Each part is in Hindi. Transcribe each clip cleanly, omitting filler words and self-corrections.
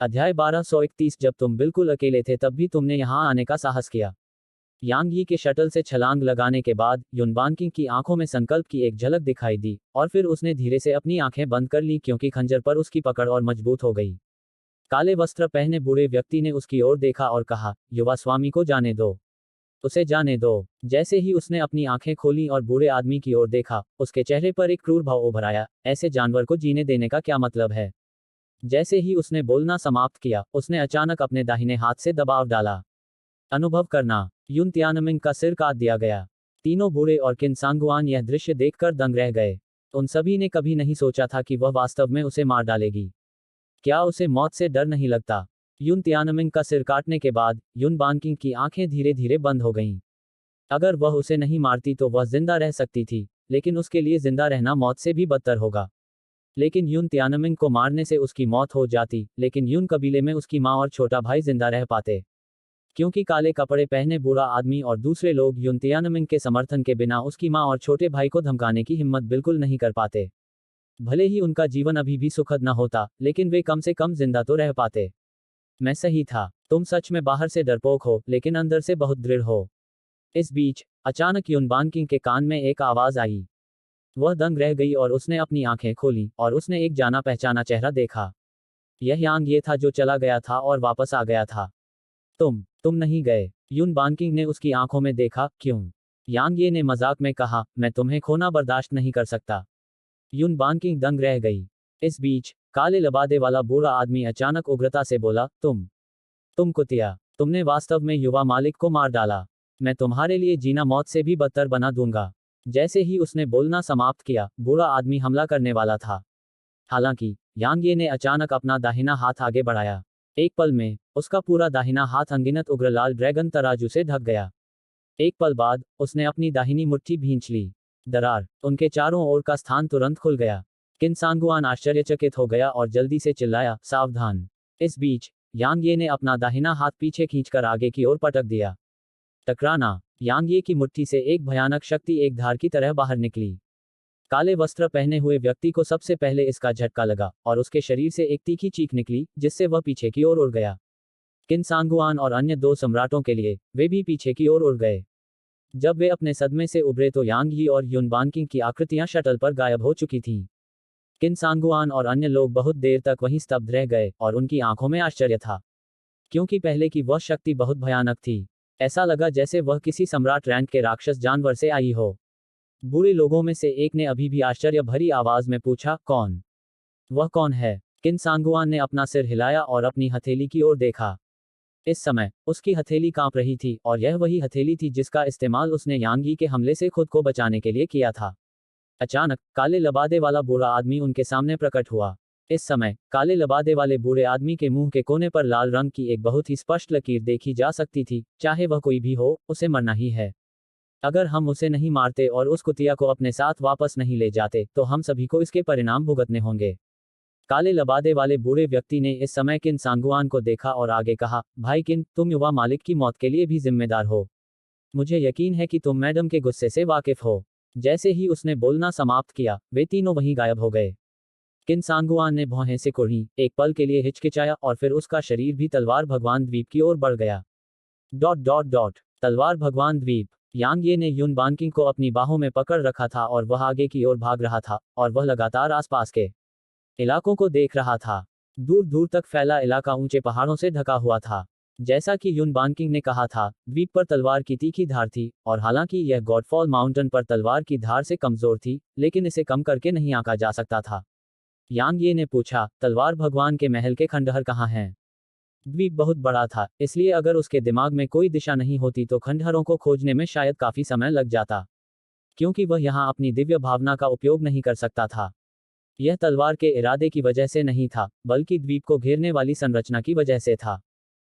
अध्याय 1231। जब तुम बिल्कुल अकेले थे तब भी तुमने यहाँ आने का साहस किया। यांग यी के शटल से छलांग लगाने के बाद युनबानकिंग की आंखों में संकल्प की एक झलक दिखाई दी, और फिर उसने धीरे से अपनी आंखें बंद कर ली क्योंकि खंजर पर उसकी पकड़ और मजबूत हो गई। काले वस्त्र पहने बूढ़े व्यक्ति ने उसकी ओर देखा और कहा, युवा स्वामी को जाने दो। उसे जाने दो। जैसे ही उसने अपनी आंखें खोली और बूढ़े आदमी की ओर देखा, उसके चेहरे पर एक क्रूर भाव उभर आया। ऐसे जानवर को जीने देने का क्या मतलब है? जैसे ही उसने बोलना समाप्त किया, उसने अचानक अपने दाहिने हाथ से दबाव डाला। अनुभव करना। युन तियानमिंग का सिर काट दिया गया। तीनों बूढ़े और किन सांगुआन यह दृश्य देखकर दंग रह गए। उन सभी ने कभी नहीं सोचा था कि वह वास्तव में उसे मार डालेगी। क्या उसे मौत से डर नहीं लगता? युन तियानमिंग का सिर काटने के बाद युन बानकिंग की आंखें धीरे धीरे बंद हो गईं। अगर वह उसे नहीं मारती तो वह जिंदा रह सकती थी, लेकिन उसके लिए जिंदा रहना मौत से भी बदतर होगा। लेकिन युन तियानमिंग को मारने से उसकी मौत हो जाती, लेकिन युन कबीले में उसकी माँ और छोटा भाई जिंदा रह पाते। क्योंकि काले कपड़े पहने बूढ़ा आदमी और दूसरे लोग युन तियानमिंग के समर्थन के बिना उसकी माँ और छोटे भाई को धमकाने की हिम्मत बिल्कुल नहीं कर पाते। भले ही उनका जीवन अभी भी सुखद न होता, लेकिन वे कम से कम जिंदा तो रह पाते। मैं सही था। तुम सच में बाहर से डरपोक हो, लेकिन अंदर से बहुत दृढ़ हो। इस बीच अचानक युन बानकिंग के कान में एक आवाज आई। वह दंग रह गई और उसने अपनी आंखें खोली और उसने एक जाना पहचाना चेहरा देखा। यह यांग ये था जो चला गया था और वापस आ गया था। तुम नहीं गए। युन बानकिंग ने उसकी आंखों में देखा। क्यों? यांग ये ने मजाक में कहा, मैं तुम्हें खोना बर्दाश्त नहीं कर सकता। युन बानकिंग दंग रह गई। इस बीच काले लबादे वाला बूढ़ा आदमी अचानक उग्रता से बोला, तुम कुतिया, तुमने वास्तव में युवा मालिक को मार डाला। मैं तुम्हारे लिए जीना मौत से भी बदतर बना दूंगा। जैसे ही उसने बोलना समाप्त किया, बूढ़ा आदमी हमला करने वाला था। हालांकि यांग ये ने अचानक अपना दाहिना हाथ आगे बढ़ाया। एक पल में उसका पूरा दाहिना हाथ अनगिनत उग्रलाल ड्रैगन तराजू से ढक गया। एक पल बाद उसने अपनी दाहिनी मुट्ठी भींच ली। दरार, उनके चारों ओर का स्थान तुरंत खुल गया। किन सांगुआन आश्चर्यचकित हो गया और जल्दी से चिल्लाया, सावधान। इस बीच यांग ये ने अपना दाहिना हाथ पीछे खींचकर आगे की ओर पटक दिया। टकराना। यांग ये की मुट्ठी से एक भयानक शक्ति एक धार की तरह बाहर निकली। काले वस्त्र पहने हुए व्यक्ति को सबसे पहले इसका झटका लगा और उसके शरीर से एक तीखी चीख निकली, जिससे वह पीछे की ओर उड़ गया। किन सांगुआन और अन्य दो सम्राटों के लिए, वे भी पीछे की ओर उड़ गए। जब वे अपने सदमे से उभरे तो यांग यी और युन बानकिंग की आकृतियां शटल पर गायब हो चुकी थीं। किन सांगुआन और अन्य लोग बहुत देर तक वहीं स्तब्ध रह गए और उनकी आंखों में आश्चर्य था। क्योंकि पहले की वह शक्ति बहुत भयानक थी। ऐसा लगा जैसे वह किसी सम्राट रैंक के राक्षस जानवर से आई हो। बूढ़े लोगों में से एक ने अभी भी आश्चर्य भरी आवाज में पूछा, कौन? वह कौन है? किन सांगुआन ने अपना सिर हिलाया और अपनी हथेली की ओर देखा। इस समय उसकी हथेली कांप रही थी और यह वही हथेली थी जिसका इस्तेमाल उसने यांगी के हमले से खुद को बचाने के लिए किया था। अचानक काले लबादे वाला बूढ़ा आदमी उनके सामने प्रकट हुआ। इस समय काले लबादे वाले बूढ़े आदमी के मुंह के कोने पर लाल रंग की एक बहुत ही स्पष्ट लकीर देखी जा सकती थी। चाहे वह कोई भी हो, उसे मरना ही है। अगर हम उसे नहीं मारते और उस कुतिया को अपने साथ वापस नहीं ले जाते, तो हम सभी को इसके परिणाम भुगतने होंगे। काले लबादे वाले बूढ़े व्यक्ति ने इस समय किन सांगुआन को देखा और आगे कहा, भाई किन, तुम युवा मालिक की मौत के लिए भी जिम्मेदार हो। मुझे यकीन है कि तुम मैडम के गुस्से से वाकिफ हो। जैसे ही उसने बोलना समाप्त किया, वे तीनों वहीं गायब हो गए। किन सांगुआन ने भौहें से कुढ़ी, एक पल के लिए हिचकिचाया और फिर उसका शरीर भी तलवार भगवान द्वीप की ओर बढ़ गया। तलवार भगवान द्वीप। यांग ये ने युन बानकिंग को अपनी बाहों में पकड़ रखा था और वह आगे की ओर भाग रहा था, और वह लगातार आसपास के इलाकों को देख रहा था। दूर दूर तक फैला इलाका ऊंचे पहाड़ों से ढका हुआ था। जैसा कि युन बानकिंग ने कहा था, द्वीप पर तलवार की तीखी धार थी, और हालांकि यह गॉडफॉल माउंटेन पर तलवार की धार से कमजोर थी, लेकिन इसे कम करके नहीं आंका जा सकता था। यांग ये ने पूछा, तलवार भगवान के महल के खंडहर कहाँ हैं? द्वीप बहुत बड़ा था, इसलिए अगर उसके दिमाग में कोई दिशा नहीं होती तो खंडहरों को खोजने में शायद काफी समय लग जाता। क्योंकि वह यहाँ अपनी दिव्य भावना का उपयोग नहीं कर सकता था। यह तलवार के इरादे की वजह से नहीं था, बल्कि द्वीप को घेरने वाली संरचना की वजह से था।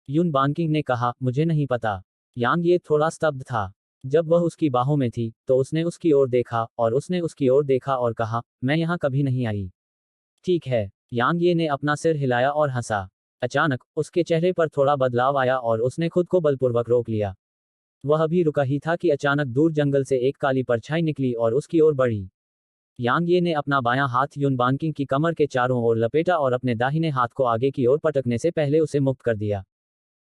युन बानकिंग ने कहा, मुझे नहीं पता। यांग ये थोड़ा स्तब्ध था। जब वह उसकी बाहों में थी, तो उसने उसकी ओर देखा, और उसने उसकी ओर देखा और कहा, मैं यहाँ कभी नहीं आई। ठीक है। यांग ये ने अपना सिर हिलाया और हंसा। अचानक उसके चेहरे पर थोड़ा बदलाव आया और उसने खुद को बलपूर्वक रोक लिया। वह अभी रुका ही था कि अचानक दूर जंगल से एक काली परछाई निकली और उसकी ओर बढ़ी। यांग ये ने अपना बायां हाथ युन बानकिंग की कमर के चारों ओर लपेटा और अपने दाहिने हाथ को आगे की ओर पटकने से पहले उसे मुक्त कर दिया।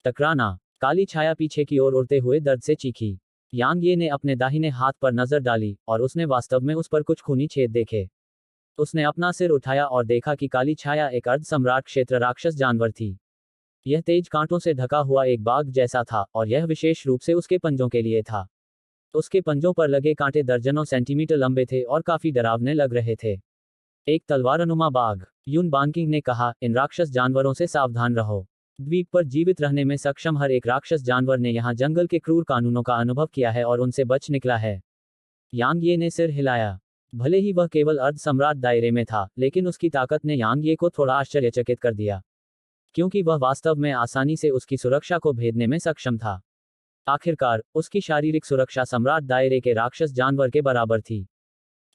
टकराना। काली छाया पीछे की ओर उड़ते हुए दर्द से चीखी। यांग ये ने अपने दाहिने हाथ पर नजर डाली और उसने वास्तव में उस पर कुछ खूनी छेद देखे। उसने अपना सिर उठाया और देखा कि काली छाया एक अर्ध सम्राट क्षेत्र राक्षस जानवर थी। यह तेज कांटों से ढका हुआ एक बाघ जैसा था और यह विशेष रूप से उसके पंजों के लिए था। उसके पंजों पर लगे कांटे दर्जनों सेंटीमीटर लंबे थे और काफी डरावने लग रहे थे। एक तलवारनुमा बाघ, युन बानकिंग ने कहा, इन राक्षस जानवरों से सावधान रहो। द्वीप पर जीवित रहने में सक्षम हर एक राक्षस जानवर ने यहाँ जंगल के क्रूर कानूनों का अनुभव किया है और उनसे बच निकला है। यांग ये ने सिर हिलाया। भले ही वह केवल अर्ध सम्राट दायरे में था, लेकिन उसकी ताकत ने यांग ये को थोड़ा आश्चर्यचकित कर दिया, क्योंकि वह वास्तव में आसानी से उसकी सुरक्षा को भेदने में सक्षम था। आखिरकार, उसकी शारीरिक सुरक्षा सम्राट दायरे के राक्षस जानवर के बराबर थी।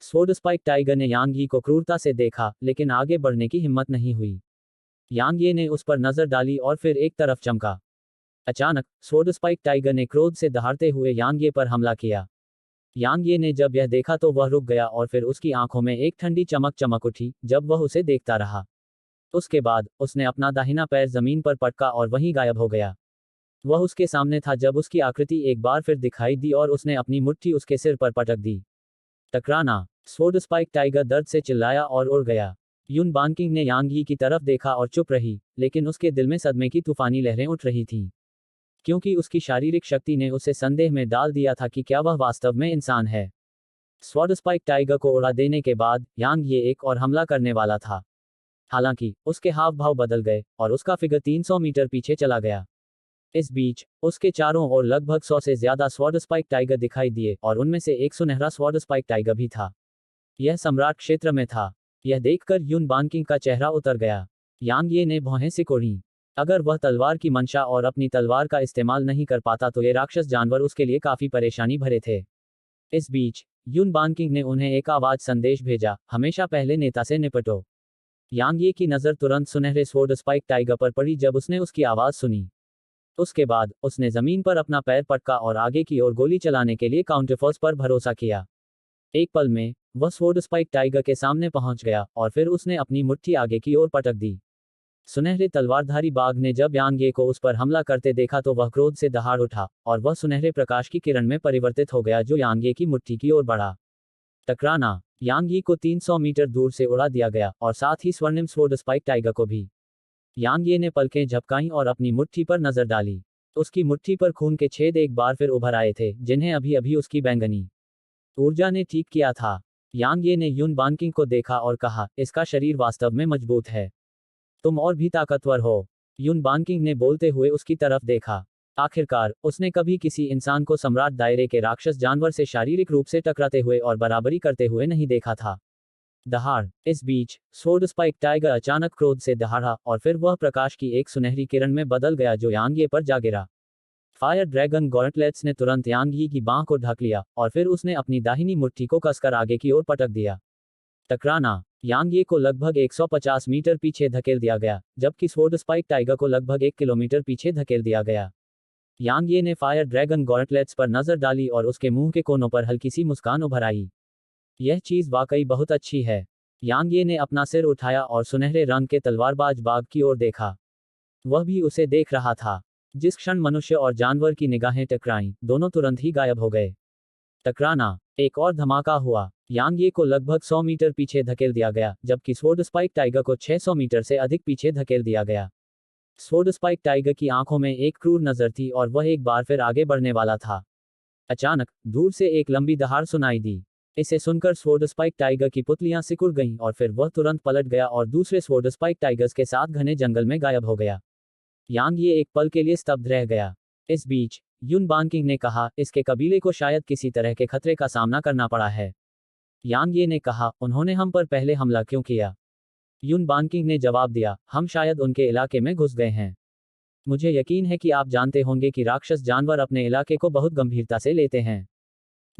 स्वॉर्ड स्पाइक टाइगर ने यांग यी को क्रूरता से देखा, लेकिन आगे बढ़ने की हिम्मत नहीं हुई। यांग ये ने उस पर नजर डाली और फिर एक तरफ चमका। अचानक, स्वॉर्ड स्पाइक टाइगर ने क्रोध से दहाड़ते हुए यांग ये पर हमला किया। यांग ये ने जब यह देखा तो वह रुक गया और फिर उसकी आंखों में एक ठंडी चमक चमक उठी जब वह उसे देखता रहा। उसके बाद, उसने अपना दाहिना पैर जमीन पर पटका और वहीं गायब हो गया। वह उसके सामने था जब उसकी आकृति एक बार फिर दिखाई दी और उसने अपनी मुट्ठी उसके सिर पर पटक दी। टकराना। स्वॉर्ड स्पाइक टाइगर दर्द से चिल्लाया और उड़ गया। युन बानकिंग ने यांग यी की तरफ देखा और चुप रही, लेकिन उसके दिल में सदमे की तूफानी लहरें उठ रही थीं, क्योंकि उसकी शारीरिक शक्ति ने उसे संदेह में डाल दिया था कि क्या वह वास्तव में इंसान है। स्वॉर्ड स्पाइक टाइगर को उड़ा देने के बाद यांग ये एक और हमला करने वाला था। हालांकि, उसके हाव भाव बदल गए और उसका फिगर 300 मीटर पीछे चला गया। इस बीच, उसके चारों ओर लगभग 100 से ज्यादा स्वॉर्ड स्पाइक टाइगर दिखाई दिए और उनमें से एक सुनहरा स्वॉर्ड स्पाइक टाइगर भी था। यह सम्राट क्षेत्र में था। यह देखकर युन बानकिंग का चेहरा उतर गया। यांग ये ने भौहें सिकोड़ी। अगर वह तलवार की मंशा और अपनी तलवार का इस्तेमाल नहीं कर पाता तो ये राक्षस जानवर उसके लिए काफी परेशानी भरे थे। इस बीच, युन बानकिंग ने उन्हें एक आवाज संदेश भेजा, हमेशा पहले नेता से निपटो। यांग ये की नजर तुरंत सुनहरे स्वॉर्ड स्पाइक टाइगर पर पड़ी जब उसने उसकी आवाज सुनी। उसके बाद, उसने जमीन पर अपना पैर पटका और आगे की ओर गोली चलाने के लिए काउंटरफोर्स पर भरोसा किया। एक पल में, वह स्वॉर्ड स्पाइक टाइगर के सामने पहुंच गया और फिर उसने अपनी मुट्ठी आगे की ओर पटक दी। सुनहरे तलवारधारी बाघ ने जब यांग ये को उस पर हमला करते देखा तो वह क्रोध से दहाड़ उठा और वह सुनहरे प्रकाश की किरण में परिवर्तित हो गया जो यांग ये की मुट्ठी की ओर बढ़ा। टकराना। यांग यी को 300 मीटर दूर से उड़ा दिया गया और साथ ही स्वर्णिम स्वॉर्ड स्पाइक टाइगर को भी। यांग ये ने पलकें झपकाईं और अपनी मुट्ठी पर नजर डाली। उसकी मुट्ठी पर खून के छेद एक बार फिर उभर आए थे, जिन्हें अभी अभी उसकी बैंगनी ऊर्जा ने ठीक किया था। यांग ये ने युन बानकिंग को देखा और कहा, इसका शरीर वास्तव में मजबूत है। तुम और भी ताकतवर हो। युन बानकिंग ने बोलते हुए उसकी तरफ देखा। आखिरकार, उसने कभी किसी इंसान को सम्राट दायरे के राक्षस जानवर से शारीरिक रूप से टकराते हुए और बराबरी करते हुए नहीं देखा था। दहाड़। इस बीच, स्वॉर्ड स्पाइक टाइगर अचानक क्रोध से दहाड़ा और फिर वह प्रकाश की एक सुनहरी किरण में बदल गया जो यांग ये पर जा गिरा। फायर ड्रैगन गॉन्टलेट्स ने तुरंत यांग यी की बांह को ढक लिया और फिर उसने अपनी दाहिनी मुट्ठी को कसकर आगे की ओर पटक दिया। टकराना। यांग ये को लगभग 150 मीटर पीछे धकेल दिया गया, जबकि स्वॉर्ड स्पाइक टाइगर को लगभग 1 किलोमीटर पीछे धकेल दिया गया। यांग ये ने फायर ड्रैगन गॉन्टलेट्स पर नजर डाली और उसके मुंह के कोनों पर हल्की सी मुस्कान उभर आई। यह चीज वाकई बहुत अच्छी है। यांग ये ने अपना सिर उठाया और सुनहरे रंग के तलवारबाज बाघ की ओर देखा। वह भी उसे देख रहा था। जिस क्षण मनुष्य और जानवर की निगाहें टकराईं, दोनों तुरंत ही गायब हो गए। टकराना। एक और धमाका हुआ। यांग ये को लगभग 100 मीटर पीछे धकेल दिया गया, जबकि स्वॉर्ड स्पाइक टाइगर को 600 मीटर से अधिक पीछे धकेल दिया गया। स्वॉर्ड स्पाइक टाइगर की आंखों में एक क्रूर नजर थी और वह एक बार फिर आगे बढ़ने वाला था। अचानक, दूर से एक लंबी दहाड़ सुनाई दी। इसे सुनकर स्वॉर्ड स्पाइक टाइगर की पुतलियां सिकुड़ गईं और फिर वह तुरंत पलट गया और दूसरे स्वॉर्ड स्पाइक टाइगर्स के साथ घने जंगल में गायब हो गया। यांग ये एक पल के लिए स्तब्ध रह गया। इस बीच, युन बानकिंग ने कहा, इसके कबीले को शायद किसी तरह के खतरे का सामना करना पड़ा है। यांग ये ने कहा, उन्होंने हम पर पहले हमला क्यों किया? युन बानकिंग ने जवाब दिया, हम शायद उनके इलाके में घुस गए हैं। मुझे यकीन है कि आप जानते होंगे कि राक्षस जानवर अपने इलाके को बहुत गंभीरता से लेते हैं।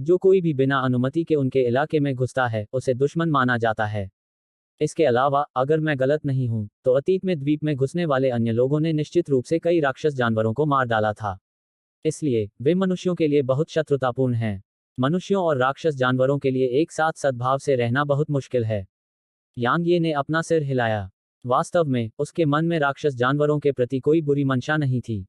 जो कोई भी बिना अनुमति के उनके इलाके में घुसता है, उसे दुश्मन माना जाता है। इसके अलावा, अगर मैं गलत नहीं हूं, तो अतीत में द्वीप में घुसने वाले अन्य लोगों ने निश्चित रूप से कई राक्षस जानवरों को मार डाला था। इसलिए, वे मनुष्यों के लिए बहुत शत्रुतापूर्ण हैं। मनुष्यों और राक्षस जानवरों के लिए एक साथ सद्भाव से रहना बहुत मुश्किल है। यांग ये ने अपना सिर हिलाया। वास्तव में उसके मन में राक्षस जानवरों के प्रति कोई बुरी मंशा नहीं थी,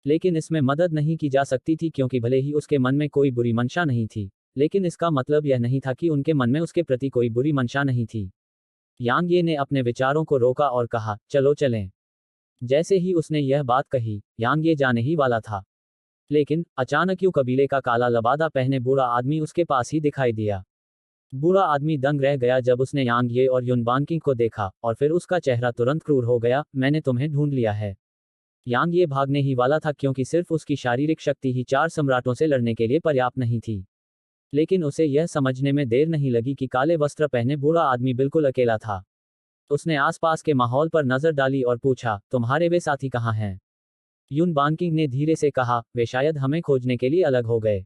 लेकिन इसमें मदद नहीं की जा सकती थी क्योंकि भले ही उसके मन में कोई बुरी मंशा नहीं थी, लेकिन इसका मतलब यह नहीं था कि उनके मन में उसके प्रति कोई बुरी मंशा नहीं थी। यांग ये ने अपने विचारों को रोका और कहा, चलो चलें। जैसे ही उसने यह बात कही, यांग ये जाने ही वाला था, लेकिन अचानक यूं कबीले का काला लबादा पहने बूढ़ा आदमी उसके पास ही दिखाई दिया। बूढ़ा आदमी दंग रह गया जब उसने यांग ये और युन बानकिंग को देखा, और फिर उसका चेहरा तुरंत क्रूर हो गया। मैंने तुम्हें ढूंढ लिया है। यांग ये भागने ही वाला था क्योंकि सिर्फ उसकी शारीरिक शक्ति ही 4 सम्राटों से लड़ने के लिए पर्याप्त नहीं थी, लेकिन उसे यह समझने में देर नहीं लगी कि काले वस्त्र पहने बूढ़ा आदमी बिल्कुल अकेला था। उसने आसपास के माहौल पर नजर डाली और पूछा, तुम्हारे वे साथी कहाँ हैं? युन बानकिंग ने धीरे से कहा, वे शायद हमें खोजने के लिए अलग हो गए।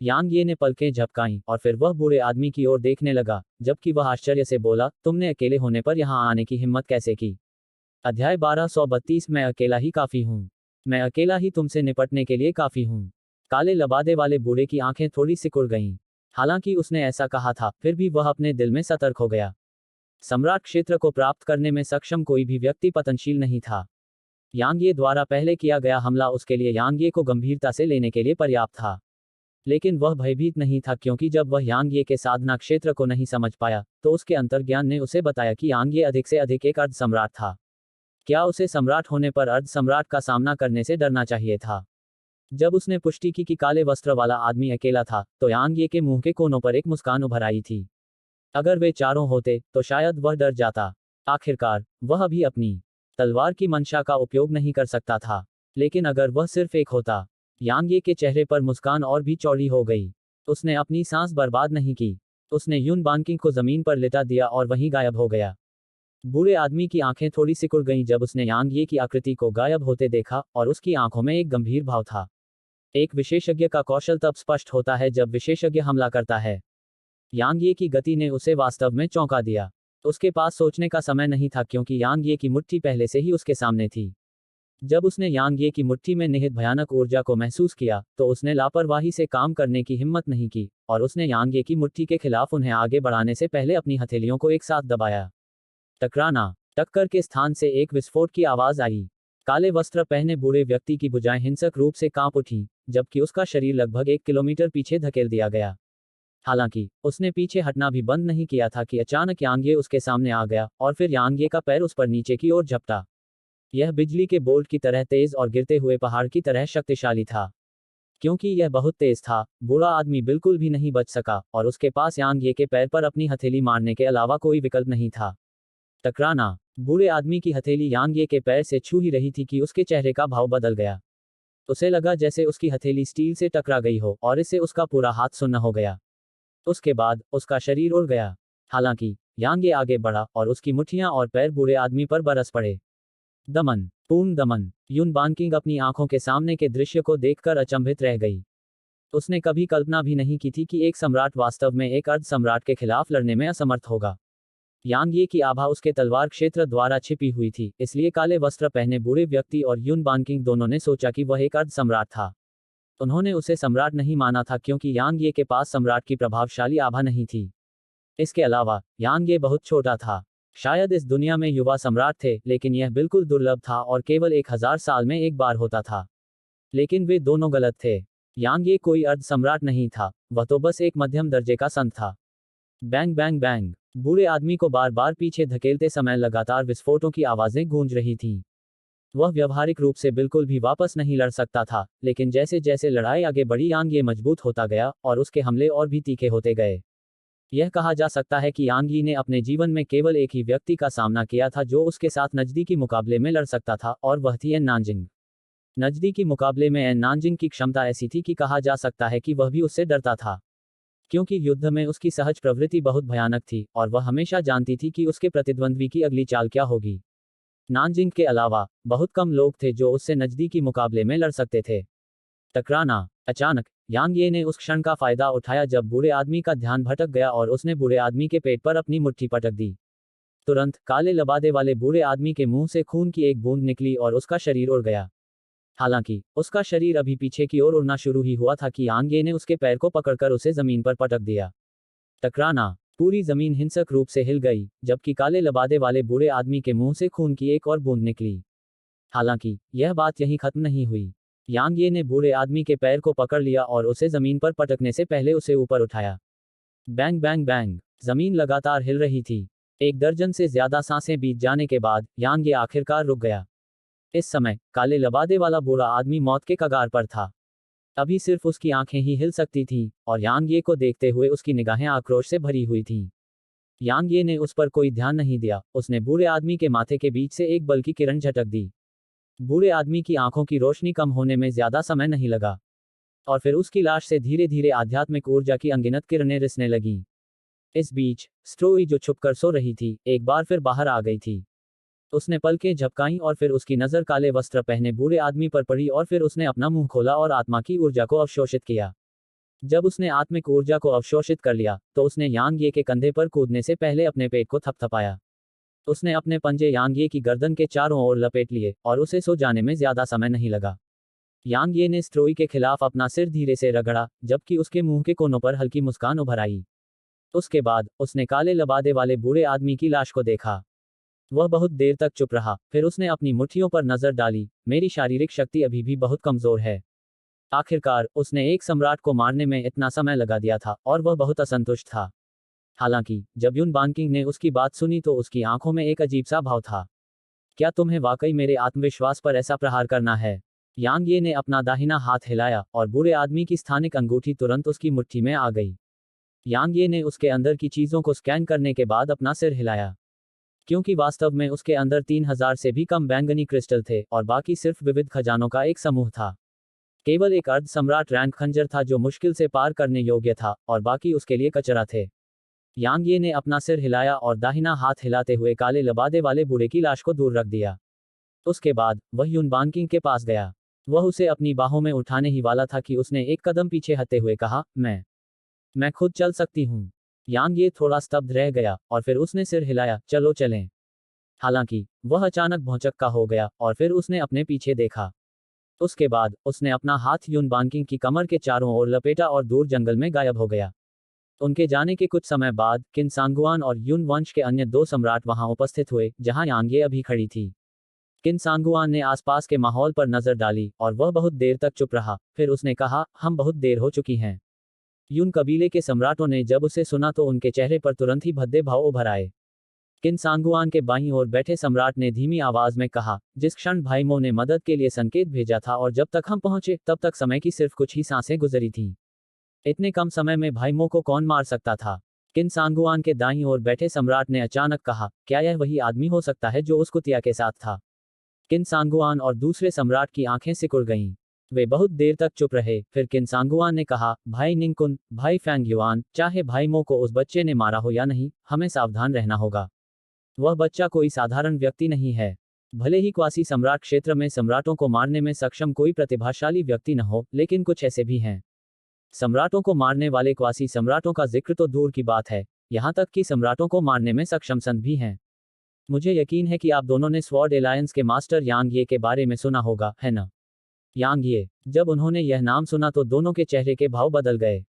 यांग ये ने पलकें झपकाईं और फिर वह बूढ़े आदमी की ओर देखने लगा, जबकि वह आश्चर्य से बोला, तुमने अकेले होने पर यहाँ आने की हिम्मत कैसे की? अध्याय 1232 मैं अकेला ही काफी हूँ। मैं अकेला ही तुमसे निपटने के लिए काफी हूँ। काले लबादे वाले बूढ़े की आंखें थोड़ी सिकुड़ गईं। हालांकि उसने ऐसा कहा था, फिर भी वह अपने दिल में सतर्क हो गया। सम्राट क्षेत्र को प्राप्त करने में सक्षम कोई भी व्यक्ति पतनशील नहीं था। यांगे द्वारा पहले किया गया हमला उसके लिए यांगे को गंभीरता से लेने के लिए पर्याप्त था, लेकिन वह भयभीत नहीं था क्योंकि जब वह यांगे के साधना क्षेत्र को नहीं समझ पाया, तो उसके अंतर्ज्ञान ने उसे बताया कि यांगे अधिक से अधिक एक अर्ध सम्राट था। क्या उसे सम्राट होने पर अर्ध सम्राट का सामना करने से डरना चाहिए था? जब उसने पुष्टि की कि काले वस्त्र वाला आदमी अकेला था, तो यांगे के मुंह के कोनों पर एक मुस्कान उभर आई थी। अगर वे चारों होते तो शायद वह डर जाता। आखिरकार वह भी अपनी तलवार की मंशा का उपयोग नहीं कर सकता था, लेकिन अगर वह सिर्फ एक होता। यांगे के चेहरे पर मुस्कान और भी चौड़ी हो गई। उसने अपनी सांस बर्बाद नहीं की। उसने युन बानकिंग को जमीन पर लिटा दिया और वहीं गायब हो गया। बूढ़े आदमी की आंखें थोड़ी सिकुड़ गईं जब उसने यांगे की आकृति को गायब होते देखा, और उसकी आंखों में एक गंभीर भाव था। एक विशेषज्ञ का कौशल तब स्पष्ट होता है जब विशेषज्ञ हमला करता है। यांगे की गति ने उसे वास्तव में चौंका दिया। उसके पास सोचने का समय नहीं था क्योंकि यांगे की मुट्ठी पहले से ही उसके सामने थी। जब उसने यांगे की मुट्ठी में निहित भयानक ऊर्जा को महसूस किया, तो उसने लापरवाही से काम करने की हिम्मत नहीं की, और उसने यांगे की मुट्ठी के खिलाफ उन्हें आगे बढ़ाने से पहले अपनी हथेलियों को एक साथ दबाया। टकराना। टक्कर के स्थान से एक विस्फोट की आवाज आई। काले वस्त्र पहने बूढ़े व्यक्ति की भुजाएं हिंसक रूप से कांप उठीं, जबकि उसका शरीर लगभग 1 किलोमीटर पीछे धकेल दिया गया। हालांकि उसने पीछे हटना भी बंद नहीं किया था कि अचानक यांगे उसके सामने आ गया, और फिर यांगे का पैर उस पर नीचे की ओर झपटा। यह बिजली के बोल्ट की तरह तेज और गिरते हुए पहाड़ की तरह शक्तिशाली था। क्योंकि यह बहुत तेज था, बूढ़ा आदमी बिल्कुल भी नहीं बच सका, और उसके पास यांगे के पैर पर अपनी हथेली मारने के अलावा कोई विकल्प नहीं था। टकराना। बूढ़े आदमी की हथेली यांगे के पैर से छू ही रही थी कि उसके चेहरे का भाव बदल गया। उसे लगा जैसे उसकी हथेली स्टील से टकरा गई हो, और इससे उसका पूरा हाथ सुन्न हो गया। उसके बाद उसका शरीर उड़ गया। हालांकि यांगे आगे बढ़ा और उसकी मुट्ठियां और पैर बूढ़े आदमी पर बरस पड़े। दमन। पूर्ण दमन। युन बानकिंग अपनी आंखों के सामने के दृश्य को देखकर अचंभित रह गई। उसने कभी कल्पना भी नहीं की थी कि एक सम्राट वास्तव में एक अर्ध सम्राट के खिलाफ लड़ने में असमर्थ होगा। यांगे की आभा उसके तलवार क्षेत्र द्वारा छिपी हुई थी, इसलिए काले वस्त्र पहने बूढ़े व्यक्ति और युन बानकिंग दोनों ने सोचा कि वह एक अर्ध सम्राट था। उन्होंने उसे सम्राट नहीं माना था क्योंकि यांगे के पास सम्राट की प्रभावशाली आभा नहीं थी। इसके अलावा यांगे बहुत छोटा था। शायद इस दुनिया में युवा सम्राट थे, लेकिन यह बिल्कुल दुर्लभ था और केवल 1000 साल में एक बार होता था। लेकिन वे दोनों गलत थे। यांगे कोई अर्ध सम्राट नहीं था, वह तो बस एक मध्यम दर्जे का संत था। Bang bang bang. बूढ़े आदमी को बार बार पीछे धकेलते समय लगातार विस्फोटों की आवाजें गूंज रही थीं। वह व्यावहारिक रूप से बिल्कुल भी वापस नहीं लड़ सकता था, लेकिन जैसे जैसे लड़ाई आगे बढ़ी यांगे मजबूत होता गया, और उसके हमले और भी तीखे होते गए। यह कहा जा सकता है कि यांगी ने अपने जीवन में केवल एक ही व्यक्ति का सामना किया था जो उसके साथ नजदीकी मुकाबले में लड़ सकता था, और वह थी एन नानजिंग। नजदीकी मुकाबले में एन नानजिंग की क्षमता ऐसी थी कि कहा जा सकता है कि वह भी उससे डरता था, क्योंकि युद्ध में उसकी सहज प्रवृत्ति बहुत भयानक थी, और वह हमेशा जानती थी कि उसके प्रतिद्वंद्वी की अगली चाल क्या होगी। नानजिंग के अलावा बहुत कम लोग थे जो उससे नजदीकी मुकाबले में लड़ सकते थे। टकराना। अचानक यांगे ने उस क्षण का फायदा उठाया जब बूढ़े आदमी का ध्यान भटक गया और उसने बूढ़े आदमी के पेट पर अपनी मुट्ठी पटक दी। तुरंत काले लबादे वाले बूढ़े आदमी के मुंह से खून की एक बूंद निकली और उसका शरीर उड़ गया। हालांकि उसका शरीर अभी पीछे की ओर उड़ना शुरू ही हुआ था कि यांग ये ने उसके पैर को पकड़कर उसे जमीन पर पटक दिया। टकराना। पूरी जमीन हिंसक रूप से हिल गई, जबकि काले लबादे वाले बूढ़े आदमी के मुंह से खून की एक और बूंद निकली। हालांकि यह बात यहीं खत्म नहीं हुई। यांग ये ने बूढ़े आदमी के पैर को पकड़ लिया और उसे जमीन पर पटकने से पहले उसे ऊपर उठाया। Bang bang bang. जमीन लगातार हिल रही थी। एक दर्जन से ज्यादा सांसें बीत जाने के बाद यांग ये आखिरकार रुक गया। इस समय काले लबादे वाला बूढ़ा आदमी मौत के कगार पर था। अभी सिर्फ उसकी आंखें ही हिल सकती थीं, और यांग ये को देखते हुए उसकी निगाहें आक्रोश से भरी हुई थीं। यांग ये ने उस पर कोई ध्यान नहीं दिया। उसने बूढ़े आदमी के माथे के बीच से एक बल की किरण झटक दी। बूढ़े आदमी की आंखों की रोशनी कम होने में ज्यादा समय नहीं लगा, और फिर उसकी लाश से धीरे धीरे आध्यात्मिक ऊर्जा की अनगिनत किरणें रिसने लगीं। इस बीच स्ट्रोई, जो छुपकर सो रही थी, एक बार फिर बाहर आ गई थी। उसने पलकें झपकाईं और फिर उसकी नजर काले वस्त्र पहने बूढ़े आदमी पर पड़ी और फिर उसने अपना मुंह खोला और आत्मा की ऊर्जा को अवशोषित किया। जब उसने आत्मिक ऊर्जा को अवशोषित कर लिया, तो उसने यांग ये के कंधे पर कूदने से पहले अपने पेट को थपथपाया। उसने अपने पंजे यांग ये की गर्दन के चारों ओर लपेट लिए, और उसे सो जाने में ज्यादा समय नहीं लगा। यांग ये ने स्ट्रोई के खिलाफ अपना सिर धीरे से रगड़ा, जबकि उसके मुंह के कोनों पर हल्की मुस्कान उभर आई। उसके बाद उसने काले लबादे वाले बूढ़े आदमी की लाश को देखा। वह बहुत देर तक चुप रहा, फिर उसने अपनी मुट्ठियों पर नजर डाली। मेरी शारीरिक शक्ति अभी भी बहुत कमजोर है। आखिरकार उसने एक सम्राट को मारने में इतना समय लगा दिया था, और वह बहुत असंतुष्ट था। हालांकि जब युन बानकिंग ने उसकी बात सुनी तो उसकी आंखों में एक अजीब सा भाव था। क्या तुम्हें वाकई मेरे आत्मविश्वास पर ऐसा प्रहार करना है? यांग ये ने अपना दाहिना हाथ हिलाया, और बूढ़े आदमी की स्थानिक अंगूठी तुरंत उसकी मुट्ठी में आ गई। यांग ये ने उसके अंदर की चीजों को स्कैन करने के बाद अपना सिर हिलाया, क्योंकि वास्तव में उसके अंदर 3000 से भी कम बैंगनी क्रिस्टल थे, और बाकी सिर्फ विविध खजानों का एक समूह था। केवल एक अर्ध सम्राट रैंक खंजर था जो मुश्किल से पार करने योग्य था, और बाकी उसके लिए कचरा थे। यांग ये ने अपना सिर हिलाया और दाहिना हाथ हिलाते हुए काले लबादे वाले बूढ़े की लाश को दूर रख दिया। उसके बाद वह युन बानकिंग के पास गया। वह उसे अपनी बाहों में उठाने ही वाला था कि उसने एक कदम पीछे हटते हुए कहा, मैं खुद चल सकती हूँ। यांग ये थोड़ा स्तब्ध रह गया, और फिर उसने सिर हिलाया, चलो चलें। हालांकि वह अचानक भौचक्का हो गया, और फिर उसने अपने पीछे देखा। उसके बाद उसने अपना हाथ युन बानकिंग की कमर के चारों ओर लपेटा और दूर जंगल में गायब हो गया। उनके जाने के कुछ समय बाद किन सांगुआन और युन वंश के अन्य 2 सम्राट वहां उपस्थित हुए, जहां यांग ये अभी खड़ी थी। किन सांगुआन ने आसपास के माहौल पर नजर डाली, और वह बहुत देर तक चुप रहा। फिर उसने कहा, हम बहुत देर हो चुकी हैं। युन कबीले के सम्राटों ने जब उसे सुना तो उनके चेहरे पर तुरंत ही भद्दे भाव उभर आए। किन सांगुआन के बाईं ओर बैठे सम्राट ने धीमी आवाज में कहा, जिस क्षण भाई मो ने मदद के लिए संकेत भेजा था और जब तक हम पहुंचे तब तक समय की सिर्फ कुछ ही सांसें गुजरी थीं। इतने कम समय में भाई मो को कौन मार सकता था? किन सांगुआन के दाईं ओर बैठे सम्राट ने अचानक कहा, क्या यह वही आदमी हो सकता है जो उस कुतिया के साथ था? किन सांगुआन और दूसरे सम्राट की आंखें सिकुड़ गईं। वे बहुत देर तक चुप रहे। फिर किन सांगुआन ने कहा, भाई निंगकुन, भाई फैंग युआन, चाहे भाई मो को उस बच्चे ने मारा हो या नहीं, हमें सावधान रहना होगा। वह बच्चा कोई साधारण व्यक्ति नहीं है। भले ही क्वासी सम्राट क्षेत्र में सम्राटों को मारने में सक्षम कोई प्रतिभाशाली व्यक्ति न हो, लेकिन कुछ ऐसे भी हैं। सम्राटों को मारने वाले क्वासी सम्राटों का जिक्र तो दूर की बात है, यहाँ तक कि सम्राटों को मारने में सक्षम संत भी हैं। मुझे यकीन है कि आप दोनों ने स्वॉर्ड एलायंस के मास्टर यांग ये के बारे में सुना होगा, है ना? यांग ये। जब उन्होंने यह नाम सुना तो दोनों के चेहरे के भाव बदल गए।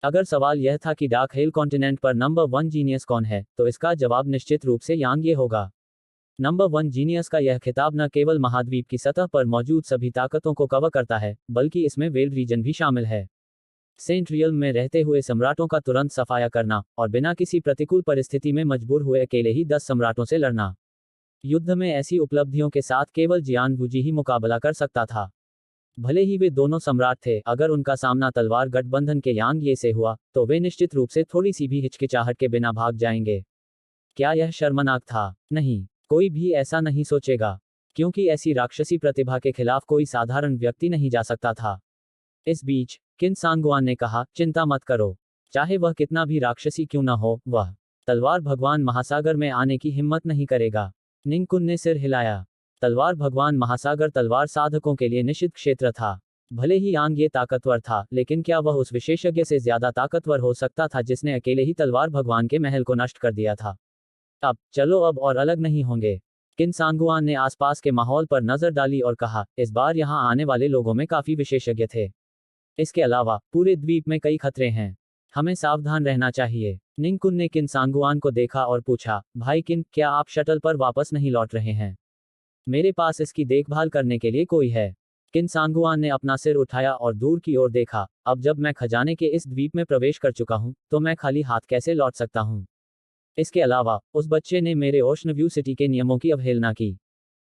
अगर सवाल यह था कि डार्क हेल कॉन्टिनेंट पर नंबर 1 जीनियस कौन है, तो इसका जवाब निश्चित रूप से यांग ये होगा। नंबर 1 जीनियस का यह खिताब न केवल महाद्वीप की सतह पर मौजूद सभी ताकतों को कवर करता है, बल्कि इसमें वेल्ड रीजन भी शामिल है। सेंट रियल्म में रहते हुए सम्राटों का तुरंत सफाया करना, और बिना किसी प्रतिकूल परिस्थिति में मजबूर हुए अकेले ही 10 सम्राटों से लड़ना। युद्ध में ऐसी उपलब्धियों के साथ केवल जियान वूजी ही मुकाबला कर सकता था। भले ही वे दोनों सम्राट थे, अगर उनका सामना तलवार गठबंधन के यांग ये से हुआ, तो वे निश्चित रूप से थोड़ी सी भी हिचकिचाहट के बिना भाग जाएंगे। क्या यह शर्मनाक था? नहीं, कोई भी ऐसा नहीं सोचेगा, क्योंकि ऐसी राक्षसी प्रतिभा के खिलाफ कोई साधारण व्यक्ति नहीं जा सकता था। इस बीच किन सांगुआन ने कहा, चिंता मत करो, चाहे वह कितना भी राक्षसी क्यों न हो, वह तलवार भगवान महासागर में आने की हिम्मत नहीं करेगा। निंगकुन ने सिर हिलाया। तलवार भगवान महासागर तलवार साधकों के लिए निषिद्ध क्षेत्र था। भले ही यांग ये ताकतवर था, लेकिन क्या वह उस विशेषज्ञ से ज्यादा ताकतवर हो सकता था जिसने अकेले ही तलवार भगवान के महल को नष्ट कर दिया था? अब चलो, अब और अलग नहीं होंगे। किन सांगुआन ने आसपास के माहौल पर नजर डाली और कहा, इस बार यहाँ आने वाले लोगों में काफी विशेषज्ञ थे। इसके अलावा पूरे द्वीप में कई खतरे हैं, हमें सावधान रहना चाहिए। निंगकुन ने किन सांगुआन को देखा और पूछा, भाई किन, क्या आप शटल पर वापस नहीं लौट रहे हैं? मेरे पास इसकी देखभाल करने के लिए कोई है। किन सांगुआन ने अपना सिर उठाया और दूर की ओर देखा, अब जब मैं खजाने के इस द्वीप में प्रवेश कर चुका हूं, तो मैं खाली हाथ कैसे लौट सकता हूं? इसके अलावा उस बच्चे ने मेरे ओशन व्यू सिटी के नियमों की अवहेलना की।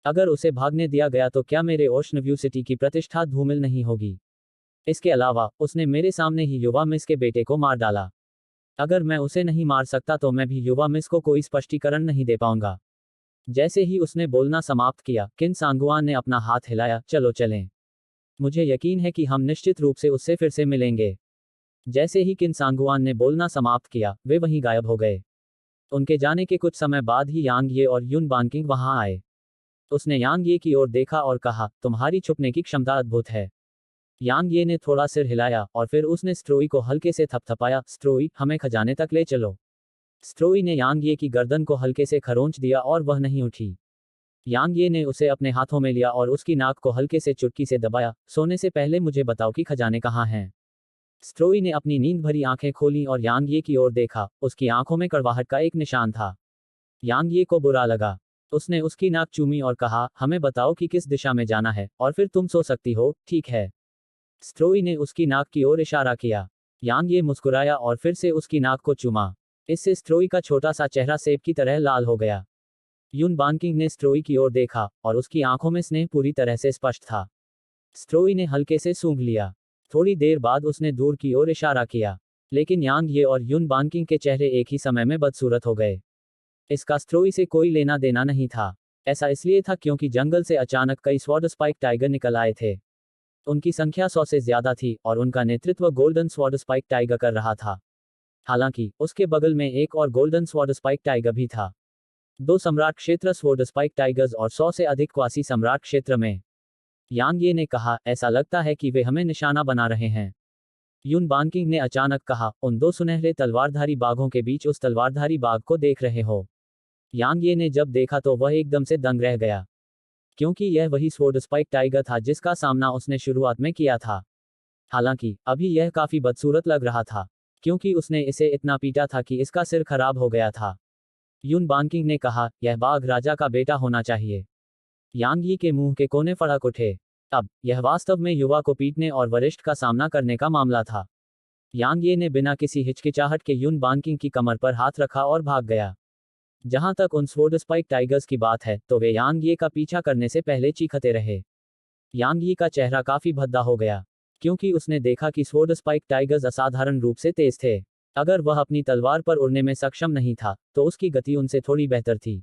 अगर उसे भागने दिया गया तो क्या मेरे ओशन व्यू सिटी की प्रतिष्ठा धूमिल नहीं होगी? इसके अलावा उसने मेरे सामने ही युवा मिस के बेटे को मार डाला। अगर मैं उसे नहीं मार सकता तो मैं भी युवा मिस को कोई स्पष्टीकरण नहीं दे पाऊंगा। जैसे ही उसने बोलना समाप्त किया, किन सांगुआन ने अपना हाथ हिलाया, चलो चलें। मुझे यकीन है कि हम निश्चित रूप से उससे फिर से मिलेंगे। जैसे ही किन सांगुआन ने बोलना समाप्त किया, वे वहीं गायब हो गए। उनके जाने के कुछ समय बाद ही यांग ये और युन बानकिंग वहां आए। उसने यांग ये की ओर देखा और कहा, तुम्हारी छुपने की क्षमता अद्भुत है। यांग ये ने थोड़ा सिर हिलाया और फिर उसने स्ट्रोई को हल्के से थपथपाया, स्ट्रोई, हमें खजाने तक ले चलो। स्ट्रोई ने यांग ये की गर्दन को हल्के से खरोंच दिया और वह नहीं उठी। यांग ये ने उसे अपने हाथों में लिया और उसकी नाक को हल्के से चुटकी से दबाया, सोने से पहले मुझे बताओ कि खजाने कहाँ हैं। स्ट्रोई ने अपनी नींद भरी आंखें खोलीं और यांग ये की ओर देखा, उसकी आंखों में कड़वाहट का एक निशान था। यांग ये को बुरा लगा। उसने उसकी नाक चूमी और कहा, हमें बताओ कि किस दिशा में जाना है, और फिर तुम सो सकती हो, ठीक है? स्ट्रोई ने उसकी नाक की ओर इशारा किया। यांग ये मुस्कुराया और फिर से उसकी नाक को चूमा। इससे स्ट्रोई का छोटा सा चेहरा सेब की तरह लाल हो गया। युन बानकिंग ने स्ट्रोई की ओर देखा, और उसकी आंखों में स्नेह पूरी तरह से स्पष्ट था। स्ट्रोई ने हल्के से सूंघ लिया। थोड़ी देर बाद उसने दूर की ओर इशारा किया। लेकिन यांग ये और युन बानकिंग के चेहरे एक ही समय में बदसूरत हो गए। इसका स्ट्रोई से कोई लेना देना नहीं था। ऐसा इसलिए था क्योंकि जंगल से अचानक कई स्वॉर्ड स्पाइक टाइगर निकल आए थे। उनकी संख्या 100 से ज्यादा थी और उनका नेतृत्व गोल्डन स्वॉर्ड स्पाइक टाइगर कर रहा था। हालांकि उसके बगल में एक और गोल्डन स्वॉर्ड स्पाइक टाइगर भी था। 2 सम्राट क्षेत्र स्वॉर्ड स्पाइक टाइगर्स और 100 से अधिक क्वासी सम्राट क्षेत्र में। यांग ये ने कहा, ऐसा लगता है कि वे हमें निशाना बना रहे हैं। युन बानकिंग ने अचानक कहा, उन 2 सुनहरे तलवारधारी बाघों के बीच उस तलवारधारी बाघ को देख रहे हो? यांग ये ने जब देखा तो वह एकदम से दंग रह गया, क्योंकि यह वही स्वॉर्ड स्पाइक टाइगर था जिसका सामना उसने शुरुआत में किया था। हालांकि अभी यह काफी बदसूरत लग रहा था, क्योंकि उसने इसे इतना पीटा था कि इसका सिर खराब हो गया था। युन बानकिंग ने कहा, यह बाघ राजा का बेटा होना चाहिए। यांग यी के मुंह के कोने फड़क उठे। अब यह वास्तव में युवा को पीटने और वरिष्ठ का सामना करने का मामला था। यांग ये ने बिना किसी हिचकिचाहट के युन बानकिंग की कमर पर हाथ रखा और भाग गया। जहां तक उन स्वॉर्ड स्पाइक टाइगर्स की बात है, तो वे यांग ये का पीछा करने से पहले चीखते रहे। यांग ये का चेहरा काफी भद्दा हो गया, क्योंकि उसने देखा कि स्वॉर्ड स्पाइक टाइगर्स असाधारण रूप से तेज थे। अगर वह अपनी तलवार पर उड़ने में सक्षम नहीं था, तो उसकी गति उनसे थोड़ी बेहतर थी।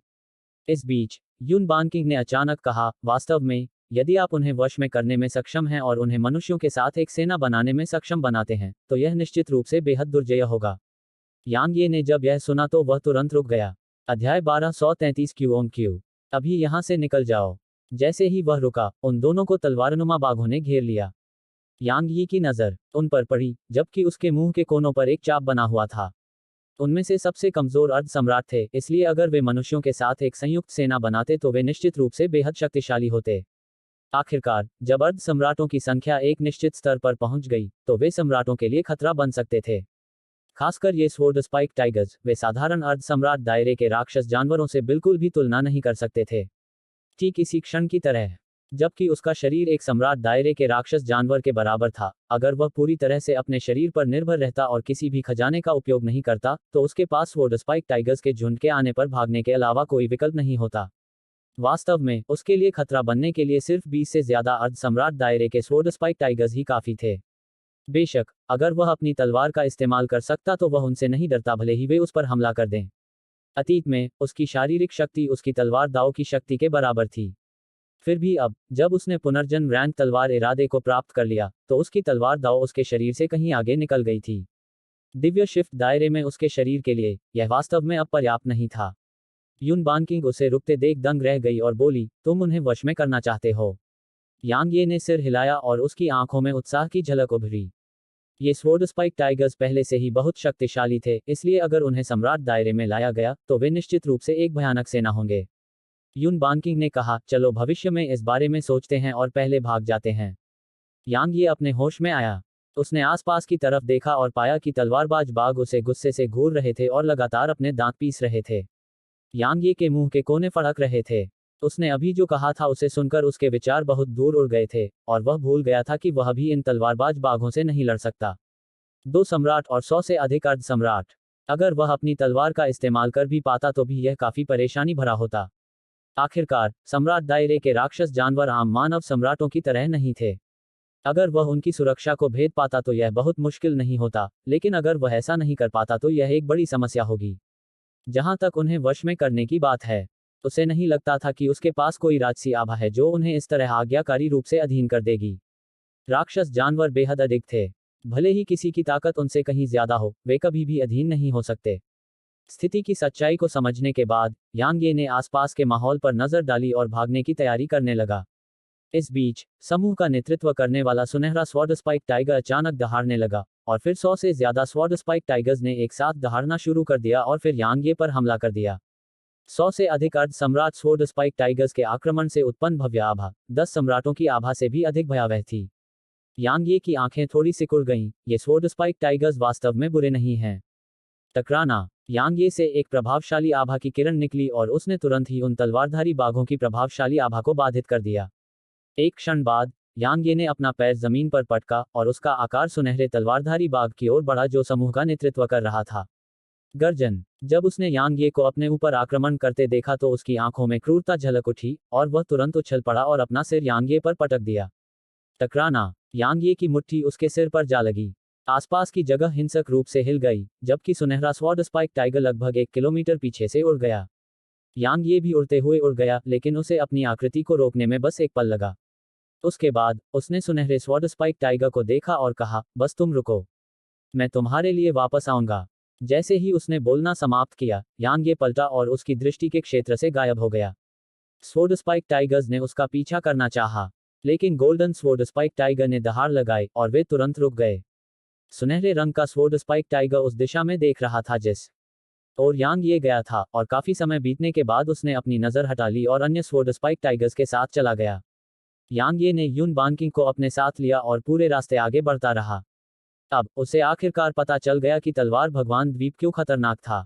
इस बीच युन बानकिंग ने अचानक कहा, वास्तव में यदि आप उन्हें वश में करने में सक्षम हैं और उन्हें मनुष्यों के साथ एक सेना बनाने में सक्षम बनाते हैं, तो यह निश्चित रूप से बेहद दुर्जय होगा। यांग ये ने जब यह सुना तो वह तुरंत रुक गया। अध्याय 1233 क्यू। अभी यहां से निकल जाओ। जैसे ही वह रुका, उन दोनों को तलवारनुमा बाघों ने घेर लिया। यांग यी की नजर उन पर पड़ी, जबकि उसके मुंह के कोनों पर एक चाप बना हुआ था। उनमें से सबसे कमजोर अर्ध सम्राट थे, इसलिए अगर वे मनुष्यों के साथ एक संयुक्त सेना बनाते तो वे निश्चित रूप से बेहद शक्तिशाली होते। आखिरकार जब अर्ध सम्राटों की संख्या एक निश्चित स्तर पर पहुंच गई, तो वे सम्राटों के लिए खतरा बन सकते थे। खासकर ये स्वॉर्ड स्पाइक टाइगर्स, वे साधारण अर्ध सम्राट दायरे के राक्षस जानवरों से बिल्कुल भी तुलना नहीं कर सकते थे। ठीक इसी क्षण की तरह, जबकि उसका शरीर एक सम्राट दायरे के राक्षस जानवर के बराबर था, अगर वह पूरी तरह से अपने शरीर पर निर्भर रहता और किसी भी खजाने का उपयोग नहीं करता, तो उसके पास स्वॉर्ड स्पाइक टाइगर्स के झुंड के आने पर भागने के अलावा कोई विकल्प नहीं होता। वास्तव में उसके लिए खतरा बनने के लिए सिर्फ 20 से ज्यादा अर्ध सम्राट दायरे के स्वॉर्ड स्पाइक टाइगर्स ही काफी थे। बेशक अगर वह अपनी तलवार का इस्तेमाल कर सकता तो वह उनसे नहीं डरता, भले ही वे उस पर हमला कर दें। अतीत में उसकी शारीरिक शक्ति उसकी तलवार दाव की शक्ति के बराबर थी। फिर भी अब जब उसने पुनर्जन्म रैंक तलवार इरादे को प्राप्त कर लिया, तो उसकी तलवार दाव उसके शरीर से कहीं आगे निकल गई थी। दिव्य शिफ्ट दायरे में उसके शरीर के लिए यह वास्तव में अब पर्याप्त नहीं था। युन बानकिंग उसे रुकते देख दंग रह गई और बोली, तुम उन्हें वश में करना चाहते हो? यांग ये ने सिर हिलाया और उसकी आंखों में उत्साह की झलक उभरी। ये स्वॉर्ड स्पाइक टाइगर्स पहले से ही बहुत शक्तिशाली थे, इसलिए अगर उन्हें सम्राट दायरे में लाया गया, तो वे निश्चित रूप से एक भयानक सेना होंगे। युन बानकिंग ने कहा, चलो भविष्य में इस बारे में सोचते हैं और पहले भाग जाते हैं। यांग ये अपने होश में आया। उसने आसपास की तरफ देखा और पाया कि तलवारबाज बाघ उसे गुस्से से घूर रहे थे और लगातार अपने दांत पीस रहे थे। यांग ये के मुंह के कोने फड़क रहे थे। उसने अभी जो कहा था उसे सुनकर उसके विचार बहुत दूर उड़ गए थे, और वह भूल गया था कि वह भी इन तलवारबाज बाघों से नहीं लड़ सकता। 2 सम्राट और 100 से अधिक अर्ध सम्राट। अगर वह अपनी तलवार का इस्तेमाल कर भी पाता तो भी यह काफी परेशानी भरा होता। आखिरकार सम्राट दायरे के राक्षस जानवर आम मानव सम्राटों की तरह नहीं थे। अगर वह उनकी सुरक्षा को भेद पाता तो यह बहुत मुश्किल नहीं होता, लेकिन अगर वह ऐसा नहीं कर पाता तो यह एक बड़ी समस्या होगी। जहां तक उन्हें वश में करने की बात है, उसे नहीं लगता था कि उसके पास कोई राजसी आभा है जो उन्हें इस तरह आज्ञाकारी रूप से अधीन कर देगी। राक्षस जानवर बेहद अधिक थे। भले ही किसी की ताकत उनसे कहीं ज्यादा हो, वे कभी भी अधीन नहीं हो सकते। स्थिति की सच्चाई को समझने के बाद यांग ये ने आसपास के माहौल पर नजर डाली और भागने की तैयारी करने लगा। इस बीच समूह का नेतृत्व करने वाला सुनहरा स्वॉर्ड स्पाइक टाइगर अचानक दहाड़ने लगा, और फिर 100 से ज्यादा स्वॉर्ड स्पाइक टाइगर्स ने एक साथ दहाड़ना शुरू कर दिया और फिर यांग ये पर हमला कर दिया। 100 से अधिक अर्ध सम्राट स्वॉर्ड स्पाइक टाइगर्स के आक्रमण से उत्पन्न भव्य आभा 10 सम्राटों की आभा से भी अधिक भयावह थी। यांग ये की आंखें थोड़ी सिकुड़ गईं, ये स्वॉर्ड स्पाइक टाइगर्स वास्तव में बुरे नहीं हैं। टकराना। यांग ये से एक प्रभावशाली आभा की किरण निकली और उसने तुरंत ही उन तलवारधारी बाघों की प्रभावशाली आभा को बाधित कर दिया। एक क्षण बाद यांग ये ने अपना पैर जमीन पर पटका और उसका आकार सुनहरे तलवारधारी बाघ की ओर बढ़ा जो समूह का नेतृत्व कर रहा था। गर्जन। जब उसने यांग ये को अपने ऊपर आक्रमण करते देखा तो उसकी आंखों में क्रूरता झलक उठी और वह तुरंत उछल पड़ा और अपना सिर यांग ये पर पटक दिया। टकराना। यांग ये की मुट्ठी उसके सिर पर जा लगी। आसपास की जगह हिंसक रूप से हिल गई, जबकि सुनहरा स्वॉर्ड स्पाइक टाइगर लगभग 1 किलोमीटर पीछे से उड़ गया। यांग ये भी उड़ते हुए उड़ गया, लेकिन उसे अपनी आकृति को रोकने में बस एक पल लगा। उसके बाद उसने सुनहरे स्वॉर्ड स्पाइक टाइगर को देखा और कहा, बस तुम रुको, मैं तुम्हारे लिए वापस आऊंगा। जैसे ही उसने बोलना समाप्त किया, यांग ये पलटा और उसकी दृष्टि के क्षेत्र से गायब हो गया। स्वॉर्ड स्पाइक टाइगर्स ने उसका पीछा करना चाहा, लेकिन गोल्डन स्वॉर्ड स्पाइक टाइगर ने दहाड़ लगाई और वे तुरंत रुक गए। सुनहरे रंग का स्वॉर्ड स्पाइक टाइगर उस दिशा में देख रहा था जिस और यांग ये गया था, और काफी समय बीतने के बाद उसने अपनी नजर हटा ली और अन्य स्वॉर्ड स्पाइक टाइगर्स के साथ चला गया। यांग ये ने युन बानकिंग को अपने साथ लिया और पूरे रास्ते आगे बढ़ता रहा। अब उसे आखिरकार पता चल गया कि तलवार भगवान द्वीप क्यों खतरनाक था।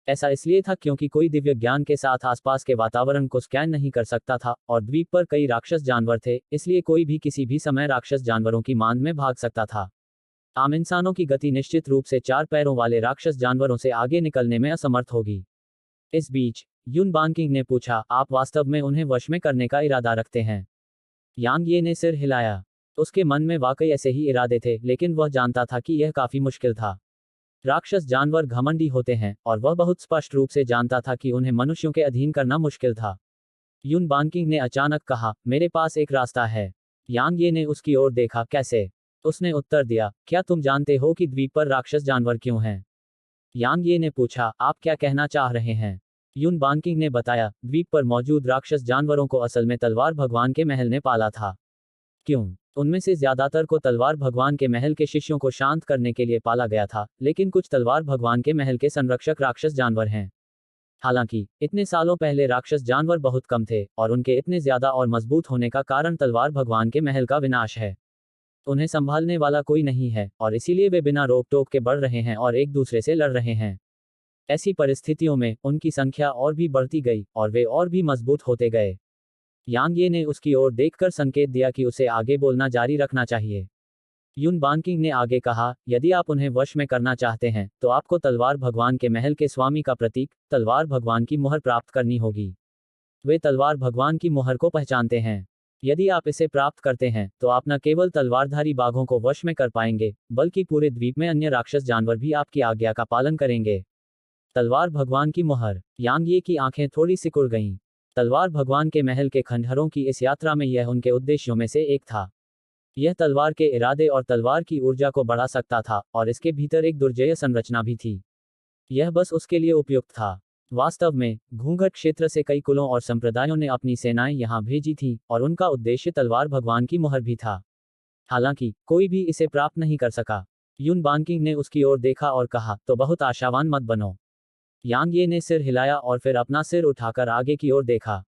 ऐसा इसलिए था क्योंकि कोई दिव्य ज्ञान के साथ आसपास के वातावरण को स्कैन नहीं कर सकता था, और द्वीप पर कई राक्षस जानवर थे, इसलिए कोई भी किसी भी समय राक्षस जानवरों की मांद में भाग सकता था। आम इंसानों की गति निश्चित रूप से 4 पैरों वाले राक्षस जानवरों से आगे निकलने में असमर्थ होगी। इस बीच युन बानकिंग ने पूछा, आप वास्तव में उन्हें वश में करने का इरादा रखते हैं? यांग ये ने सिर हिलाया। उसके मन में वाकई ऐसे ही इरादे थे, लेकिन वह जानता था कि यह काफी मुश्किल था। राक्षस जानवर घमंडी होते हैं, और वह बहुत स्पष्ट रूप से जानता था कि उन्हें मनुष्यों के अधीन करना मुश्किल था। युन बानकिंग ने अचानक कहा, मेरे पास एक रास्ता है। यांग ये ने उसकी ओर देखा, कैसे? उसने उत्तर दिया, क्या तुम जानते हो कि द्वीप पर राक्षस जानवर क्यों हैं? यांग ये ने पूछा, आप क्या कहना चाह रहे हैं? युन बानकिंग ने बताया, द्वीप पर मौजूद राक्षस जानवरों को असल में तलवार भगवान के महल ने पाला था। क्यों? उनमें से ज्यादातर को तलवार भगवान के महल के शिष्यों को शांत करने के लिए पाला गया था, लेकिन कुछ तलवार भगवान के महल के संरक्षक राक्षस जानवर हैं। हालांकि इतने सालों पहले राक्षस जानवर बहुत कम थे, और उनके इतने ज्यादा और मजबूत होने का कारण तलवार भगवान के महल का विनाश है। उन्हें संभालने वाला कोई नहीं है, और इसीलिए वे बिना रोक टोक के बढ़ रहे हैं और एक दूसरे से लड़ रहे हैं। ऐसी परिस्थितियों में उनकी संख्या और भी बढ़ती गई, और वे और भी मजबूत होते गए। यांग ये ने उसकी ओर देखकर संकेत दिया कि उसे आगे बोलना जारी रखना चाहिए। युन बानकिंग ने आगे कहा, यदि आप उन्हें वश में करना चाहते हैं, तो आपको तलवार भगवान के महल के स्वामी का प्रतीक, तलवार भगवान की मुहर प्राप्त करनी होगी। वे तलवार भगवान की मुहर को पहचानते हैं। यदि आप इसे प्राप्त करते हैं, तो आप न केवल तलवारधारी बाघों को वश में कर पाएंगे, बल्कि पूरे द्वीप में अन्य राक्षस जानवर भी आपकी आज्ञा का पालन करेंगे। तलवार भगवान की मुहर। यांग ये की आंखें थोड़ी सिकुड़ गईं। तलवार भगवान के महल के खंडहरों की इस यात्रा में यह उनके उद्देश्यों में से एक था। यह तलवार के इरादे और तलवार की ऊर्जा को बढ़ा सकता था, और इसके भीतर एक दुर्जेय संरचना भी थी। यह बस उसके लिए उपयुक्त था। वास्तव में घूंघट क्षेत्र से कई कुलों और संप्रदायों ने अपनी सेनाएं यहां भेजी थीं, और उनका उद्देश्य तलवार भगवान की मुहर भी था। हालांकि कोई भी इसे प्राप्त नहीं कर सका। युन बानकिंग ने उसकी ओर देखा और कहा, तो बहुत आशावान मत बनो। यांग ये ने सिर हिलाया और फिर अपना सिर उठाकर आगे की ओर देखा।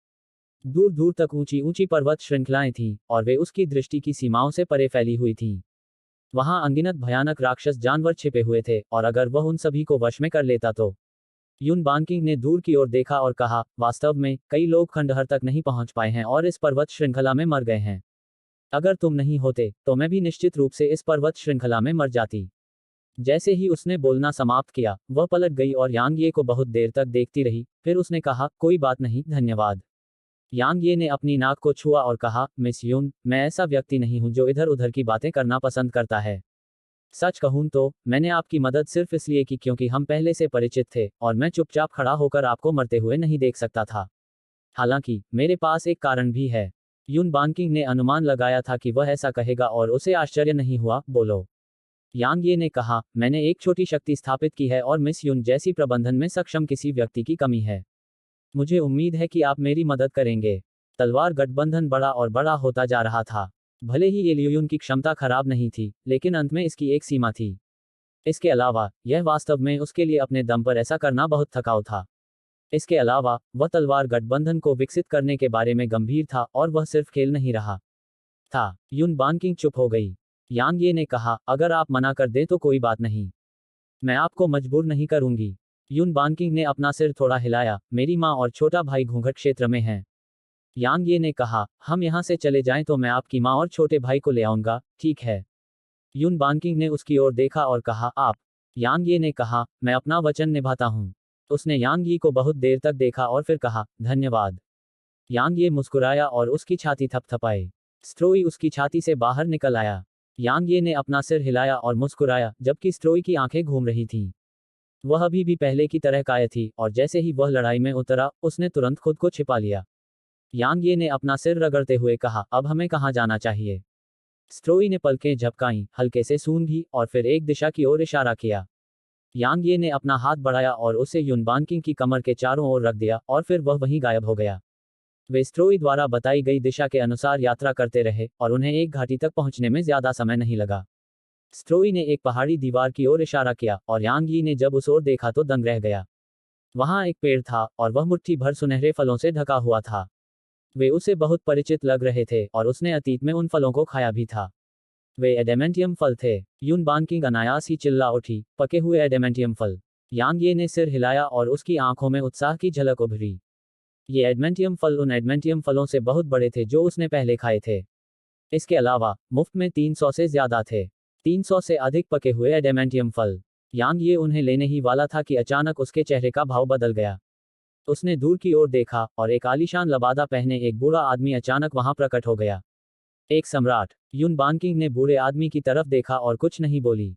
दूर दूर तक ऊंची ऊंची पर्वत श्रृंखलाएं थीं, और वे उसकी दृष्टि की सीमाओं से परे फैली हुई थीं। वहां अनगिनत भयानक राक्षस जानवर छिपे हुए थे, और अगर वह उन सभी को वश में कर लेता तो। युन बानकिंग ने दूर की ओर देखा और कहा, वास्तव में कई लोग खंडहर तक नहीं पहुंच पाए हैं और इस पर्वत श्रृंखला में मर गए हैं। अगर तुम नहीं होते तो मैं भी निश्चित रूप से इस पर्वत श्रृंखला में मर जाती। जैसे ही उसने बोलना समाप्त किया, वह पलट गई और यांग ये को बहुत देर तक देखती रही। फिर उसने कहा, कोई बात नहीं, धन्यवाद। यांग ये ने अपनी नाक को छुआ और कहा, मिस युन, मैं ऐसा व्यक्ति नहीं हूं जो इधर उधर की बातें करना पसंद करता है। सच कहूं तो मैंने आपकी मदद सिर्फ इसलिए की क्योंकि हम पहले से परिचित थे, और मैं चुपचाप खड़ा होकर आपको मरते हुए नहीं देख सकता था। हालांकि मेरे पास एक कारण भी है। युन बानकिंग ने अनुमान लगाया था कि वह ऐसा कहेगा और उसे आश्चर्य नहीं हुआ। बोलो। यांग ये ने कहा, मैंने एक छोटी शक्ति स्थापित की है और मिस युन जैसी प्रबंधन में सक्षम किसी व्यक्ति की कमी है। मुझे उम्मीद है कि आप मेरी मदद करेंगे। तलवार गठबंधन बड़ा और बड़ा होता जा रहा था। भले ही ये लियुन की क्षमता खराब नहीं थी, लेकिन अंत में इसकी एक सीमा थी। इसके अलावा यह वास्तव में उसके लिए अपने दम पर ऐसा करना बहुत थकाऊ था। इसके अलावा वह तलवार गठबंधन को विकसित करने के बारे में गंभीर था, और वह सिर्फ खेल नहीं रहा था। युन बानकिंग चुप हो गई। यांग ये ने कहा, अगर आप मना कर दें तो कोई बात नहीं, मैं आपको मजबूर नहीं करूंगी। युन बानकिंग ने अपना सिर थोड़ा हिलाया। मेरी माँ और छोटा भाई घूंघट क्षेत्र में हैं। यांग ये ने कहा, हम यहाँ से चले जाएं तो मैं आपकी माँ और छोटे भाई को ले आऊंगा, ठीक है? युन बानकिंग ने उसकी ओर देखा और कहा, आप? यांग ये ने कहा, मैं अपना वचन निभाता हूँ। उसने यांग यी को बहुत देर तक देखा और फिर कहा, धन्यवाद। यांग ये मुस्कुराया और उसकी छाती थपथपाई। स्ट्रोई उसकी छाती से बाहर निकल आया। यांग ये ने अपना सिर हिलाया और मुस्कुराया, जबकि स्ट्रोई की आंखें घूम रही थीं। वह अभी भी पहले की तरह कायल थी, और जैसे ही वह लड़ाई में उतरा, उसने तुरंत खुद को छिपा लिया। यांग ये ने अपना सिर रगड़ते हुए कहा, अब हमें कहाँ जाना चाहिए? स्ट्रोई ने पलकें झपकाईं, हल्के से सूंघी, और फिर एक दिशा की ओर इशारा किया। यांग ये ने अपना हाथ बढ़ाया और उसे युन बानकिंग की कमर के चारों ओर रख दिया, और फिर वह वहीं गायब हो गया। वे स्ट्रोई द्वारा बताई गई दिशा के अनुसार यात्रा करते रहे, और उन्हें एक घाटी तक पहुंचने में ज्यादा समय नहीं लगा। स्ट्रोई ने एक पहाड़ी दीवार की ओर इशारा किया, और यांग यी ने जब उस ओर देखा तो दंग रह गया। वहां एक पेड़ था, और वह मुट्ठी भर सुनहरे फलों से ढका हुआ था। वे उसे बहुत परिचित लग रहे थे, और उसने अतीत में उन फलों को खाया भी था। वे एडेमेंटियम फल थे। युन बानकिंग अनायास ही चिल्ला उठी, पके हुए एडेमेंटियम फल। यांग ये ने सिर हिलाया और उसकी आंखों में उत्साह की झलक उभरी। ये एडमेंटियम फल उन एडमेंटियम फलों से बहुत बड़े थे जो उसने पहले खाए थे। इसके अलावा मुफ्त में 300 से ज्यादा थे। 300 से अधिक पके हुए एडेमेंटियम फल। यांग ये उन्हें लेने ही वाला था कि अचानक उसके चेहरे का भाव बदल गया। उसने दूर की ओर देखा, और एक आलीशान लबादा पहने एक बूढ़ा आदमी अचानक वहां प्रकट हो गया। एक सम्राट। युन बानकिंग ने बूढ़े आदमी की तरफ देखा और कुछ नहीं बोली।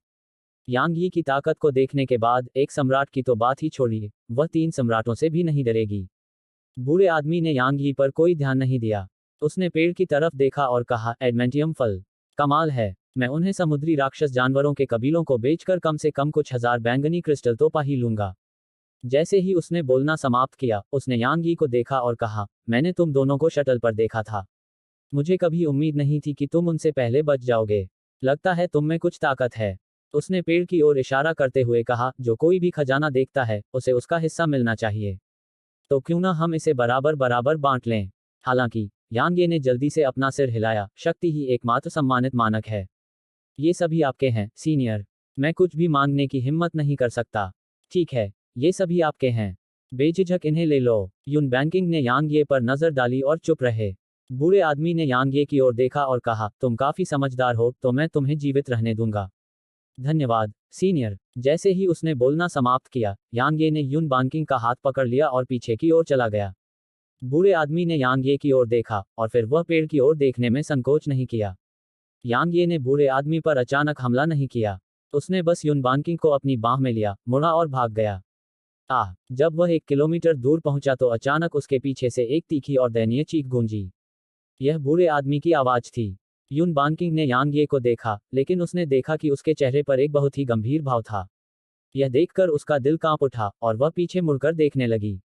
यांग यी की ताकत को देखने के बाद एक सम्राट की तो बात ही छोड़िए, वह 3 सम्राटों से भी नहीं डरेगी। बूढ़े आदमी ने यांग यी पर कोई ध्यान नहीं दिया। उसने पेड़ की तरफ देखा और कहा, एडमेंटियम फल, कमाल है। मैं उन्हें समुद्री राक्षस जानवरों के कबीलों को बेचकर कम से कम कुछ हजार बैंगनी क्रिस्टल तो पा ही लूंगा। जैसे ही उसने बोलना समाप्त किया, उसने यांग यी को देखा और कहा, मैंने तुम दोनों को शटल पर देखा था। मुझे कभी उम्मीद नहीं थी कि तुम उनसे पहले बच जाओगे। लगता है तुम में कुछ ताकत है। उसने पेड़ की ओर इशारा करते हुए कहा, जो कोई भी खजाना देखता है, उसे उसका हिस्सा मिलना चाहिए। तो क्यों ना हम इसे बराबर बराबर बांट लें? हालांकि यांग ये ने जल्दी से अपना सिर हिलाया, शक्ति ही एकमात्र सम्मानित मानक है। ये सभी आपके हैं, सीनियर। मैं कुछ भी मांगने की हिम्मत नहीं कर सकता। ठीक है, ये सभी आपके हैं। बेझिझक इन्हें ले लो। युन बैंकिंग ने यांग ये पर नजर डाली और चुप रहे। बूढ़े आदमी ने यांग ये की ओर देखा और कहा, तुम काफी समझदार हो, तो मैं तुम्हें जीवित रहने दूंगा। धन्यवाद, सीनियर। जैसे ही उसने बोलना समाप्त किया, यांग ये ने युन बानकिंग का हाथ पकड़ लिया और पीछे की ओर चला गया। बूढ़े आदमी ने यांग ये की ओर देखा, और फिर वह पेड़ की ओर देखने में संकोच नहीं किया। यांग ये ने बूढ़े आदमी पर अचानक हमला नहीं किया। उसने बस युन बानकिंग को अपनी बाह में लिया, मुड़ा और भाग गया। जब वह 1 किलोमीटर दूर पहुंचा तो अचानक उसके पीछे से एक तीखी और दयनीय चीख गूंजी। यह बूढ़े आदमी की आवाज थी। युन बानकिंग ने यांग ये को देखा, लेकिन उसने देखा कि उसके चेहरे पर एक बहुत ही गंभीर भाव था। यह देखकर उसका दिल कांप उठा, और वह पीछे मुड़कर देखने लगी।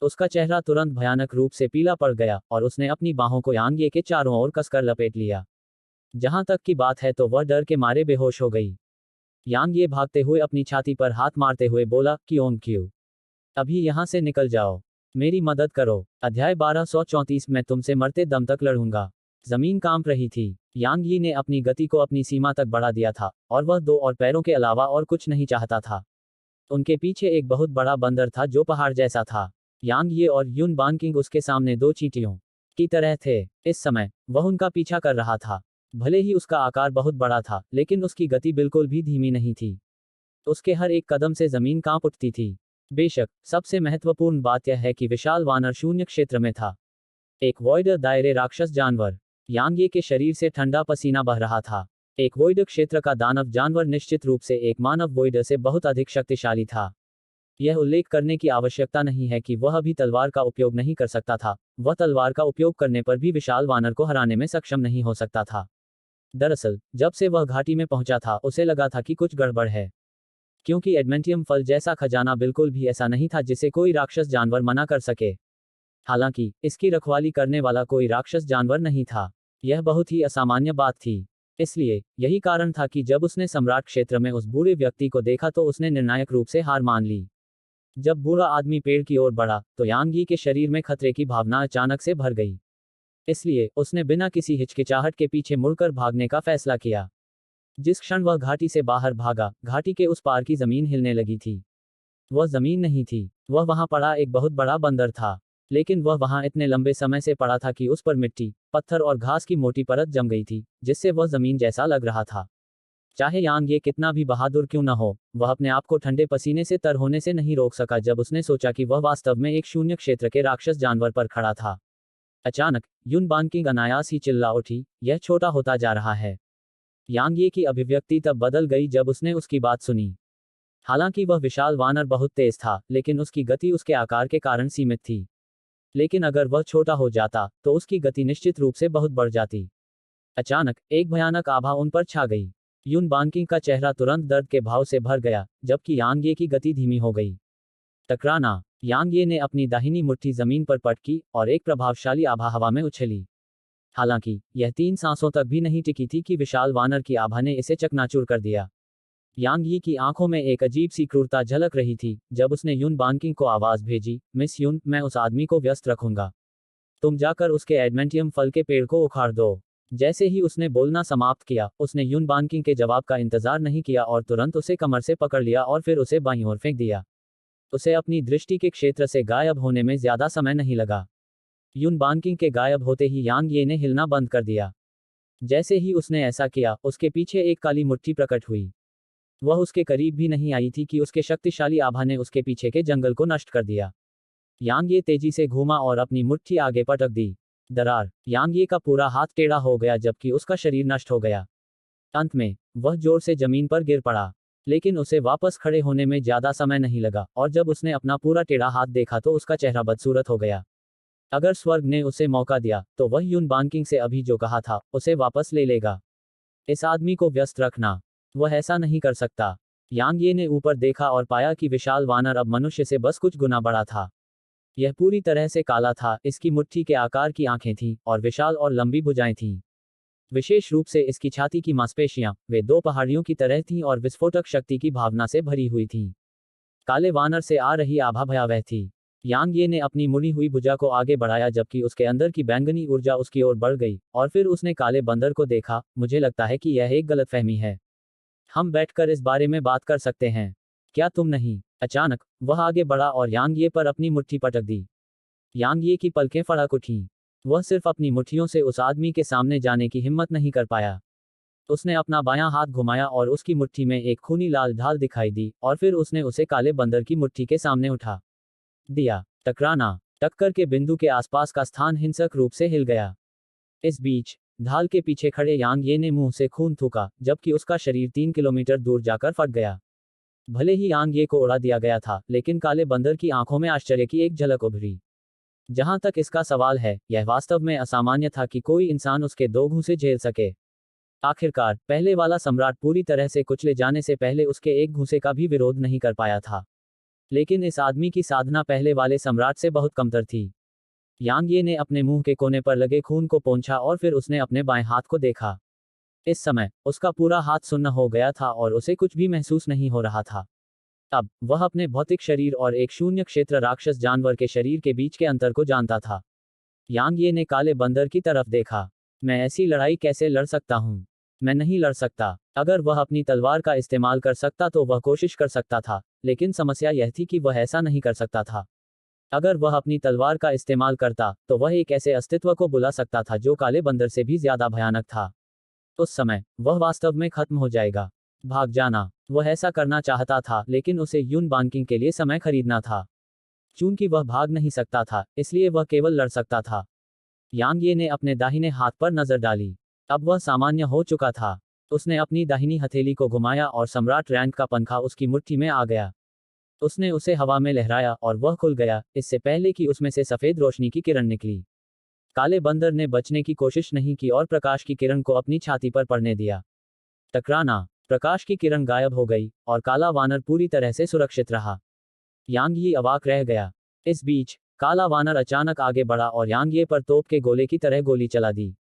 उसका चेहरा तुरंत भयानक रूप से पीला पड़ गया, और उसने अपनी बाहों को यांग ये के चारों ओर कसकर लपेट लिया। जहां तक की बात है तो वह डर के मारे बेहोश हो गई। यांग ये भागते हुए अपनी छाती पर हाथ मारते हुए बोला, क्यों? अभी यहां से निकल जाओ। मेरी मदद करो। अध्याय 1234 मैं तुमसे मरते दम तक लड़ूंगा। जमीन कांप रही थी। यांग यी ने अपनी गति को अपनी सीमा तक बढ़ा दिया था, और वह दो और पैरों के अलावा और कुछ नहीं चाहता था। उनके पीछे एक बहुत बड़ा बंदर था जो पहाड़ जैसा था। यांग ये और युन बानकिंग उसके सामने दो चींटियों की तरह थे। इस समय वह उनका पीछा कर रहा था। भले ही उसका आकार बहुत बड़ा था, लेकिन उसकी गति बिल्कुल भी धीमी नहीं थी। उसके हर एक कदम से जमीन कांप उठती थी। बेशक सबसे महत्वपूर्ण बात यह है कि विशाल वानर शून्य क्षेत्र में था। एक वॉइडर दायरे राक्षस जानवर। यांग ये के शरीर से ठंडा पसीना बह रहा था। एक वॉइडर क्षेत्र का दानव जानवर निश्चित रूप से एक मानव वॉइडर से बहुत अधिक शक्तिशाली था। यह उल्लेख करने की आवश्यकता नहीं है कि वह अभी तलवार का उपयोग नहीं कर सकता था। वह तलवार का उपयोग करने पर भी विशाल वानर को हराने में सक्षम नहीं हो सकता था। दरअसल जब से वह घाटी में पहुंचा था, उसे लगा था कि कुछ गड़बड़ है, क्योंकि एडमेंटियम फल जैसा खजाना बिल्कुल भी ऐसा नहीं था जिसे कोई राक्षस जानवर मना कर सके। हालांकि इसकी रखवाली करने वाला कोई राक्षस जानवर नहीं था। यह बहुत ही असामान्य बात थी। इसलिए यही कारण था कि जब उसने सम्राट क्षेत्र में उस बूढ़े व्यक्ति को देखा तो उसने निर्णायक रूप से हार मान ली। जब बूढ़ा आदमी पेड़ की ओर बढ़ा तो यांग यी के शरीर में खतरे की भावना अचानक से भर गई। इसलिए उसने बिना किसी हिचकिचाहट के पीछे मुड़कर भागने का फैसला किया। जिस क्षण वह घाटी से बाहर भागा, घाटी के उस पार की जमीन हिलने लगी थी। वह जमीन नहीं थी, वह वहां पड़ा एक बहुत बड़ा बंदर था। लेकिन वह वहां इतने लंबे समय से पड़ा था कि उस पर मिट्टी, पत्थर और घास की मोटी परत जम गई थी, जिससे वह जमीन जैसा लग रहा था। चाहे यांग ये कितना भी बहादुर क्यों न हो, वह अपने आप को ठंडे पसीने से तर होने से नहीं रोक सका जब उसने सोचा कि वह वास्तव में एक शून्य क्षेत्र के राक्षस जानवर पर खड़ा था। अचानक युन बानकिंग अनायास ही चिल्ला उठी, यह छोटा होता जा रहा है। यांग ये की अभिव्यक्ति तब बदल गई जब उसने उसकी बात सुनी। हालांकि वह विशाल वानर बहुत तेज था, लेकिन उसकी गति उसके आकार के कारण सीमित थी। लेकिन अगर वह छोटा हो जाता तो उसकी गति निश्चित रूप से बहुत बढ़ जाती। अचानक एक भयानक आभा उन पर छा गई। युन बानकिंग का चेहरा तुरंत दर्द के भाव से भर गया, जबकि यांग ये की गति धीमी हो गई। टकराना। यांग ये ने अपनी दाहिनी मुट्ठी जमीन पर पटकी और एक प्रभावशाली आभा हवा में उछली। हालांकि यह 3 सांसों तक भी नहीं टिकी थी कि विशाल वानर की आभा ने इसे चकनाचूर कर दिया। यांग यी की आंखों में एक अजीब सी क्रूरता झलक रही थी जब उसने युन बानकिंग को आवाज भेजी, मिस युन, मैं उस आदमी को व्यस्त रखूंगा। तुम जाकर उसके एडमेंटियम फल के पेड़ को उखाड़ दो। जैसे ही उसने बोलना समाप्त किया, उसने युन बानकिंग के जवाब का इंतजार नहीं किया और तुरंत उसे कमर से पकड़ लिया और फिर उसे बाईं ओर फेंक दिया। उसे अपनी दृष्टि के क्षेत्र से गायब होने में ज्यादा समय नहीं लगा। युन बानकिंग के गायब होते ही यांग ये ने हिलना बंद कर दिया। जैसे ही उसने ऐसा किया, उसके पीछे एक काली मुट्ठी प्रकट हुई। वह उसके करीब भी नहीं आई थी कि उसके शक्तिशाली आभा ने उसके पीछे के जंगल को नष्ट कर दिया। यांग ये तेजी से घूमा और अपनी मुट्ठी आगे पटक दी। दरार। यांग ये का पूरा हाथ टेढ़ा हो गया जबकि उसका शरीर नष्ट हो गया। अंत में वह जोर से जमीन पर गिर पड़ा। लेकिन उसे वापस खड़े होने में ज्यादा समय नहीं लगा, और जब उसने अपना पूरा टेढ़ा हाथ देखा तो उसका चेहरा बदसूरत हो गया। अगर स्वर्ग ने उसे मौका दिया तो वह युन बानकिंग से अभी जो कहा था उसे वापस ले लेगा। इस आदमी को व्यस्त रखना। वह ऐसा नहीं कर सकता। यांग ये ने ऊपर देखा और पाया कि विशाल वानर अब मनुष्य से बस कुछ गुना बड़ा था। यह पूरी तरह से काला था, इसकी मुट्ठी के आकार की आंखें थीं और विशाल और लंबी भुजाएं थीं। विशेष रूप से इसकी छाती की मांसपेशियां, वे दो पहाड़ियों की तरह थीं और विस्फोटक शक्ति की भावना से भरी हुई थीं। काले वानर से आ रही आभा भयावह थी। यांग ये ने अपनी मुड़ी हुई भुजा को आगे बढ़ाया जबकि उसके अंदर की बैंगनी ऊर्जा उसकी ओर बढ़ गई, और फिर उसने काले बंदर को देखा। मुझे लगता है कि यह एक गलतफहमी है। हम बैठकर इस बारे में बात कर सकते हैं, क्या तुम नहीं? अचानक वह आगे बढ़ा और यांग ये पर अपनी मुट्ठी पटक दी। यांग ये की पलकें फड़क उठीं। वह सिर्फ अपनी मुट्ठियों से उस आदमी के सामने जाने की हिम्मत नहीं कर पाया। उसने अपना बायां हाथ घुमाया और उसकी मुट्ठी में एक खूनी लाल ढाल दिखाई दी, और फिर उसने उसे काले बंदर की मुट्ठी के सामने उठा दिया। टकराना। टक्कर के बिंदु के आसपास का स्थान हिंसक रूप से हिल गया। इस बीच ढाल के पीछे खड़े यांग ये ने मुंह से खून थूका, जबकि उसका शरीर 3 किलोमीटर दूर जाकर फट गया। भले ही यांग ये को उड़ा दिया गया था, लेकिन काले बंदर की आंखों में आश्चर्य की एक झलक उभरी। जहां तक इसका सवाल है, यह वास्तव में असामान्य था कि कोई इंसान उसके 2 घूंसे झेल सके। आखिरकार पहले वाला सम्राट पूरी तरह से कुचले जाने से पहले उसके एक घूंसे का भी विरोध नहीं कर पाया था। लेकिन इस आदमी की साधना पहले वाले सम्राट से बहुत कमतर थी। यांग ये ने अपने मुंह के कोने पर लगे खून को पोंछा और फिर उसने अपने बाएं हाथ को देखा। इस समय उसका पूरा हाथ सुन्न हो गया था और उसे कुछ भी महसूस नहीं हो रहा था। अब वह अपने भौतिक शरीर और एक शून्य क्षेत्र राक्षस जानवर के शरीर के बीच के अंतर को जानता था। यांग ये ने काले बंदर की तरफ देखा। मैं ऐसी लड़ाई कैसे लड़ सकता हूँ? मैं नहीं लड़ सकता। अगर वह अपनी तलवार का इस्तेमाल कर सकता तो वह कोशिश कर सकता था, लेकिन समस्या यह थी कि वह ऐसा नहीं कर सकता था। अगर वह अपनी तलवार का इस्तेमाल करता तो वह एक ऐसे अस्तित्व को बुला सकता था जो काले बंदर से भी ज्यादा भयानक था। उस समय वह वास्तव में खत्म हो जाएगा। भाग जाना। वह ऐसा करना चाहता था, लेकिन उसे यून बांकिंग के लिए समय खरीदना था। चूंकि वह भाग नहीं सकता था, इसलिए वह केवल लड़ सकता था। यांग ये ने अपने दाहिने हाथ पर नजर डाली। अब वह सामान्य हो चुका था। उसने अपनी दाहिनी हथेली को घुमाया और सम्राट रैंक का पंखा उसकी मुट्ठी में आ गया। उसने उसे हवा में लहराया और वह खुल गया, इससे पहले कि उसमें से सफेद रोशनी की किरण निकली। काले बंदर ने बचने की कोशिश नहीं की और प्रकाश की किरण को अपनी छाती पर पड़ने दिया। टकराना। प्रकाश की किरण गायब हो गई और काला वानर पूरी तरह से सुरक्षित रहा। यांग ये अवाक रह गया। इस बीच काला वानर अचानक आगे बढ़ा और यांग ये पर तोप के गोले की तरह गोली चला दी।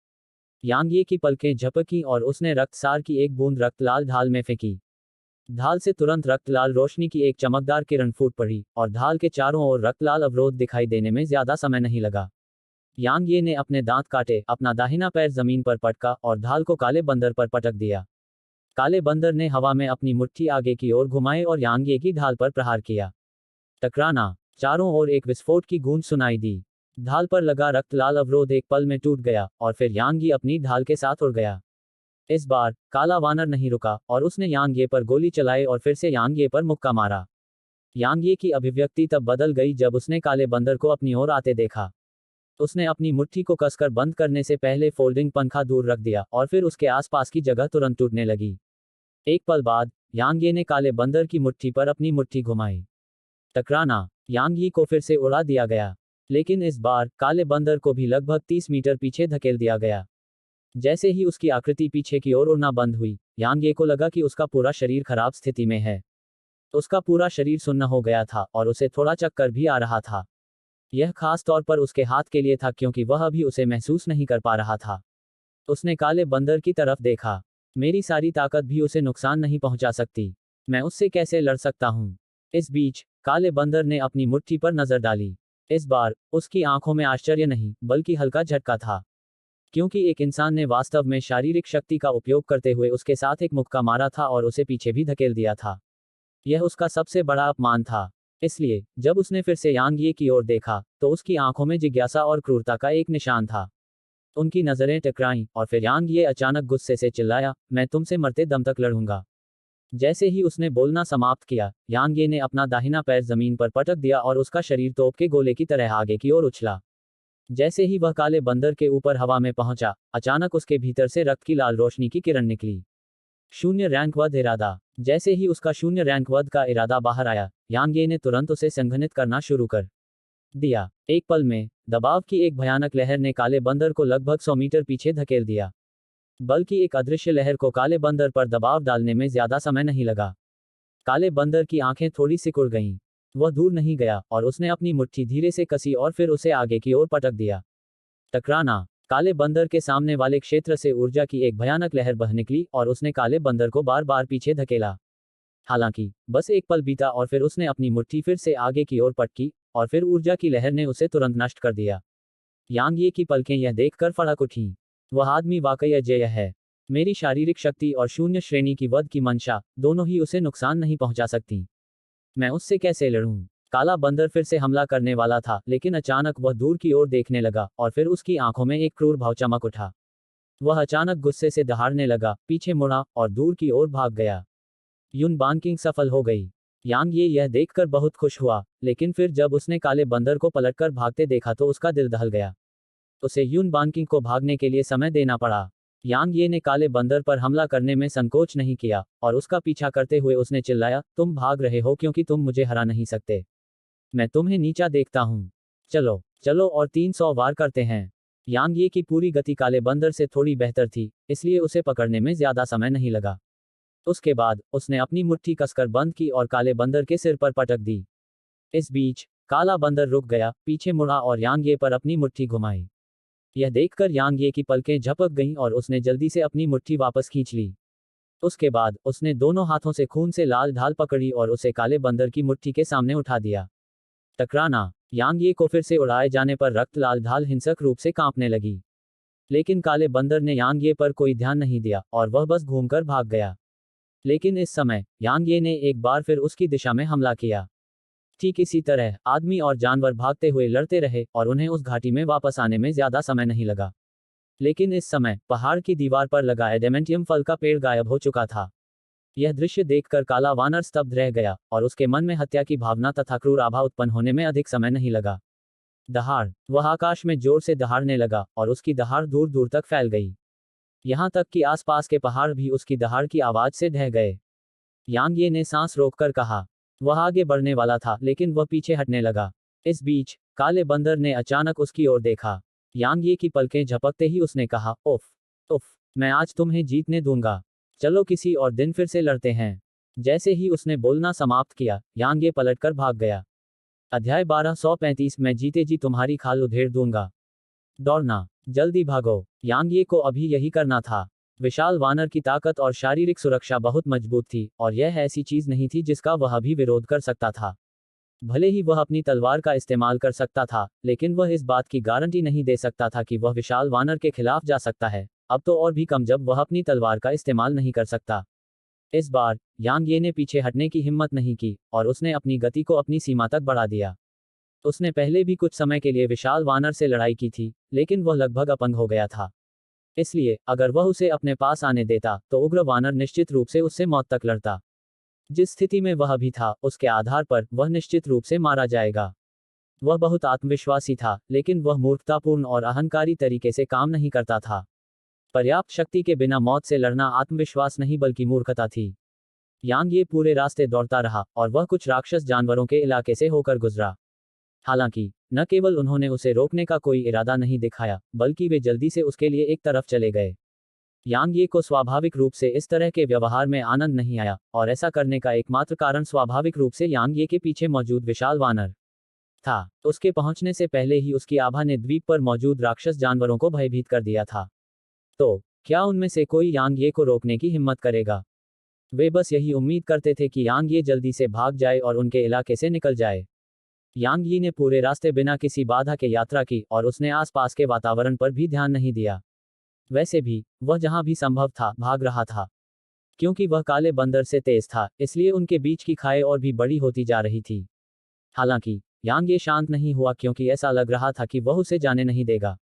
यांग ये की पलकें झपकी और उसने रक्तसार की एक बूंद रक्त लाल ढाल में फेंकी। ढाल से तुरंत रक्त लाल रोशनी की एक चमकदार किरण फूट पड़ी और ढाल के चारों ओर रक्त लाल अवरोध दिखाई देने में ज्यादा समय नहीं लगा। यांग ये ने अपने दांत काटे, अपना दाहिना पैर जमीन पर पटका और ढाल को काले बंदर पर पटक दिया। काले बंदर ने हवा में अपनी मुट्ठी आगे की ओर घुमाई और यांग ये की ढाल पर प्रहार किया। टकराना। चारों ओर एक विस्फोट की गूंज सुनाई दी। ढाल पर लगा रक्त लाल अवरोध एक पल में टूट गया और फिर यांग ये अपनी ढाल के साथ उड़ गया। इस बार काला वानर नहीं रुका और उसने यांग ये पर गोली चलाई और फिर से यांग ये पर मुक्का मारा। यांग ये की अभिव्यक्ति तब बदल गई जब उसने काले बंदर को अपनी ओर आते देखा। उसने अपनी मुट्ठी को कसकर बंद करने से पहले फोल्डिंग पंखा दूर रख दिया और फिर उसके आसपास की जगह तुरंत टूटने लगी। एक पल बाद यांग ये ने काले बंदर की मुट्ठी पर अपनी मुट्ठी घुमाई। टकराना। यांग ये को फिर से उड़ा दिया गया, लेकिन इस बार काले बंदर को भी लगभग 30 मीटर पीछे धकेल दिया गया। जैसे ही उसकी आकृति पीछे की ओर उड़ना बंद हुई, यांग ये को लगा कि उसका पूरा शरीर खराब स्थिति में है। उसका पूरा शरीर सुन्न हो गया था और उसे थोड़ा चक्कर भी आ रहा था। यह खास तौर पर उसके हाथ के लिए था क्योंकि वह अभी उसे महसूस नहीं कर पा रहा था। उसने काले बंदर की तरफ देखा। मेरी सारी ताकत भी उसे नुकसान नहीं पहुंचा सकती। मैं उससे कैसे लड़ सकता हूं? इस बीच काले बंदर ने अपनी मुट्ठी पर नजर डाली। इस बार उसकी आंखों में आश्चर्य नहीं, बल्कि हल्का झटका था, क्योंकि एक इंसान ने वास्तव में शारीरिक शक्ति का उपयोग करते हुए उसके साथ एक मुक्का मारा था और उसे पीछे भी धकेल दिया था। यह उसका सबसे बड़ा अपमान था। इसलिए जब उसने फिर से यांग ये की ओर देखा तो उसकी आंखों में जिज्ञासा और क्रूरता का एक निशान था। उनकी नजरें टकराईं और फिर यांग ये अचानक गुस्से से चिल्लाया, मैं तुमसे मरते दम तक लड़ूंगा। जैसे ही उसने बोलना समाप्त किया, यांग ये ने अपना दाहिना पैर जमीन पर पटक दिया और उसका शरीर तोप के गोले की तरह आगे की ओर उछला। जैसे ही वह काले बंदर के ऊपर हवा में पहुंचा, अचानक उसके भीतर से रक्त की लाल रोशनी की किरण निकली। शून्य रैंक वध इरादा। जैसे ही उसका शून्य रैंक वध का इरादा बाहर आया, यांग ये ने तुरंत उसे संघनित करना शुरू कर दिया। एक पल में दबाव की एक भयानक लहर ने काले बंदर को लगभग 100 मीटर पीछे धकेल दिया। बल्कि एक अदृश्य लहर को काले बंदर पर दबाव डालने में ज्यादा समय नहीं लगा। काले बंदर की आंखें थोड़ी सिकुड़ गईं। वह दूर नहीं गया और उसने अपनी मुट्ठी धीरे से कसी और फिर उसे आगे की ओर पटक दिया। टकराना। काले बंदर के सामने वाले क्षेत्र से ऊर्जा की एक भयानक लहर बह निकली और उसने काले बंदर को बार बार पीछे धकेला। हालांकि बस एक पल बीता और फिर उसने अपनी मुट्ठी फिर से आगे की ओर पटकी और फिर ऊर्जा की लहर ने उसे तुरंत नष्ट कर दिया। यांग ये की पलकें यह देखकर फड़क उठीं। वह आदमी वाकई अजेय है। मेरी शारीरिक शक्ति और शून्य श्रेणी की वध की मंशा दोनों ही उसे नुकसान नहीं पहुंचा सकती। मैं उससे कैसे लड़ूं? काला बंदर फिर से हमला करने वाला था, लेकिन अचानक वह दूर की ओर देखने लगा और फिर उसकी आंखों में एक क्रूर भाव चमक उठा। वह अचानक गुस्से से दहाड़ने लगा, पीछे मुड़ा और दूर की ओर भाग गया। यून बांकिंग सफल हो गई। यांग ये यह देखकर बहुत खुश हुआ, लेकिन फिर जब उसने काले बंदर को पलटकर भागते देखा तो उसका दिल दहल गया। उसे यून बांकिंग को भागने के लिए समय देना पड़ा। यांग ये ने काले बंदर पर हमला करने में संकोच नहीं किया और उसका पीछा करते हुए उसने चिल्लाया, तुम भाग रहे हो क्योंकि तुम मुझे हरा नहीं सकते। मैं तुम्हें नीचा देखता हूं। चलो चलो और 300 वार करते हैं। यांग ये की पूरी गति काले बंदर से थोड़ी बेहतर थी, इसलिए उसे पकड़ने में ज्यादा समय नहीं लगा। उसके बाद उसने अपनी मुट्ठी कसकर बंद की और काले बंदर के सिर पर पटक दी। इस बीच काला बंदर रुक गया, पीछे मुड़ा और यांग ये पर अपनी मुट्ठी घुमाई। यह देखकर यांग ये की पलकें झपक गईं और उसने जल्दी से अपनी मुट्ठी वापस खींच ली। उसके बाद उसने दोनों हाथों से खून से लाल ढाल पकड़ी और उसे काले बंदर की मुट्ठी के सामने उठा दिया। टकराना। यांग ये को फिर से उड़ाए जाने पर रक्त लाल ढाल हिंसक रूप से कांपने लगी। लेकिन काले बंदर ने यांग ये पर कोई ध्यान नहीं दिया और वह बस घूमकर भाग गया। लेकिन इस समय यांग ये ने एक बार फिर उसकी दिशा में हमला किया। ठीक इसी तरह आदमी और जानवर भागते हुए लड़ते रहे और उन्हें उस घाटी में वापस आने में ज्यादा समय नहीं लगा। लेकिन इस समय पहाड़ की दीवार पर लगा एडेमेंटियम फल का पेड़ गायब हो चुका था। यह दृश्य देखकर काला वानर स्तब्ध रह गया और उसके मन में हत्या की भावना तथा क्रूर आभा उत्पन्न होने में अधिक समय नहीं लगा। दहाड़। वह आकाश में जोर से दहाड़ने लगा और उसकी दहाड़ दूर दूर तक फैल गई। यहां तक कि आसपास के पहाड़ भी उसकी दहाड़ की आवाज से ढह गए। यांग ये ने सांस रोककर कहा। वह आगे बढ़ने वाला था लेकिन वह पीछे हटने लगा। इस बीच काले बंदर ने अचानक उसकी ओर देखा। यांग ये की पलकें झपकते ही उसने कहा, उफ उफ, मैं आज तुम्हें जीतने दूंगा। चलो किसी और दिन फिर से लड़ते हैं। जैसे ही उसने बोलना समाप्त किया यांग ये पलटकर भाग गया। अध्याय 1235 मैं जीते जी तुम्हारी खाल उधेड़ दूंगा। दौड़ना। जल्दी भागो। यांग ये को अभी यही करना था। विशाल वानर की ताकत और शारीरिक सुरक्षा बहुत मजबूत थी और यह ऐसी चीज नहीं थी जिसका वह अभी विरोध कर सकता था। भले ही वह अपनी तलवार का इस्तेमाल कर सकता था लेकिन वह इस बात की गारंटी नहीं दे सकता था कि वह विशाल वानर के खिलाफ जा सकता है, अब तो और भी कम जब वह अपनी तलवार का इस्तेमाल नहीं कर सकता। इस बार यांग ये ने पीछे हटने की हिम्मत नहीं की और उसने अपनी गति को अपनी सीमा तक बढ़ा दिया। उसने पहले भी कुछ समय के लिए विशाल वानर से लड़ाई की थी लेकिन वह लगभग अपंग हो गया था। इसलिए अगर वह उसे अपने पास आने देता तो उग्र वानर निश्चित रूप से उससे मौत तक लड़ता। जिस स्थिति में वह अभी था उसके आधार पर वह निश्चित रूप से मारा जाएगा। वह बहुत आत्मविश्वासी था लेकिन वह मूर्खतापूर्ण और अहंकारी तरीके से काम नहीं करता था। पर्याप्त शक्ति के बिना मौत से लड़ना आत्मविश्वास नहीं बल्कि मूर्खता थी। यांग ये पूरे रास्ते दौड़ता रहा और वह कुछ राक्षस जानवरों के इलाके से होकर गुजरा। हालांकि न केवल उन्होंने उसे रोकने का कोई इरादा नहीं दिखाया बल्कि वे जल्दी से उसके लिए एक तरफ चले गए। यांग ये को स्वाभाविक रूप से इस तरह के व्यवहार में आनंद नहीं आया और ऐसा करने का एकमात्र कारण स्वाभाविक रूप से यांग ये के पीछे मौजूद विशाल वानर था। उसके पहुंचने से पहले ही उसकी आभा ने द्वीप पर मौजूद राक्षस जानवरों को भयभीत कर दिया था। तो क्या उनमें से कोई यांग ये को रोकने की हिम्मत करेगा? वे बस यही उम्मीद करते थे कि यांग ये जल्दी से भाग जाए और उनके इलाके से निकल जाए। यांग यी ने पूरे रास्ते बिना किसी बाधा के यात्रा की और उसने आसपास के वातावरण पर भी ध्यान नहीं दिया। वैसे भी वह जहां भी संभव था भाग रहा था। क्योंकि वह काले बंदर से तेज था इसलिए उनके बीच की खाई और भी बड़ी होती जा रही थी। हालांकि यांग ये शांत नहीं हुआ क्योंकि ऐसा लग रहा था कि वह उसे जाने नहीं देगा।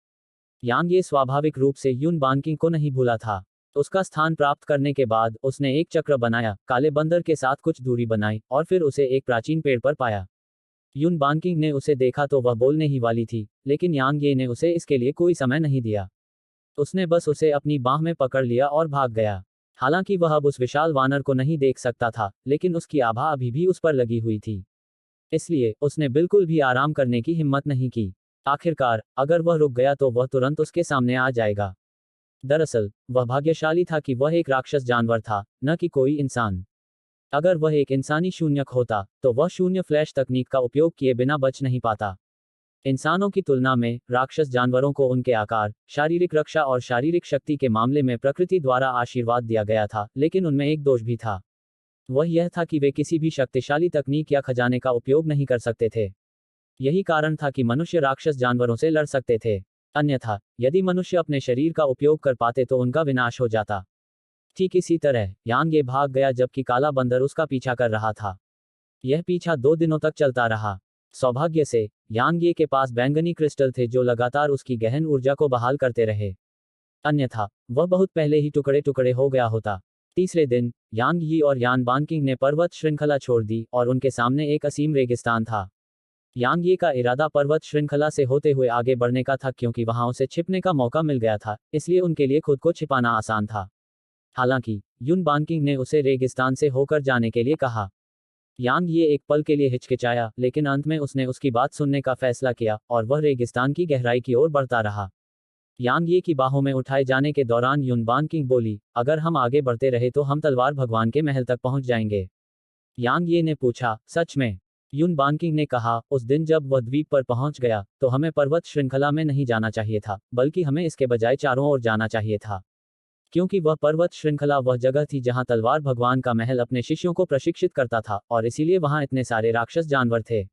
यांग ये स्वाभाविक रूप से युन बानकिंग को नहीं भूला था। उसका स्थान प्राप्त करने के बाद उसने एक चक्र बनाया, काले बंदर के साथ कुछ दूरी बनाई और फिर उसे एक प्राचीन पेड़ पर पाया। युन बानकिंग ने उसे देखा तो वह बोलने ही वाली थी लेकिन यांग ये ने उसे इसके लिए कोई समय नहीं दिया। उसने बस उसे अपनी बाह में पकड़ लिया और भाग गया। हालांकि वह अब उस विशाल वानर को नहीं देख सकता था लेकिन उसकी आभा अभी भी उस पर लगी हुई थी। इसलिए उसने बिल्कुल भी आराम करने की हिम्मत नहीं की। आखिरकार अगर वह रुक गया तो वह तुरंत उसके सामने आ जाएगा। दरअसल वह भाग्यशाली था कि वह एक राक्षस जानवर था, न कि कोई इंसान। अगर वह एक इंसानी शून्यक होता तो वह शून्य फ्लैश तकनीक का उपयोग किए बिना बच नहीं पाता। इंसानों की तुलना में राक्षस जानवरों को उनके आकार, शारीरिक रक्षा और शारीरिक शक्ति के मामले में प्रकृति द्वारा आशीर्वाद दिया गया था, लेकिन उनमें एक दोष भी था। वह यह था कि वे किसी भी शक्तिशाली तकनीक या खजाने का उपयोग नहीं कर सकते थे। यही कारण था कि मनुष्य राक्षस जानवरों से लड़ सकते थे। अन्यथा यदि मनुष्य अपने शरीर का उपयोग कर पाते तो उनका विनाश हो जाता। ठीक इसी तरह यांग ये भाग गया जबकि काला बंदर उसका पीछा कर रहा था। यह पीछा 2 दिनों तक चलता रहा। सौभाग्य से यांग ये के पास बैंगनी क्रिस्टल थे जो लगातार उसकी गहन ऊर्जा को बहाल करते रहे। अन्यथा वह बहुत पहले ही टुकड़े टुकड़े हो गया होता। तीसरे दिन यांग यी और यान बानकिंग ने पर्वत श्रृंखला छोड़ दी और उनके सामने एक असीम रेगिस्तान था। यांग ये का इरादा पर्वत श्रृंखला से होते हुए आगे बढ़ने का था क्योंकि वहां उसे छिपने का मौका मिल गया था, इसलिए उनके लिए खुद को छिपाना आसान था। हालांकि युन बानकिंग ने उसे रेगिस्तान से होकर जाने के लिए कहा। यांग ये एक पल के लिए हिचकिचाया लेकिन अंत में उसने उसकी बात सुनने का फैसला किया और वह रेगिस्तान की गहराई की ओर बढ़ता रहा। यांग ये की बाहों में उठाए जाने के दौरान युन बानकिंग बोली, अगर हम आगे बढ़ते रहे तो हम तलवार भगवान के महल तक पहुंच जाएंगे। यांग ये ने पूछा, सच में? युन बानकिंग ने कहा, उस दिन जब वह द्वीप पर पहुंच गया तो हमें पर्वत श्रृंखला में नहीं जाना चाहिए था, बल्कि हमें इसके बजाय चारों ओर जाना चाहिए था। क्योंकि वह पर्वत श्रृंखला वह जगह थी जहां तलवार भगवान का महल अपने शिष्यों को प्रशिक्षित करता था, और इसीलिए वहां इतने सारे राक्षस जानवर थे।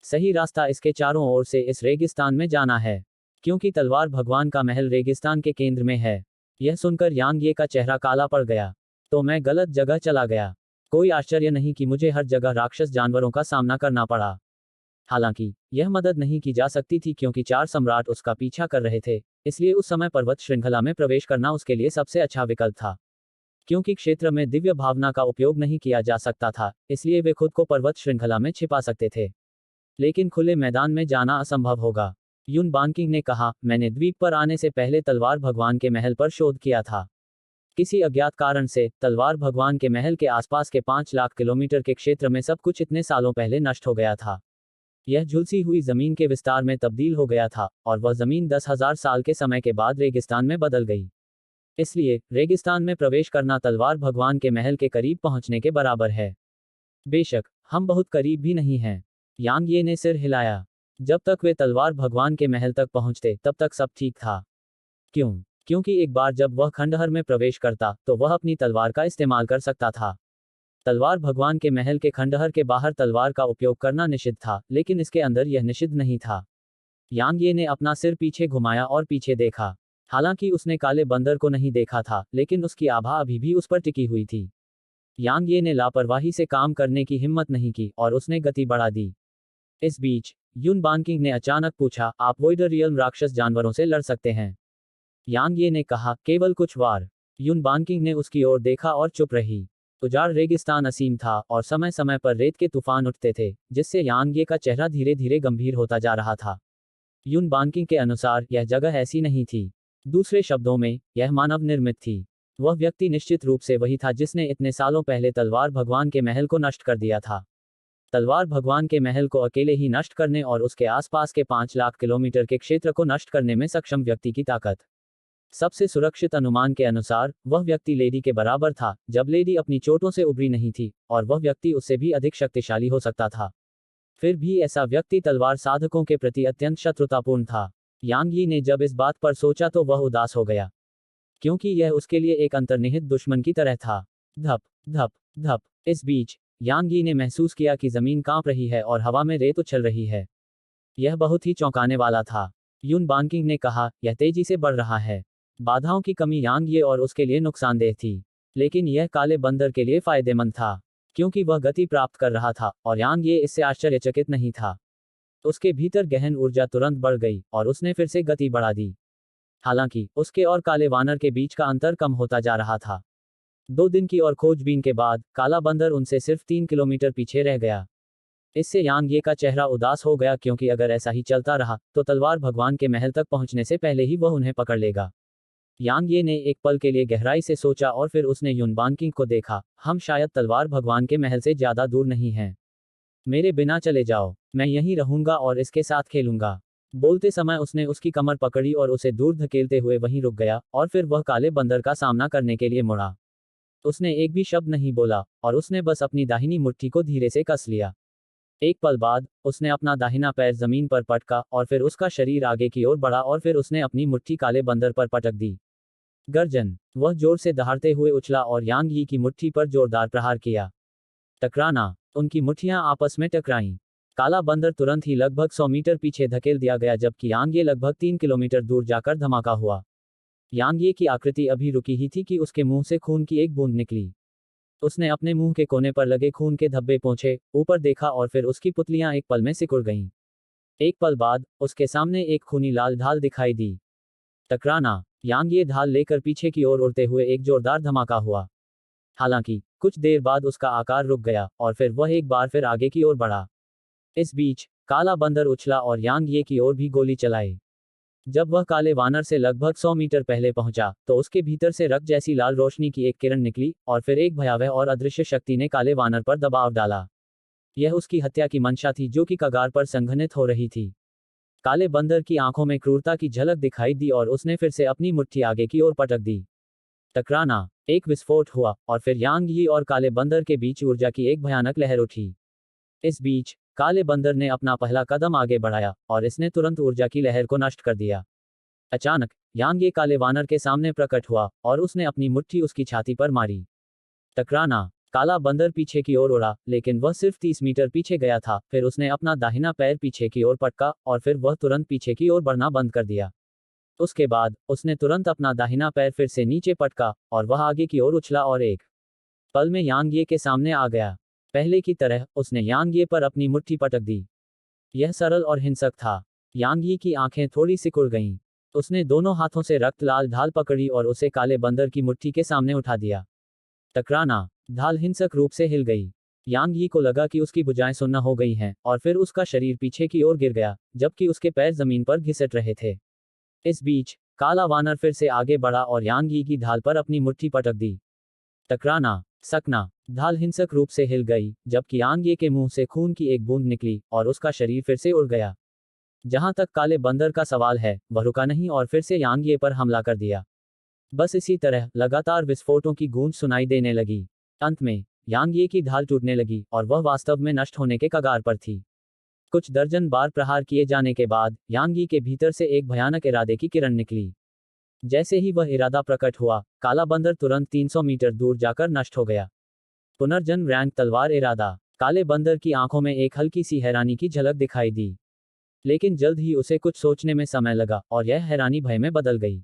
सही रास्ता इसके चारों ओर से इस रेगिस्तान में जाना है, क्योंकि तलवार भगवान का महल रेगिस्तान के केंद्र में है। यह सुनकर यांग ये का चेहरा काला पड़ गया। तो मैं गलत जगह चला गया। कोई आश्चर्य नहीं कि मुझे हर जगह राक्षस जानवरों का सामना करना पड़ा। हालांकि यह मदद नहीं की जा सकती थी क्योंकि 4 सम्राट उसका पीछा कर रहे थे, इसलिए उस समय पर्वत श्रृंखला में प्रवेश करना उसके लिए सबसे अच्छा विकल्प था। क्योंकि क्षेत्र में दिव्य भावना का उपयोग नहीं किया जा सकता था, इसलिए वे खुद को पर्वत श्रृंखला में छिपा सकते थे। लेकिन खुले मैदान में जाना असंभव होगा। युन बानकिंग ने कहा, मैंने द्वीप पर आने से पहले तलवार भगवान के महल पर शोध किया था। किसी अज्ञात कारण से तलवार भगवान के महल के आसपास के 5 लाख किलोमीटर के क्षेत्र में सब कुछ इतने सालों पहले नष्ट हो गया था। यह झुलसी हुई जमीन के विस्तार में तब्दील हो गया था, और वह जमीन 10,000 साल के समय के बाद रेगिस्तान में बदल गई। इसलिए रेगिस्तान में प्रवेश करना तलवार भगवान के महल के करीब पहुंचने के बराबर है। बेशक हम बहुत करीब भी नहीं हैं। यांग ये ने सिर हिलाया। जब तक वे तलवार भगवान के महल तक पहुंचते तब तक सब ठीक था। क्यों? क्योंकि एक बार जब वह खंडहर में प्रवेश करता तो वह अपनी तलवार का इस्तेमाल कर सकता था। तलवार भगवान के महल के खंडहर के बाहर तलवार का उपयोग करना निषिद्ध था, लेकिन इसके अंदर यह निषिद्ध नहीं था। यांग ये ने अपना सिर पीछे घुमाया और पीछे देखा। हालांकि उसने काले बंदर को नहीं देखा था, लेकिन उसकी आभा अभी भी उस पर टिकी हुई थी। यांग ये ने लापरवाही से काम करने की हिम्मत नहीं की और उसने गति बढ़ा दी। इस बीच युन बानकिंग ने अचानक पूछा, आप वोइडर रियल्म राक्षस जानवरों से लड़ सकते हैं? यांग ये ने कहा, केवल कुछ वार। युन बानकिंग ने उसकी ओर देखा और चुप रही। उजाड़ रेगिस्तान असीम था और समय समय पर रेत के तूफान उठते थे, जिससे यांग ये का चेहरा धीरे धीरे गंभीर होता जा रहा था। युन बानकिंग के अनुसार यह जगह ऐसी नहीं थी। दूसरे शब्दों में, यह मानव निर्मित थी। वह व्यक्ति निश्चित रूप से वही था जिसने इतने सालों पहले तलवार भगवान के महल को नष्ट कर दिया था। तलवार भगवान के महल को अकेले ही नष्ट करने और उसके आसपास के 5 लाख किलोमीटर के क्षेत्र को नष्ट करने में सक्षम व्यक्ति की ताकत। सबसे सुरक्षित अनुमान के अनुसार वह व्यक्ति लेडी के बराबर था, जब लेडी अपनी चोटों से उभरी नहीं थी, और वह व्यक्ति उससे भी अधिक शक्तिशाली हो सकता था। फिर भी ऐसा व्यक्ति तलवार साधकों के प्रति अत्यंत शत्रुतापूर्ण था। यांग यी ने जब इस बात पर सोचा तो वह उदास हो गया, क्योंकि यह उसके लिए एक अंतर्निहित दुश्मन की तरह था। धप धप धप। इस बीच यांग यी ने महसूस किया कि जमीन कांप रही है और हवा में रेत उछल रही है। यह बहुत ही चौंकाने वाला था। युन बानकिंग ने कहा, यह तेजी से बढ़ रहा है। बाधाओं की कमी यांग ये और उसके लिए नुकसानदेह थी, लेकिन यह काले बंदर के लिए फायदेमंद था, क्योंकि वह गति प्राप्त कर रहा था और यांग ये इससे आश्चर्यचकित नहीं था। उसके भीतर गहन ऊर्जा तुरंत बढ़ गई और उसने फिर से गति बढ़ा दी। हालांकि उसके और काले वानर के बीच का अंतर कम होता जा रहा था। 2 दिन की और खोजबीन के बाद काला बंदर उनसे सिर्फ 3 किलोमीटर पीछे रह गया। इससे यांग ये का चेहरा उदास हो गया, क्योंकि अगर ऐसा ही चलता रहा तो तलवार भगवान के महल तक पहुंचने से पहले ही वह उन्हें पकड़ लेगा। यांग ये ने एक पल के लिए गहराई से सोचा और फिर उसने युन बानकिंग को देखा। हम शायद तलवार भगवान के महल से ज्यादा दूर नहीं हैं। मेरे बिना चले जाओ, मैं यहीं रहूंगा और इसके साथ खेलूंगा। बोलते समय उसने उसकी कमर पकड़ी और उसे दूर धकेलते हुए वहीं रुक गया, और फिर वह काले बंदर का सामना करने के लिए मुड़ा। उसने एक भी शब्द नहीं बोला और उसने बस अपनी दाहिनी मुट्ठी को धीरे से कस लिया। एक पल बाद उसने अपना दाहिना पैर जमीन पर पटका और फिर उसका शरीर आगे की ओर बढ़ा और फिर उसने अपनी मुट्ठी काले बंदर पर पटक दी। गर्जन। वह जोर से दहाड़ते हुए उछला और यांग यी की मुट्ठी पर जोरदार प्रहार किया। टकराना। उनकी मुट्ठियां आपस में टकराईं। काला बंदर तुरंत ही लगभग 100 मीटर पीछे धकेल दिया गया, जबकि यांग ये लगभग 3 किलोमीटर दूर जाकर धमाका हुआ। यांग ये की आकृति अभी रुकी ही थी कि उसके मुंह से खून की एक बूंद निकली। उसने अपने मुंह के कोने पर लगे खून के धब्बे पोंछे, ऊपर देखा और फिर उसकी पुतलियां एक पल में सिकुड़ गईं। एक पल बाद उसके सामने एक खूनी लाल ढाल दिखाई दी। टकराना। यांग ये ढाल लेकर पीछे की ओर उड़ते हुए एक जोरदार धमाका हुआ। हालांकि कुछ देर बाद उसका आकार रुक गया और फिर वह एक बार फिर आगे की ओर बढ़ा। इस बीच काला बंदर उछला और यांग ये की ओर भी गोली चलाई। जब वह काले वानर से लगभग 100 मीटर पहले पहुंचा तो उसके भीतर से रक्त जैसी लाल रोशनी की एक किरण निकली और फिर एक भयावह और अदृश्य शक्ति ने काले वानर पर दबाव डाला। यह उसकी हत्या की मंशा थी जो कि कगार पर संघनित हो रही थी। काले बंदर की आंखों में क्रूरता की झलक दिखाई दी और उसने फिर से अपनी मुट्ठी आगे की ओर पटक दी। टकराना। एक विस्फोट हुआ और फिर यांग यी और काले बंदर के बीच ऊर्जा की एक भयानक लहर उठी। इस बीच काले बंदर ने अपना पहला कदम आगे बढ़ाया और इसने तुरंत ऊर्जा की लहर को नष्ट कर दिया। अचानक यांग ये काले वानर के सामने प्रकट हुआ और उसने अपनी मुट्ठी उसकी छाती पर मारी। टकराना। काला बंदर पीछे की ओर उड़ा, लेकिन वह सिर्फ 30 मीटर पीछे गया था। फिर उसने अपना दाहिना पैर पीछे की ओर पटका और फिर वह तुरंत पीछे की ओर बढ़ना बंद कर दिया। उसके बाद उसने तुरंत अपना दाहिना पैर फिर से नीचे पटका और वह आगे की ओर उछला और एक पल में यांग ये के सामने आ गया। पहले की तरह उसने यांग ये पर अपनी मुट्ठी पटक दी। यह सरल और हिंसक था। यांग ये की आंखें थोड़ी सिकुड़ गईं। उसने दोनों हाथों से रक्त लाल ढाल पकड़ी और उसे काले बंदर की मुट्ठी के सामने उठा दिया। टकराना। ढाल हिंसक रूप से हिल गई। यांग यी को लगा कि उसकी भुजाएं सुन्न हो गई हैं और फिर उसका शरीर पीछे की ओर गिर गया, जबकि उसके पैर जमीन पर घिसट रहे थे। इस बीच काला वानर फिर से आगे बढ़ा और यांग यी की ढाल पर अपनी मुट्ठी पटक दी। टकराना। सकना। ढाल हिंसक रूप से हिल गई, जबकि यांग ये के मुंह से खून की एक बूंद निकली और उसका शरीर फिर से उड़ गया। जहां तक काले बंदर का सवाल है, वह रुका नहीं और फिर से यांग ये पर हमला कर दिया। बस इसी तरह लगातार विस्फोटों की गूंज सुनाई देने लगी। अंत में यांग ये की ढाल टूटने लगी और वह वास्तव में नष्ट होने के कगार पर थी। कुछ दर्जन बार प्रहार किए जाने के बाद यांग ये के भीतर से एक भयानक इरादे की किरण निकली। जैसे ही वह इरादा प्रकट हुआ, काला बंदर तुरंत 300 मीटर दूर जाकर नष्ट हो गया। पुनर्जन्म रैंक तलवार इरादा। काले बंदर की आंखों में एक हल्की सी हैरानी की झलक दिखाई दी, लेकिन जल्द ही उसे कुछ सोचने में समय लगा और यह हैरानी भय में बदल गई।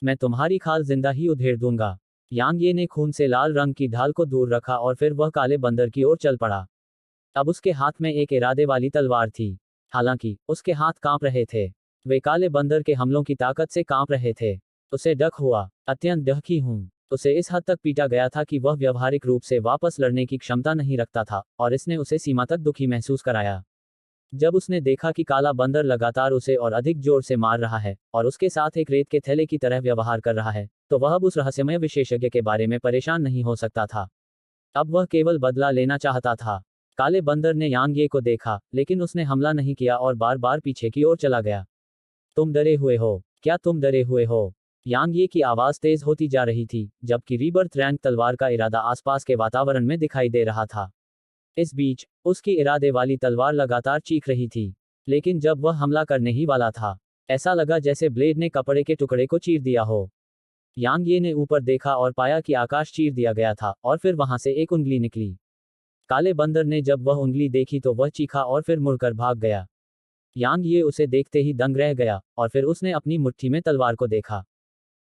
मैं तुम्हारी खाल जिंदा ही उधेड़ दूंगा। यांग ये ने खून से लाल रंग की ढाल को दूर रखा और फिर वह काले बंदर की ओर चल पड़ा। अब उसके हाथ में एक इरादे वाली तलवार थी। हालांकि उसके हाथ कांप रहे थे। वे काले बंदर के हमलों की ताकत से कांप रहे थे। उसे डक हुआ, अत्यंत डकी हूं। उसे इस हद तक पीटा गया था कि वह व्यवहारिक रूप से वापस लड़ने की क्षमता नहीं रखता था और इसने उसे सीमा तक दुखी महसूस कराया। जब उसने देखा कि काला बंदर लगातार उसे और अधिक जोर से मार रहा है और उसके साथ एक रेत के थैले की तरह व्यवहार कर रहा है, तो वह अब उस रहस्यमय विशेषज्ञ के बारे में परेशान नहीं हो सकता था। अब वह केवल बदला लेना चाहता था। काले बंदर ने यांग ये को देखा, लेकिन उसने हमला नहीं किया और बार बार पीछे की ओर चला गया। तुम डरे हुए हो? क्या तुम डरे हुए हो? यांग ये की आवाज तेज होती जा रही थी, जबकि रीबर्थ रैंक तलवार का इरादा आसपास के वातावरण में दिखाई दे रहा था। इस बीच उसकी इरादे वाली तलवार लगातार चीख रही थी, लेकिन जब वह हमला करने ही वाला था, ऐसा लगा जैसे ब्लेड ने कपड़े के टुकड़े को चीर दिया हो। यांग ये ने ऊपर देखा और पाया कि आकाश चीर दिया गया था और फिर वहां से एक उंगली निकली। काले बंदर ने जब वह उंगली देखी तो वह चीखा और फिर मुड़कर भाग गया। यांग ये उसे देखते ही दंग रह गया और फिर उसने अपनी मुट्ठी में तलवार को देखा।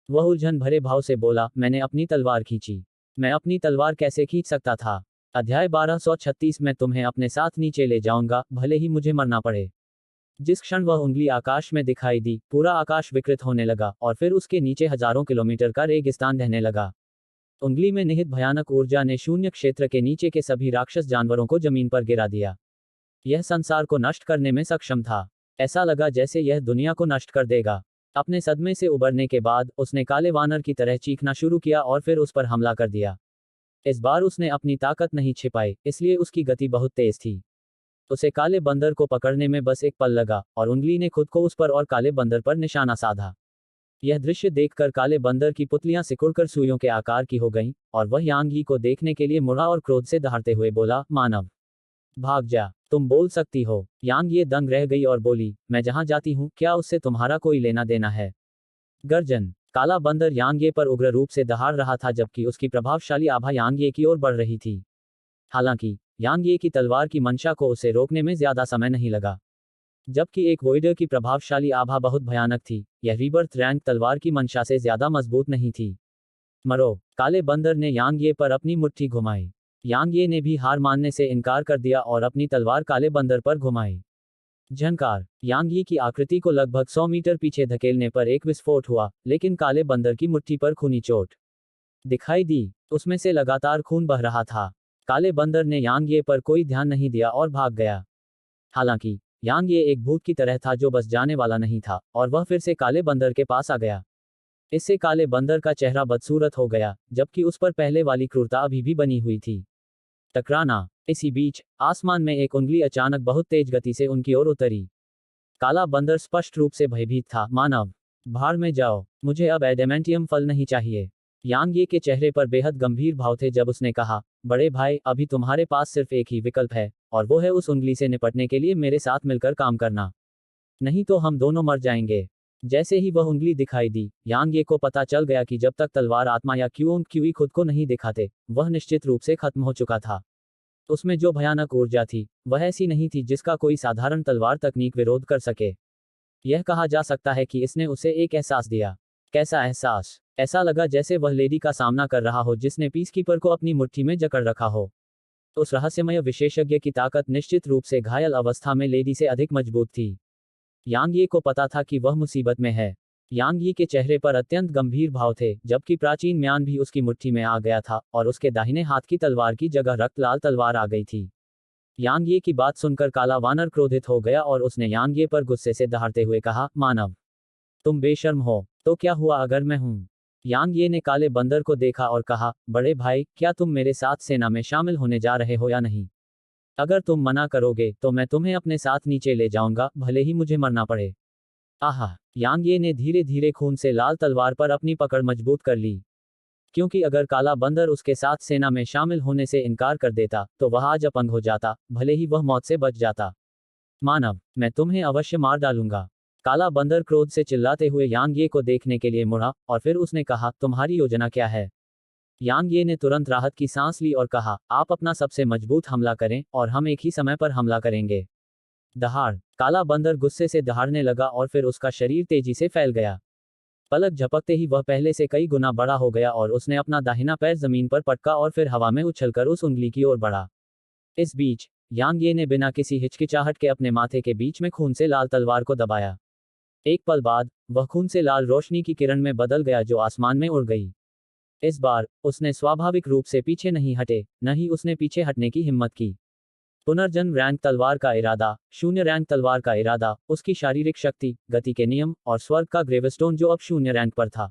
वह उलझन भरे भाव से बोला, मैंने अपनी तलवार खींची। मैं अपनी तलवार कैसे खींच सकता था? अध्याय 1236 मैं तुम्हें अपने साथ नीचे ले जाऊंगा, भले ही मुझे मरना पड़े। जिस क्षण वह उंगली आकाश में दिखाई दी, पूरा आकाश विकृत होने लगा और फिर उसके नीचे हजारों किलोमीटर का रेगिस्तान रहने लगा। उंगली में निहित भयानक ऊर्जा ने शून्य क्षेत्र के नीचे के सभी राक्षस जानवरों को जमीन पर गिरा दिया। यह संसार को नष्ट करने में सक्षम था। ऐसा लगा जैसे यह दुनिया को नष्ट कर देगा। अपने सदमे से उबरने के बाद उसने काले वानर की तरह चीखना शुरू किया और फिर उस पर हमला कर दिया। इस बार उसने अपनी ताकत नहीं छिपाई, इसलिए उसकी गति बहुत तेज थी। उसे काले बंदर को पकड़ने में बस एक पल लगा और उंगली ने खुद को उस पर और काले बंदर पर निशाना साधा। यह दृश्य देखकर काले बंदर की पुतलियां सिकुड़कर सुइयों के आकार की हो गईं और वह यांग यी को देखने के लिए मुड़ा और क्रोध से दहाड़ते हुए बोला, मानव, भाग जा, तुम बोल सकती हो। यांग ये दंग रह गई और बोली, मैं जहां जाती हूं, क्या उससे तुम्हारा कोई लेना देना है? गर्जन। काला बंदर यांग ये पर उग्र रूप से दहाड़ रहा था, जबकि उसकी प्रभावशाली आभा यांग ये की ओर बढ़ रही थी। हालांकि यांग ये की तलवार की मंशा को उसे रोकने में ज्यादा समय नहीं लगा। जबकि एक वोइडर की प्रभावशाली आभा बहुत भयानक थी, यह रीबर्थ रैंक तलवार की मंशा से ज्यादा मजबूत नहीं थी। मरो। काले बंदर ने यांग ये पर अपनी मुट्ठी घुमाई। यांग ये ने भी हार मानने से इनकार कर दिया और अपनी तलवार काले बंदर पर घुमाई। झनकार। यांग ये की आकृति को लगभग 100 मीटर पीछे धकेलने पर एक विस्फोट हुआ, लेकिन काले बंदर की मुट्ठी पर खूनी चोट दिखाई दी। उसमें से लगातार खून बह रहा था। काले बंदर ने यांग ये पर कोई ध्यान नहीं दिया और भाग गया। हालांकि यांग ये एक भूत की तरह था जो बस जाने वाला नहीं था और वह फिर से काले बंदर के पास आ गया। इससे काले बंदर का चेहरा बदसूरत हो गया, जबकि उस पर पहले वाली क्रूरता अभी भी बनी हुई थी। टकराना। इसी बीच आसमान में एक उंगली अचानक बहुत तेज गति से उनकी ओर उतरी। काला बंदर स्पष्ट रूप से भयभीत था। मानव, भाड़ में जाओ, मुझे अब एडेमेंटियम फल नहीं चाहिए। यांग ये के चेहरे पर बेहद गंभीर भाव थे जब उसने कहा, बड़े भाई, अभी तुम्हारे पास सिर्फ एक ही विकल्प है, और वो है उस उंगली से निपटने के लिए मेरे साथ मिलकर काम करना। नहीं तो हम दोनों मर जाएंगे। जैसे ही वह उंगली दिखाई दी, यांग ये को पता चल गया कि जब तक तलवार आत्मा या क्यूओंग क्यूई खुद को नहीं दिखाते, वह निश्चित रूप से खत्म हो चुका था। उसमें जो भयानक ऊर्जा थी, वह ऐसी नहीं थी जिसका कोई साधारण तलवार तकनीक विरोध कर सके। यह कहा जा सकता है कि इसने उसे एक एहसास दिया। कैसा एहसास? ऐसा लगा जैसे वह लेडी का सामना कर रहा हो जिसने पीसकीपर को अपनी मुट्ठी में जकड़ रखा हो। उस रहस्यमय विशेषज्ञ की ताकत निश्चित रूप से घायल अवस्था में लेडी से अधिक मजबूत थी। यांग ये को पता था कि वह मुसीबत में है। यांग ये के चेहरे पर अत्यंत गंभीर भाव थे, जबकि प्राचीन म्यान भी उसकी मुट्ठी में आ गया था और उसके दाहिने हाथ की तलवार की जगह रक्त लाल तलवार आ गई थी। यांग ये की बात सुनकर काला वानर क्रोधित हो गया और उसने यांग ये पर गुस्से से दहाड़ते हुए कहा, मानव, तुम बेशर्म हो। तो क्या हुआ अगर मैं हूं? यांग ये ने काले बंदर को देखा और कहा, बड़े भाई, क्या तुम मेरे साथ सेना में शामिल होने जा रहे हो या नहीं? अगर तुम मना करोगे तो मैं तुम्हें अपने साथ नीचे ले जाऊंगा, भले ही मुझे मरना पड़े। आहा! यांग ये ने धीरे धीरे खून से लाल तलवार पर अपनी पकड़ मजबूत कर ली। क्योंकि अगर काला बंदर उसके साथ सेना में शामिल होने से इनकार कर देता, तो वह आज अपंग हो जाता, भले ही वह मौत से बच जाता। मानव, मैं तुम्हें अवश्य मार डालूंगा। काला बंदर क्रोध से चिल्लाते हुए यांग ये को देखने के लिए मुड़ा, और फिर उसने कहा, तुम्हारी योजना क्या है? यांग ये ने तुरंत राहत की सांस ली और कहा, आप अपना सबसे मजबूत हमला करें, और हम एक ही समय पर हमला करेंगे। दहाड़! काला बंदर गुस्से से दहाड़ने लगा और फिर उसका शरीर तेजी से फैल गया। पलक झपकते ही वह पहले से कई गुना बड़ा हो गया और उसने अपना दाहिना पैर जमीन पर पटका और फिर हवा में उछलकर उस उंगली की ओर बढ़ा। इस बीच यांग ये ने बिना किसी हिचकिचाहट के अपने माथे के बीच में खून से लाल तलवार को दबाया। एक पल बाद वह खून से लाल रोशनी की किरण में बदल गया जो आसमान में उड़ गई। इस बार उसने स्वाभाविक रूप से पीछे नहीं हटे, न ही उसने पीछे हटने की हिम्मत की। पुनर्जन्म रैंक तलवार का इरादा, शून्य रैंक तलवार का इरादा, उसकी शारीरिक शक्ति, गति के नियम, और स्वर्ग का ग्रेवस्टोन जो अब शून्य रैंक पर था।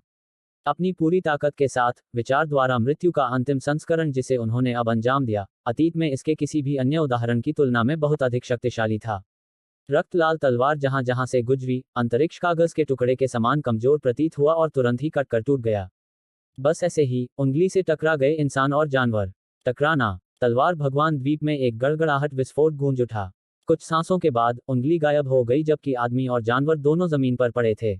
अपनी पूरी ताकत के साथ, विचार द्वारा मृत्यु का अंतिम संस्करण जिसे उन्होंने अब अंजाम दिया, अतीत में इसके किसी भी अन्य उदाहरण की तुलना में बहुत अधिक शक्तिशाली था। रक्त लाल तलवार जहां जहां से गुजरी, अंतरिक्ष कागज के टुकड़े के समान कमजोर प्रतीत हुआ और तुरंत ही कटकर टूट गया। बस ऐसे ही, उंगली से टकरा गए इंसान और जानवर। टकराना। तलवार भगवान द्वीप में एक गड़गड़ाहट विस्फोट गूंज उठा। कुछ सांसों के बाद उंगली गायब हो गई जबकि आदमी और जानवर दोनों जमीन पर पड़े थे।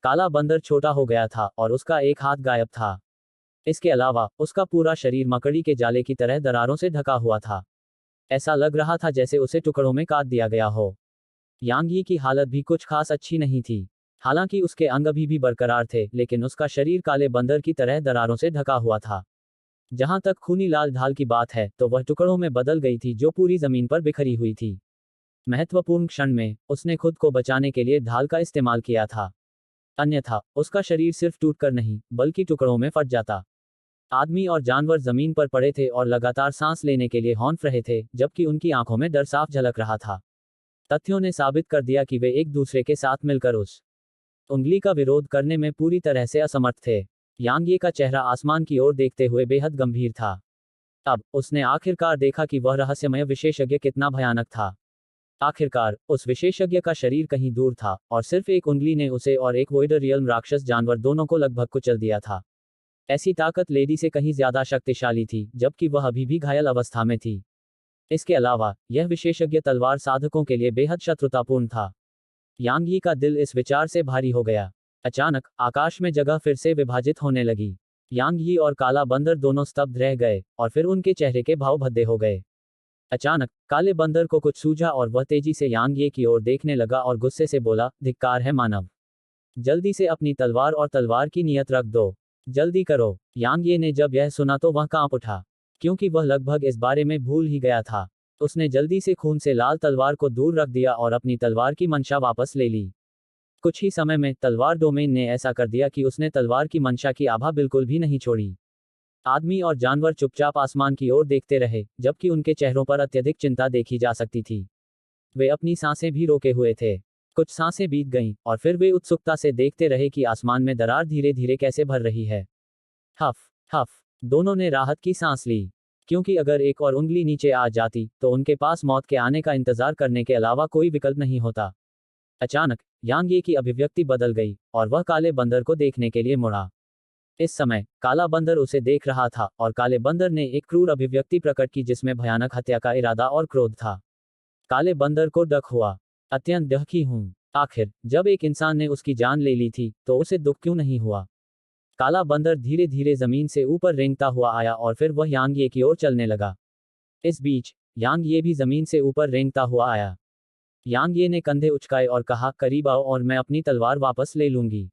काला बंदर छोटा हो गया था और उसका एक हाथ गायब था। इसके अलावा उसका पूरा शरीर मकड़ी के जाले की तरह दरारों से ढका हुआ था। ऐसा लग रहा था जैसे उसे टुकड़ों में काट दिया गया हो। यांग यी की हालत भी कुछ खास अच्छी नहीं थी। हालांकि उसके अंग अभी भी बरकरार थे, लेकिन उसका शरीर काले बंदर की तरह दरारों से ढका हुआ था। जहां तक खूनी लाल ढाल की बात है, तो वह टुकड़ों में बदल गई थी जो पूरी जमीन पर बिखरी हुई थी। महत्वपूर्ण क्षण में उसने खुद को बचाने के लिए ढाल का इस्तेमाल किया था। अन्यथा उसका शरीर सिर्फ टूटकर नहीं, बल्कि टुकड़ों में फट जाता। आदमी और जानवर जमीन पर पड़े थे और लगातार सांस लेने के लिए हौंफ रहे थे, जबकि उनकी आंखों में डर साफ झलक रहा था। तथ्यों ने साबित कर दिया कि वे एक दूसरे के साथ मिलकर उस उंगली का विरोध करने में पूरी तरह से असमर्थ थे। यांग ये का चेहरा आसमान की ओर देखते हुए बेहद गंभीर था। अब उसने आखिरकार देखा कि वह रहस्यमय विशेषज्ञ कितना भयानक था। आखिरकार उस विशेषज्ञ का शरीर कहीं दूर था और सिर्फ एक उंगली ने उसे और एक वोइडर रियल्म राक्षस जानवर दोनों को लगभग कुचल दिया था। ऐसी ताकत लेडी से कहीं ज्यादा शक्तिशाली थी, जबकि वह अभी भी घायल अवस्था में थी। इसके अलावा यह विशेषज्ञ तलवार साधकों के लिए बेहद शत्रुतापूर्ण था। यांग यी का दिल इस विचार से भारी हो गया। अचानक आकाश में जगह फिर से विभाजित होने लगी। यांग यी और काला बंदर दोनों स्तब्ध रह गए और फिर उनके चेहरे के भाव भद्दे हो गए। अचानक काले बंदर को कुछ सूझा और वह तेजी से यांग ये की ओर देखने लगा और गुस्से से बोला, धिक्कार है मानव। जल्दी से अपनी तलवार और तलवार की नियत रख दो। जल्दी करो। यांग ये ने जब यह सुना तो वह कांप उठा, क्योंकि वह लगभग इस बारे में भूल ही गया था। उसने जल्दी से खून से लाल तलवार को दूर रख दिया और अपनी तलवार की मंशा वापस ले ली। कुछ ही समय में तलवार डोमेन ने ऐसा कर दिया कि उसने तलवार की मंशा की आभा बिल्कुल भी नहीं छोड़ी। आदमी और जानवर चुपचाप आसमान की ओर देखते रहे, जबकि उनके चेहरों पर अत्यधिक चिंता देखी जा सकती थी। वे अपनी सांसें भी रोके हुए थे। कुछ सांसें बीत गईं, और फिर वे उत्सुकता से देखते रहे कि आसमान में दरार धीरे धीरे कैसे भर रही है। हफ हफ, दोनों ने राहत की सांस ली, क्योंकि अगर एक और उंगली नीचे आ जाती तो उनके पास मौत के आने का इंतजार करने के अलावा कोई विकल्प नहीं होता। अचानक यांग ये की अभिव्यक्ति बदल गई और वह काले बंदर को देखने के लिए मुड़ा। इस समय काला बंदर उसे देख रहा था और काले बंदर ने एक क्रूर अभिव्यक्ति प्रकट की जिसमें भयानक हत्या का इरादा और क्रोध था। काले बंदर को डक हुआ। अत्यंत दुखी हूं। आखिर जब एक इंसान ने उसकी जान ले ली थी तो उसे दुख क्यों नहीं हुआ। काला बंदर धीरे धीरे जमीन से ऊपर रेंगता हुआ आया और फिर वह यांग ये की ओर चलने लगा। इस बीच यांग ये भी जमीन से ऊपर रेंगता हुआ आया। यांग ये ने कंधे उचकाए और कहा, करीब आओ और मैं अपनी तलवार वापस ले लूंगी।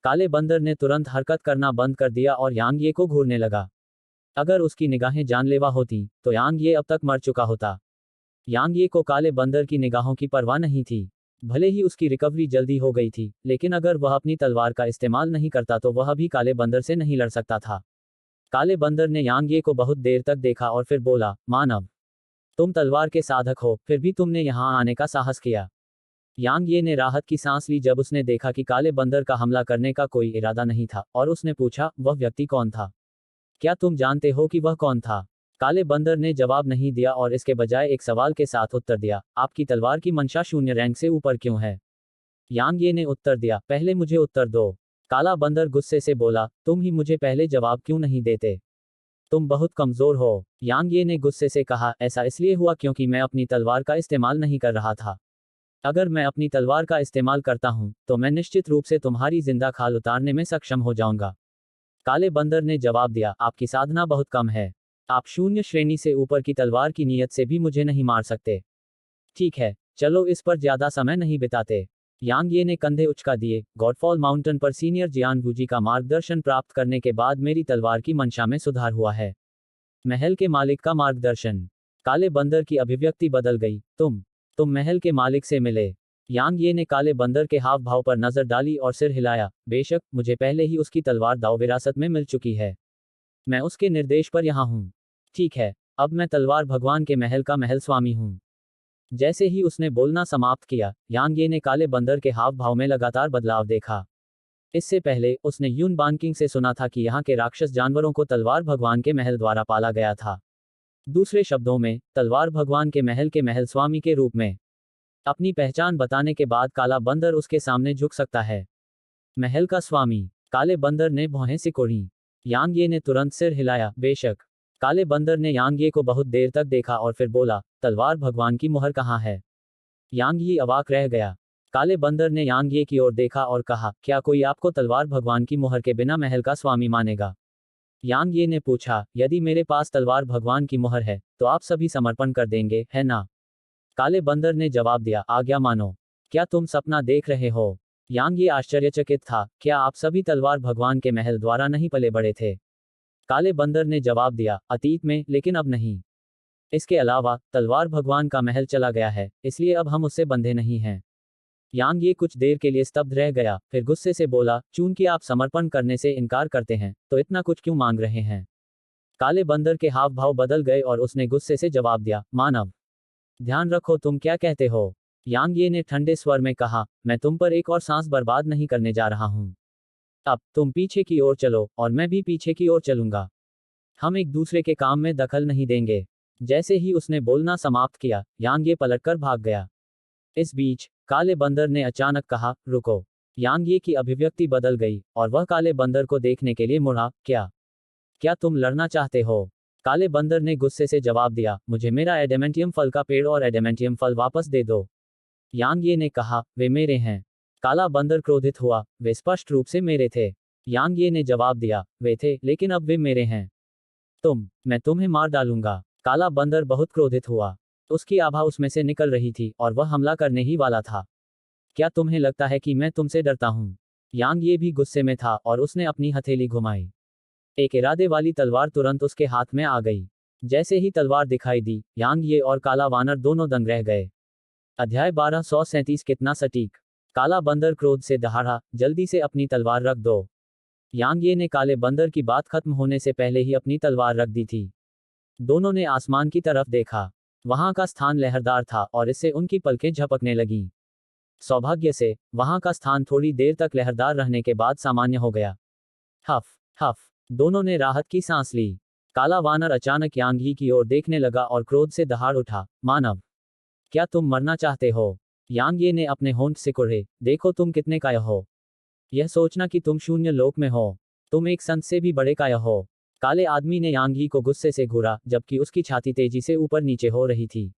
काले बंदर ने तुरंत हरकत करना बंद कर दिया और यांग ये को घूरने लगा। अगर उसकी निगाहें जानलेवा होती तो यांग ये अब तक मर चुका होता। यांग ये को काले बंदर की निगाहों की परवाह नहीं थी। भले ही उसकी रिकवरी जल्दी हो गई थी, लेकिन अगर वह अपनी तलवार का इस्तेमाल नहीं करता तो वह भी काले बंदर से नहीं लड़ सकता था। काले बंदर ने यांग ये को बहुत देर तक देखा और फिर बोला, मानव, तुम तलवार के साधक हो, फिर भी तुमने यहाँ आने का साहस किया। यांग ये ने राहत की सांस ली जब उसने देखा कि काले बंदर का हमला करने का कोई इरादा नहीं था, और उसने पूछा, वह व्यक्ति कौन था? क्या तुम जानते हो कि वह कौन था? काले बंदर ने जवाब नहीं दिया और इसके बजाय एक सवाल के साथ उत्तर दिया, आपकी तलवार की मंशा 0 रैंक से ऊपर क्यों है? यांग ये ने उत्तर दिया, पहले मुझे उत्तर दो। काला बंदर गुस्से से बोला, तुम ही मुझे पहले जवाब क्यों नहीं देते? तुम बहुत कमजोर हो। यांग ये ने गुस्से से कहा, ऐसा इसलिए हुआ क्योंकि मैं अपनी तलवार का इस्तेमाल नहीं कर रहा था। अगर मैं अपनी तलवार का इस्तेमाल करता हूं तो मैं निश्चित रूप से तुम्हारी जिंदा खाल उतारने में सक्षम हो जाऊंगा। काले बंदर ने जवाब दिया, आपकी साधना बहुत कम है। आप 0 श्रेणी से ऊपर की तलवार की नीयत से भी मुझे नहीं मार सकते। ठीक है, चलो इस पर ज्यादा समय नहीं बिताते। यांग ये ने कंधे उचका दिए, गॉडफॉल माउंटेन पर सीनियर जियान वूजी का मार्गदर्शन प्राप्त करने के बाद मेरी तलवार की मंशा में सुधार हुआ है। महल के मालिक का मार्गदर्शन। काले बंदर की अभिव्यक्ति बदल गई। तुम महल के मालिक से मिले। यांग ये ने काले बंदर के हाव भाव पर नजर डाली और सिर हिलाया, बेशक, मुझे पहले ही उसकी तलवार दाव विरासत में मिल चुकी है। मैं उसके निर्देश पर यहाँ हूँ। ठीक है, अब मैं तलवार भगवान के महल का महल स्वामी हूँ। जैसे ही उसने बोलना समाप्त किया, यांग ये ने काले बंदर के हाव भाव में लगातार बदलाव देखा। इससे पहले उसने यून बानकिंग से सुना था कि यहाँ के राक्षस जानवरों को तलवार भगवान के महल द्वारा पाला गया था। दूसरे शब्दों में, तलवार भगवान के महल स्वामी के रूप में। अपनी पहचान बताने के बाद काला बंदर उसके सामने झुक सकता है। महल का स्वामी। काले बंदर ने भौहें सिकोड़ी। यांग ये ने तुरंत सिर हिलाया, बेशक। काले बंदर ने यांग ये को बहुत देर तक देखा और फिर बोला, तलवार भगवान की मुहर कहाँ है? यांग ये अवाक रह गया। काले बंदर ने यांग ये की ओर देखा और कहा, क्या कोई आपको तलवार भगवान की मुहर के बिना महल का स्वामी मानेगा? यांग ये ने पूछा, यदि मेरे पास तलवार भगवान की मुहर है तो आप सभी समर्पण कर देंगे, है ना? काले बंदर ने जवाब दिया, आज्ञा मानो। क्या तुम सपना देख रहे हो? यांग ये आश्चर्यचकित था, क्या आप सभी तलवार भगवान के महल द्वारा नहीं पले बड़े थे? काले बंदर ने जवाब दिया, अतीत में, लेकिन अब नहीं। इसके अलावा तलवार भगवान का महल चला गया है, इसलिए अब हम उससे बंधे नहीं हैं। यांग ये कुछ देर के लिए स्तब्ध रह गया, फिर गुस्से से बोला, चूंकि आप समर्पण करने से इनकार करते हैं तो इतना कुछ क्यों मांग रहे हैं? काले बंदर के हाव भाव बदल गए और उसने गुस्से से जवाब दिया, मानव, ध्यान रखो तुम क्या कहते हो। यांग ये ने ठंडे स्वर में कहा, मैं तुम पर एक और सांस बर्बाद नहीं करने जा रहा हूं। अब तुम पीछे की ओर चलो और मैं भी पीछे की ओर चलूंगा। हम एक दूसरे के काम में दखल नहीं देंगे। जैसे ही उसने बोलना समाप्त किया, यांग ये पलटकर भाग गया। इस बीच काले बंदर ने अचानक कहा, रुको। यांग ये की अभिव्यक्ति बदल गई और वह काले बंदर को देखने के लिए मुड़ा, क्या तुम लड़ना चाहते हो? काले बंदर ने गुस्से से जवाब दिया, मुझे मेरा एडेमेंटियम फल का पेड़ और एडेमेंटियम फल वापस दे दो। यांग ये ने कहा, वे मेरे हैं। काला बंदर क्रोधित हुआ, वे स्पष्ट रूप से मेरे थे। यांग ये ने जवाब दिया, वे थे, लेकिन अब वे मेरे हैं। मैं तुम्हें मार डालूंगा। काला बंदर बहुत क्रोधित हुआ। उसकी आभा उसमें से निकल रही थी और वह हमला करने ही वाला था। क्या तुम्हें लगता है कि मैं तुमसे डरता हूं? यांग ये भी गुस्से में था और उसने अपनी हथेली घुमाई। एक इरादे वाली तलवार तुरंत उसके हाथ में आ गई। जैसे ही तलवार दिखाई दी, यांग ये और काला वानर दोनों दंग रह गए। अध्याय 1237 कितना सटीक। काला बंदर क्रोध से दहाड़ा, जल्दी से अपनी तलवार रख दो। यांग ये ने काले बंदर की बात खत्म होने से पहले ही अपनी तलवार रख दी थी। दोनों ने आसमान की तरफ देखा। वहां का स्थान लहरदार था और इससे उनकी पलकें झपकने लगीं। सौभाग्य से वहां का स्थान थोड़ी देर तक लहरदार रहने के बाद सामान्य हो गया। हफ हफ, दोनों ने राहत की सांस ली। काला वानर अचानक यांग ही की ओर देखने लगा और क्रोध से दहाड़ उठा, मानव, क्या तुम मरना चाहते हो? यांग ये ने अपने होंठ सिकुड़े, देखो तुम कितने काया हो। यह सोचना कि तुम शून्य लोक में हो। तुम एक संत से भी बड़े काया हो। काले आदमी ने यांग ही को गुस्से से घूरा, जबकि उसकी छाती तेजी से ऊपर नीचे हो रही थी।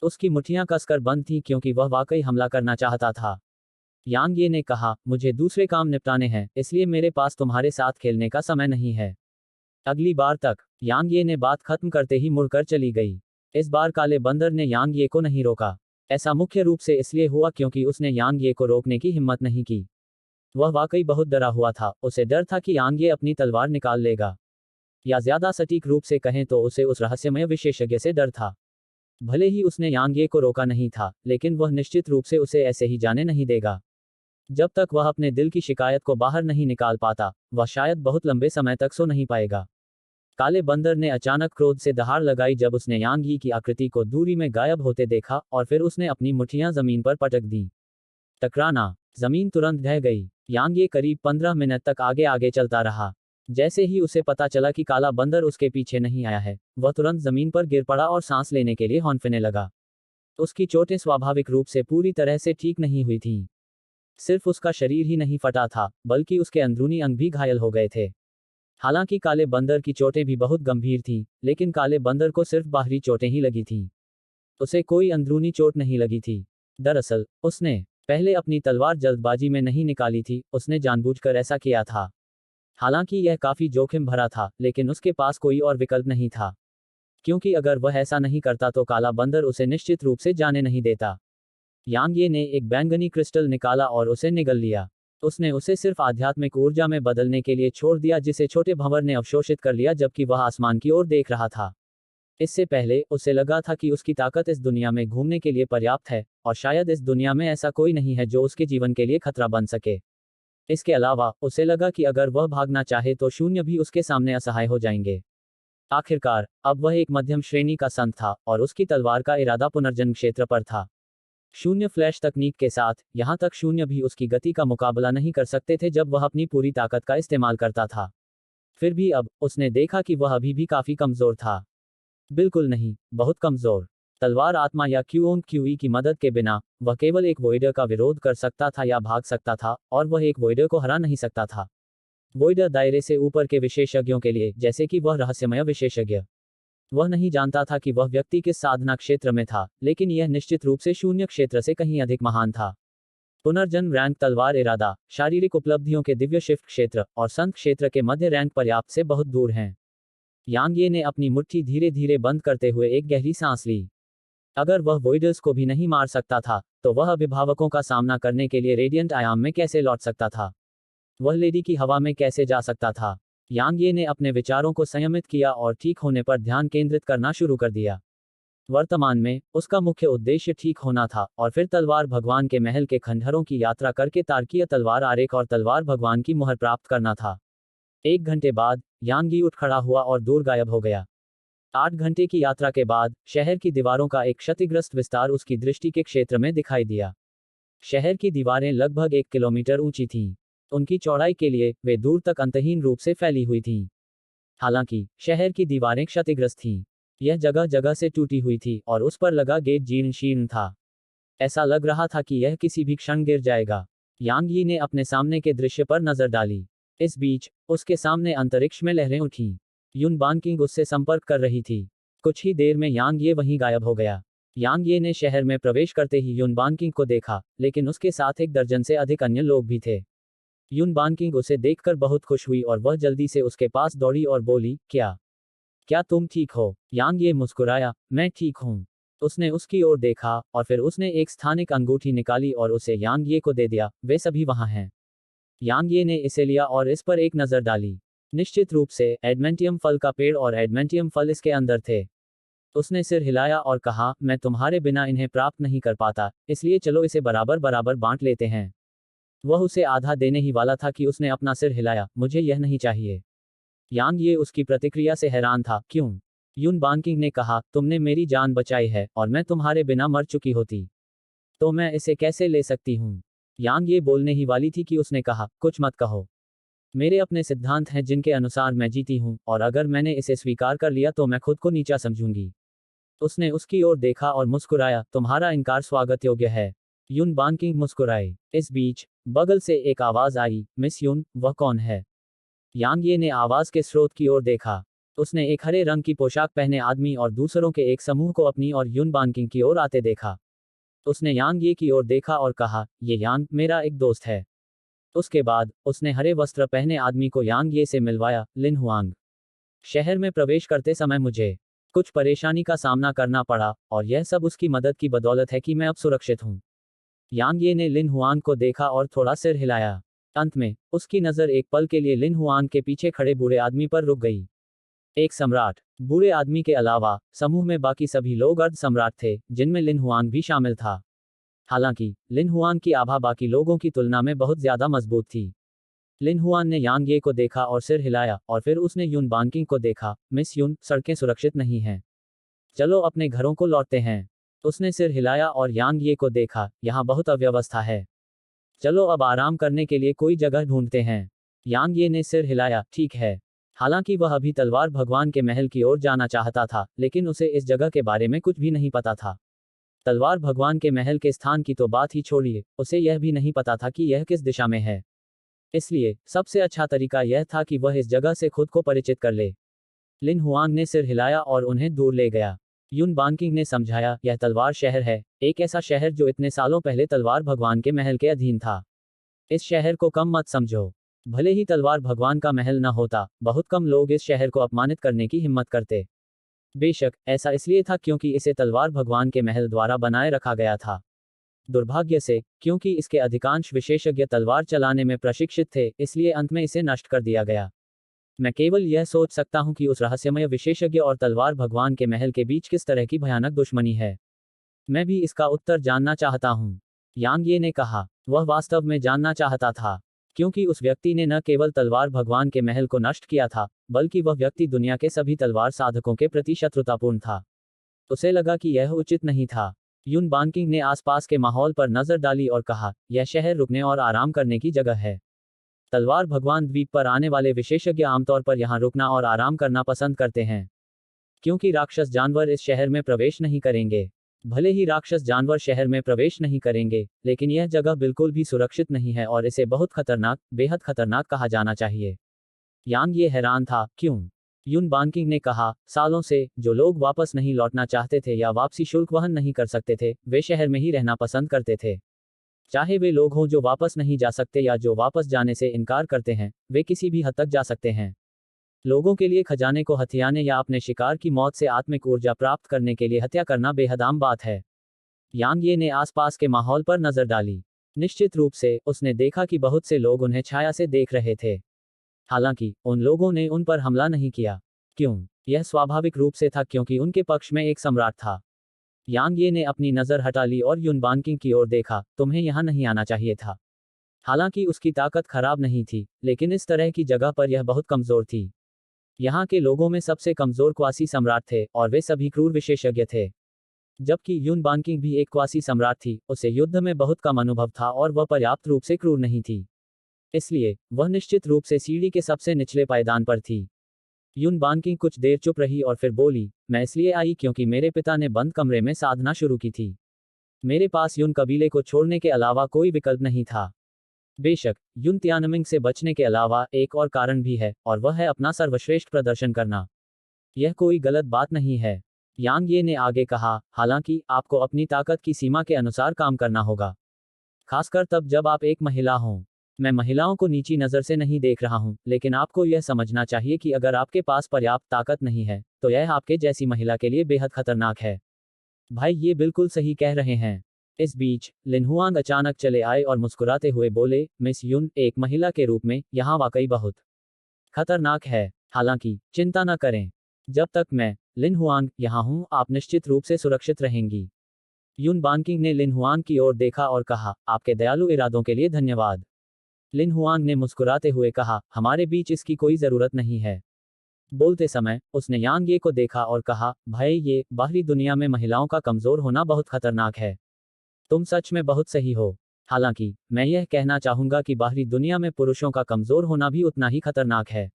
उसकी मुट्ठियां कसकर बंद थीं क्योंकि वह वाकई हमला करना चाहता था। यांग ये ने कहा, मुझे दूसरे काम निपटाने हैं, इसलिए मेरे पास तुम्हारे साथ खेलने का समय नहीं है। अगली बार तक। यांग ये ने बात खत्म करते ही मुड़कर चली गई। इस बार काले बंदर ने यांग ये को नहीं रोका। ऐसा मुख्य रूप से इसलिए हुआ क्योंकि उसने यांग ये को रोकने की हिम्मत नहीं की। वह वाकई बहुत डरा हुआ था, उसे डर था कि यांग ये अपनी तलवार निकाल लेगा। या ज्यादा सटीक रूप से कहें तो उसे उस रहस्यमय विशेषज्ञ से डर था। भले ही उसने यांग ये को रोका नहीं था, लेकिन वह निश्चित रूप से उसे ऐसे ही जाने नहीं देगा। जब तक वह अपने दिल की शिकायत को बाहर नहीं निकाल पाता, वह शायद बहुत लंबे समय तक सो नहीं पाएगा। काले बंदर ने अचानक क्रोध से दहाड़ लगाई जब उसने यांग यी की आकृति को दूरी में गायब होते देखा और फिर उसने अपनी मुट्ठियां जमीन पर पटक दी। टकराना। जमीन तुरंत ढह गई। यांग ये करीब 15 मिनट तक आगे आगे चलता रहा। जैसे ही उसे पता चला कि काला बंदर उसके पीछे नहीं आया है, वह तुरंत जमीन पर गिर पड़ा और सांस लेने के लिए हौंफने लगा। उसकी चोटें स्वाभाविक रूप से पूरी तरह से ठीक नहीं हुई थीं। सिर्फ उसका शरीर ही नहीं फटा था, बल्कि उसके अंदरूनी अंग भी घायल हो गए थे। हालांकि काले बंदर की चोटें भी बहुत गंभीर थीं, लेकिन काले बंदर को सिर्फ बाहरी चोटें ही लगी थीं। उसे कोई अंदरूनी चोट नहीं लगी थी। दरअसल, उसने पहले अपनी तलवार जल्दबाजी में नहीं निकाली थी, उसने जानबूझकर ऐसा किया था। हालांकि यह काफी जोखिम भरा था, लेकिन उसके पास कोई और विकल्प नहीं था। क्योंकि अगर वह ऐसा नहीं करता तो काला बंदर उसे निश्चित रूप से जाने नहीं देता। यांग ये ने एक बैंगनी क्रिस्टल निकाला और उसे निगल लिया। उसने उसे सिर्फ आध्यात्मिक ऊर्जा में बदलने के लिए छोड़ दिया, जिसे छोटे भंवर ने अवशोषित कर लिया जबकि वह आसमान की ओर देख रहा था। इससे पहले उसे लगा था कि उसकी ताकत इस दुनिया में घूमने के लिए पर्याप्त है, और शायद इस दुनिया में ऐसा कोई नहीं है जो उसके जीवन के लिए खतरा बन सके। इसके अलावा उसे लगा कि अगर वह भागना चाहे तो शून्य भी उसके सामने असहाय हो जाएंगे। आखिरकार, अब वह एक मध्यम श्रेणी का संत था और उसकी तलवार का इरादा पुनर्जन्म क्षेत्र पर था। शून्य फ्लैश तकनीक के साथ, यहां तक शून्य भी उसकी गति का मुकाबला नहीं कर सकते थे जब वह अपनी पूरी ताकत का इस्तेमाल करता था। फिर भी अब उसने देखा कि वह अभी भी काफी कमजोर था। बिल्कुल नहीं, बहुत कमजोर। तलवार आत्मा या क्यूओंग क्यूई की मदद के बिना, वह केवल एक वॉइडर का विरोध कर सकता था या भाग सकता था, और वह एक वॉइडर को हरा नहीं सकता था। वॉइडर दायरे से ऊपर के विशेषज्ञों के लिए, जैसे कि वह रहस्यमय विशेषज्ञ। वह नहीं जानता था कि वह व्यक्ति किस साधना क्षेत्र में था, लेकिन यह निश्चित रूप से शून्य क्षेत्र से कहीं अधिक महान था। पुनर्जन्म रैंक तलवार इरादा, शारीरिक उपलब्धियों के दिव्य शिफ्ट क्षेत्र और संत क्षेत्र के मध्य रैंक पर्याप्त से बहुत दूर हैं। यांग ये ने अपनी मुट्ठी धीरे धीरे बंद करते हुए एक गहरी सांस ली। अगर वह वॉइडर्स को भी नहीं मार सकता था, तो वह अभिभावकों का सामना करने के लिए रेडियंट आयाम में कैसे लौट सकता था? वह लेडी की हवा में कैसे जा सकता था? यांग ये ने अपने विचारों को संयमित किया और ठीक होने पर ध्यान केंद्रित करना शुरू कर दिया। वर्तमान में, उसका मुख्य उद्देश्य ठीक होना था, और फिर तलवार भगवान के महल के खंडहरों की यात्रा करके तारकीय तलवार आरेख और तलवार भगवान की मुहर प्राप्त करना था। 1 घंटे बाद, यांग यी उठ खड़ा हुआ और दूर गायब हो गया। 8 घंटे की यात्रा के बाद, शहर की दीवारों का एक क्षतिग्रस्त विस्तार उसकी दृष्टि के क्षेत्र में दिखाई दिया। शहर की दीवारें लगभग 1 किलोमीटर ऊंची थीं। उनकी चौड़ाई के लिए, वे दूर तक अंतहीन रूप से फैली हुई थीं। हालांकि, शहर की दीवारें क्षतिग्रस्त थीं। यह जगह जगह से टूटी हुई थी और उस पर लगा गेट जीर्ण शीर्ण था। ऐसा लग रहा था कि यह किसी भी क्षण गिर जाएगा। यांग यी ने अपने सामने के दृश्य पर नजर डाली। इस बीच, उसके सामने अंतरिक्ष में लहरें उठीं। युन बानकिंग उससे संपर्क कर रही थी। कुछ ही देर में यांग ये वहीं गायब हो गया। यांग ये ने शहर में प्रवेश करते ही युन बानकिंग को देखा, लेकिन उसके साथ 1 दर्जन से अधिक अन्य लोग भी थे। युन बानकिंग उसे देखकर बहुत खुश हुई और वह जल्दी से उसके पास दौड़ी और बोली, क्या तुम ठीक हो? यांग ये मुस्कुराया, मैं ठीक हूँ। उसने उसकी ओर देखा, और फिर उसने एक स्थानिक अंगूठी निकाली और उसे यांग ये को दे दिया। वे सभी वहाँ हैं। यांग ये ने इसे लिया और इस पर एक नज़र डाली। निश्चित रूप से, एडमेंटियम फल का पेड़ और एडमेंटियम फल इसके अंदर थे। उसने सिर हिलाया और कहा, मैं तुम्हारे बिना इन्हें प्राप्त नहीं कर पाता, इसलिए चलो इसे बराबर बराबर बांट लेते हैं। वह उसे आधा देने ही वाला था कि उसने अपना सिर हिलाया, मुझे यह नहीं चाहिए। यांग ये उसकी प्रतिक्रिया से हैरान था। क्यों? युन बानकिंग ने कहा, तुमने मेरी जान बचाई है, और मैं तुम्हारे बिना मर चुकी होती। तो मैं इसे कैसे ले सकती हूँ? यांग ये बोलने ही वाली थी कि उसने कहा, कुछ मत कहो। मेरे अपने सिद्धांत हैं जिनके अनुसार मैं जीती हूँ, और अगर मैंने इसे स्वीकार कर लिया तो मैं खुद को नीचा समझूंगी। उसने उसकी ओर देखा और मुस्कुराया, तुम्हारा इनकार स्वागत योग्य है। युन बानकिंग मुस्कुराए। इस बीच, बगल से एक आवाज आई, मिस युन, वह कौन है? यांग ये ने आवाज के स्रोत की ओर देखा। उसने एक हरे रंग की पोशाक पहने आदमी और दूसरों के एक समूह को अपनी और युन बानकिंग की ओर आते देखा। उसने यांग ये की ओर देखा और कहा, ये यांग मेरा एक दोस्त है। उसके बाद उसने हरे वस्त्र पहने आदमी को यांग ये से मिलवाया। लिन हुआंग, शहर में प्रवेश करते समय मुझे कुछ परेशानी का सामना करना पड़ा और यह सब उसकी मदद की बदौलत है कि मैं अब सुरक्षित हूँ। यांग ये ने लिन हुआंग को देखा और थोड़ा सिर हिलाया। अंत में उसकी नज़र एक पल के लिए लिन हुआंग के पीछे खड़े बूढ़े आदमी पर रुक गई। एक सम्राट। बूढ़े आदमी के अलावा समूह में बाकी सभी लोग अर्ध सम्राट थे, जिनमें लिन हुआंग भी शामिल था। हालांकि लिन हुआंग की आभा बाकी लोगों की तुलना में बहुत ज्यादा मजबूत थी। लिन हुआन ने यांग ये को देखा और सिर हिलाया और फिर उसने युन बानकिंग को देखा। मिस युन, सड़कें सुरक्षित नहीं हैं। चलो अपने घरों को लौटते हैं। उसने सिर हिलाया और यांग ये को देखा, यहाँ बहुत अव्यवस्था है। चलो अब आराम करने के लिए कोई जगह ढूंढते हैं। यांग ये ने सिर हिलाया, ठीक है। हालांकि वह अभी तलवार भगवान के महल की ओर जाना चाहता था, लेकिन उसे इस जगह के बारे में कुछ भी नहीं पता था। तलवार भगवान के महल के स्थान की तो बात ही छोड़िए, उसे यह भी नहीं पता था कि यह किस दिशा में है। इसलिए सबसे अच्छा तरीका यह था कि वह इस जगह से खुद को परिचित कर ले। लिन हुआंग ने सिर हिलाया और उन्हें दूर ले गया। युन बानकिंग ने समझाया, यह तलवार शहर है, एक ऐसा शहर जो इतने सालों पहले तलवार भगवान के महल के अधीन था। इस शहर को कम मत समझो। भले ही तलवार भगवान का महल न होता, बहुत कम लोग इस शहर को अपमानित करने की हिम्मत करते। बेशक ऐसा इसलिए था क्योंकि इसे तलवार भगवान के महल द्वारा बनाए रखा गया था। दुर्भाग्य से, क्योंकि इसके अधिकांश विशेषज्ञ तलवार चलाने में प्रशिक्षित थे, इसलिए अंत में इसे नष्ट कर दिया गया। मैं केवल यह सोच सकता हूं कि उस रहस्यमय विशेषज्ञ और तलवार भगवान के महल के बीच किस तरह की भयानक दुश्मनी है। मैं भी इसका उत्तर जानना चाहता हूं, यांग ये ने कहा। वह वास्तव में जानना चाहता था, क्योंकि उस व्यक्ति ने न केवल तलवार भगवान के महल को नष्ट किया था, बल्कि वह व्यक्ति दुनिया के सभी तलवार साधकों के प्रति शत्रुतापूर्ण था। उसे लगा कि यह उचित नहीं था। युन बानकिंग ने आसपास के माहौल पर नजर डाली और कहा, यह शहर रुकने और आराम करने की जगह है। तलवार भगवान द्वीप पर आने वाले विशेषज्ञ आमतौर पर यहाँ रुकना और आराम करना पसंद करते हैं, क्योंकि राक्षस जानवर इस शहर में प्रवेश नहीं करेंगे। भले ही राक्षस जानवर शहर में प्रवेश नहीं करेंगे, लेकिन यह जगह बिल्कुल भी सुरक्षित नहीं है और इसे बहुत खतरनाक, बेहद खतरनाक कहा जाना चाहिए। यांग ये हैरान था, क्यों? युन बानकिंग ने कहा, सालों से जो लोग वापस नहीं लौटना चाहते थे या वापसी शुल्क वहन नहीं कर सकते थे, वे शहर में ही रहना पसंद करते थे। चाहे वे लोग हों जो वापस नहीं जा सकते या जो वापस जाने से इनकार करते हैं, वे किसी भी हद तक जा सकते हैं। लोगों के लिए खजाने को हथियाने या अपने शिकार की मौत से आत्मिक ऊर्जा प्राप्त करने के लिए हत्या करना बेहद आम बात है। यांग ये ने आसपास के माहौल पर नजर डाली। निश्चित रूप से उसने देखा कि बहुत से लोग उन्हें छाया से देख रहे थे। हालांकि उन लोगों ने उन पर हमला नहीं किया। क्यों? यह स्वाभाविक रूप से था क्योंकि उनके पक्ष में एक सम्राट था। यांग ये ने अपनी नज़र हटा ली और युन बानकिंग की ओर देखा, तुम्हें यहाँ नहीं आना चाहिए था। हालांकि उसकी ताकत खराब नहीं थी, लेकिन इस तरह की जगह पर यह बहुत कमज़ोर थी। यहाँ के लोगों में सबसे कमज़ोर क्वासी सम्राट थे और वे सभी क्रूर विशेषज्ञ थे। जबकि युन बानकिंग भी एक क्वासी सम्राट थी, उसे युद्ध में बहुत कम अनुभव था और वह पर्याप्त रूप से क्रूर नहीं थी। इसलिए वह निश्चित रूप से सीढ़ी के सबसे निचले पायदान पर थी। युन बानकिंग कुछ देर चुप रही और फिर बोली, मैं इसलिए आई क्योंकि मेरे पिता ने बंद कमरे में साधना शुरू की थी। मेरे पास युन कबीले को छोड़ने के अलावा कोई विकल्प नहीं था। बेशक युन तियानमिंग से बचने के अलावा एक और कारण भी है, और वह है अपना सर्वश्रेष्ठ प्रदर्शन करना। यह कोई गलत बात नहीं है। यांग ये ने आगे कहा, हालांकि आपको अपनी ताकत की सीमा के अनुसार काम करना होगा, खासकर तब जब आप एक महिला हों। मैं महिलाओं को नीची नज़र से नहीं देख रहा हूं, लेकिन आपको यह समझना चाहिए कि अगर आपके पास पर्याप्त ताकत नहीं है, तो यह आपके जैसी महिला के लिए बेहद खतरनाक है। भाई ये बिल्कुल सही कह रहे हैं। इस बीच लिन हुआंग अचानक चले आए और मुस्कुराते हुए बोले, मिस युन, एक महिला के रूप में यहाँ वाकई बहुत खतरनाक है। हालांकि चिंता न करें, जब तक मैं लिन हुआंग यहाँ हूँ आप निश्चित रूप से सुरक्षित रहेंगी। युन बानकिंग ने लिन हुआंग की ओर देखा और कहा, आपके दयालु इरादों के लिए धन्यवाद। लिन हुआंग ने मुस्कुराते हुए कहा, हमारे बीच इसकी कोई ज़रूरत नहीं है। बोलते समय उसने यांग ये को देखा और कहा, भाई ये बाहरी दुनिया में महिलाओं का कमज़ोर होना बहुत खतरनाक है। तुम सच में बहुत सही हो। हालांकि मैं यह कहना चाहूँगा कि बाहरी दुनिया में पुरुषों का कमज़ोर होना भी उतना ही खतरनाक है।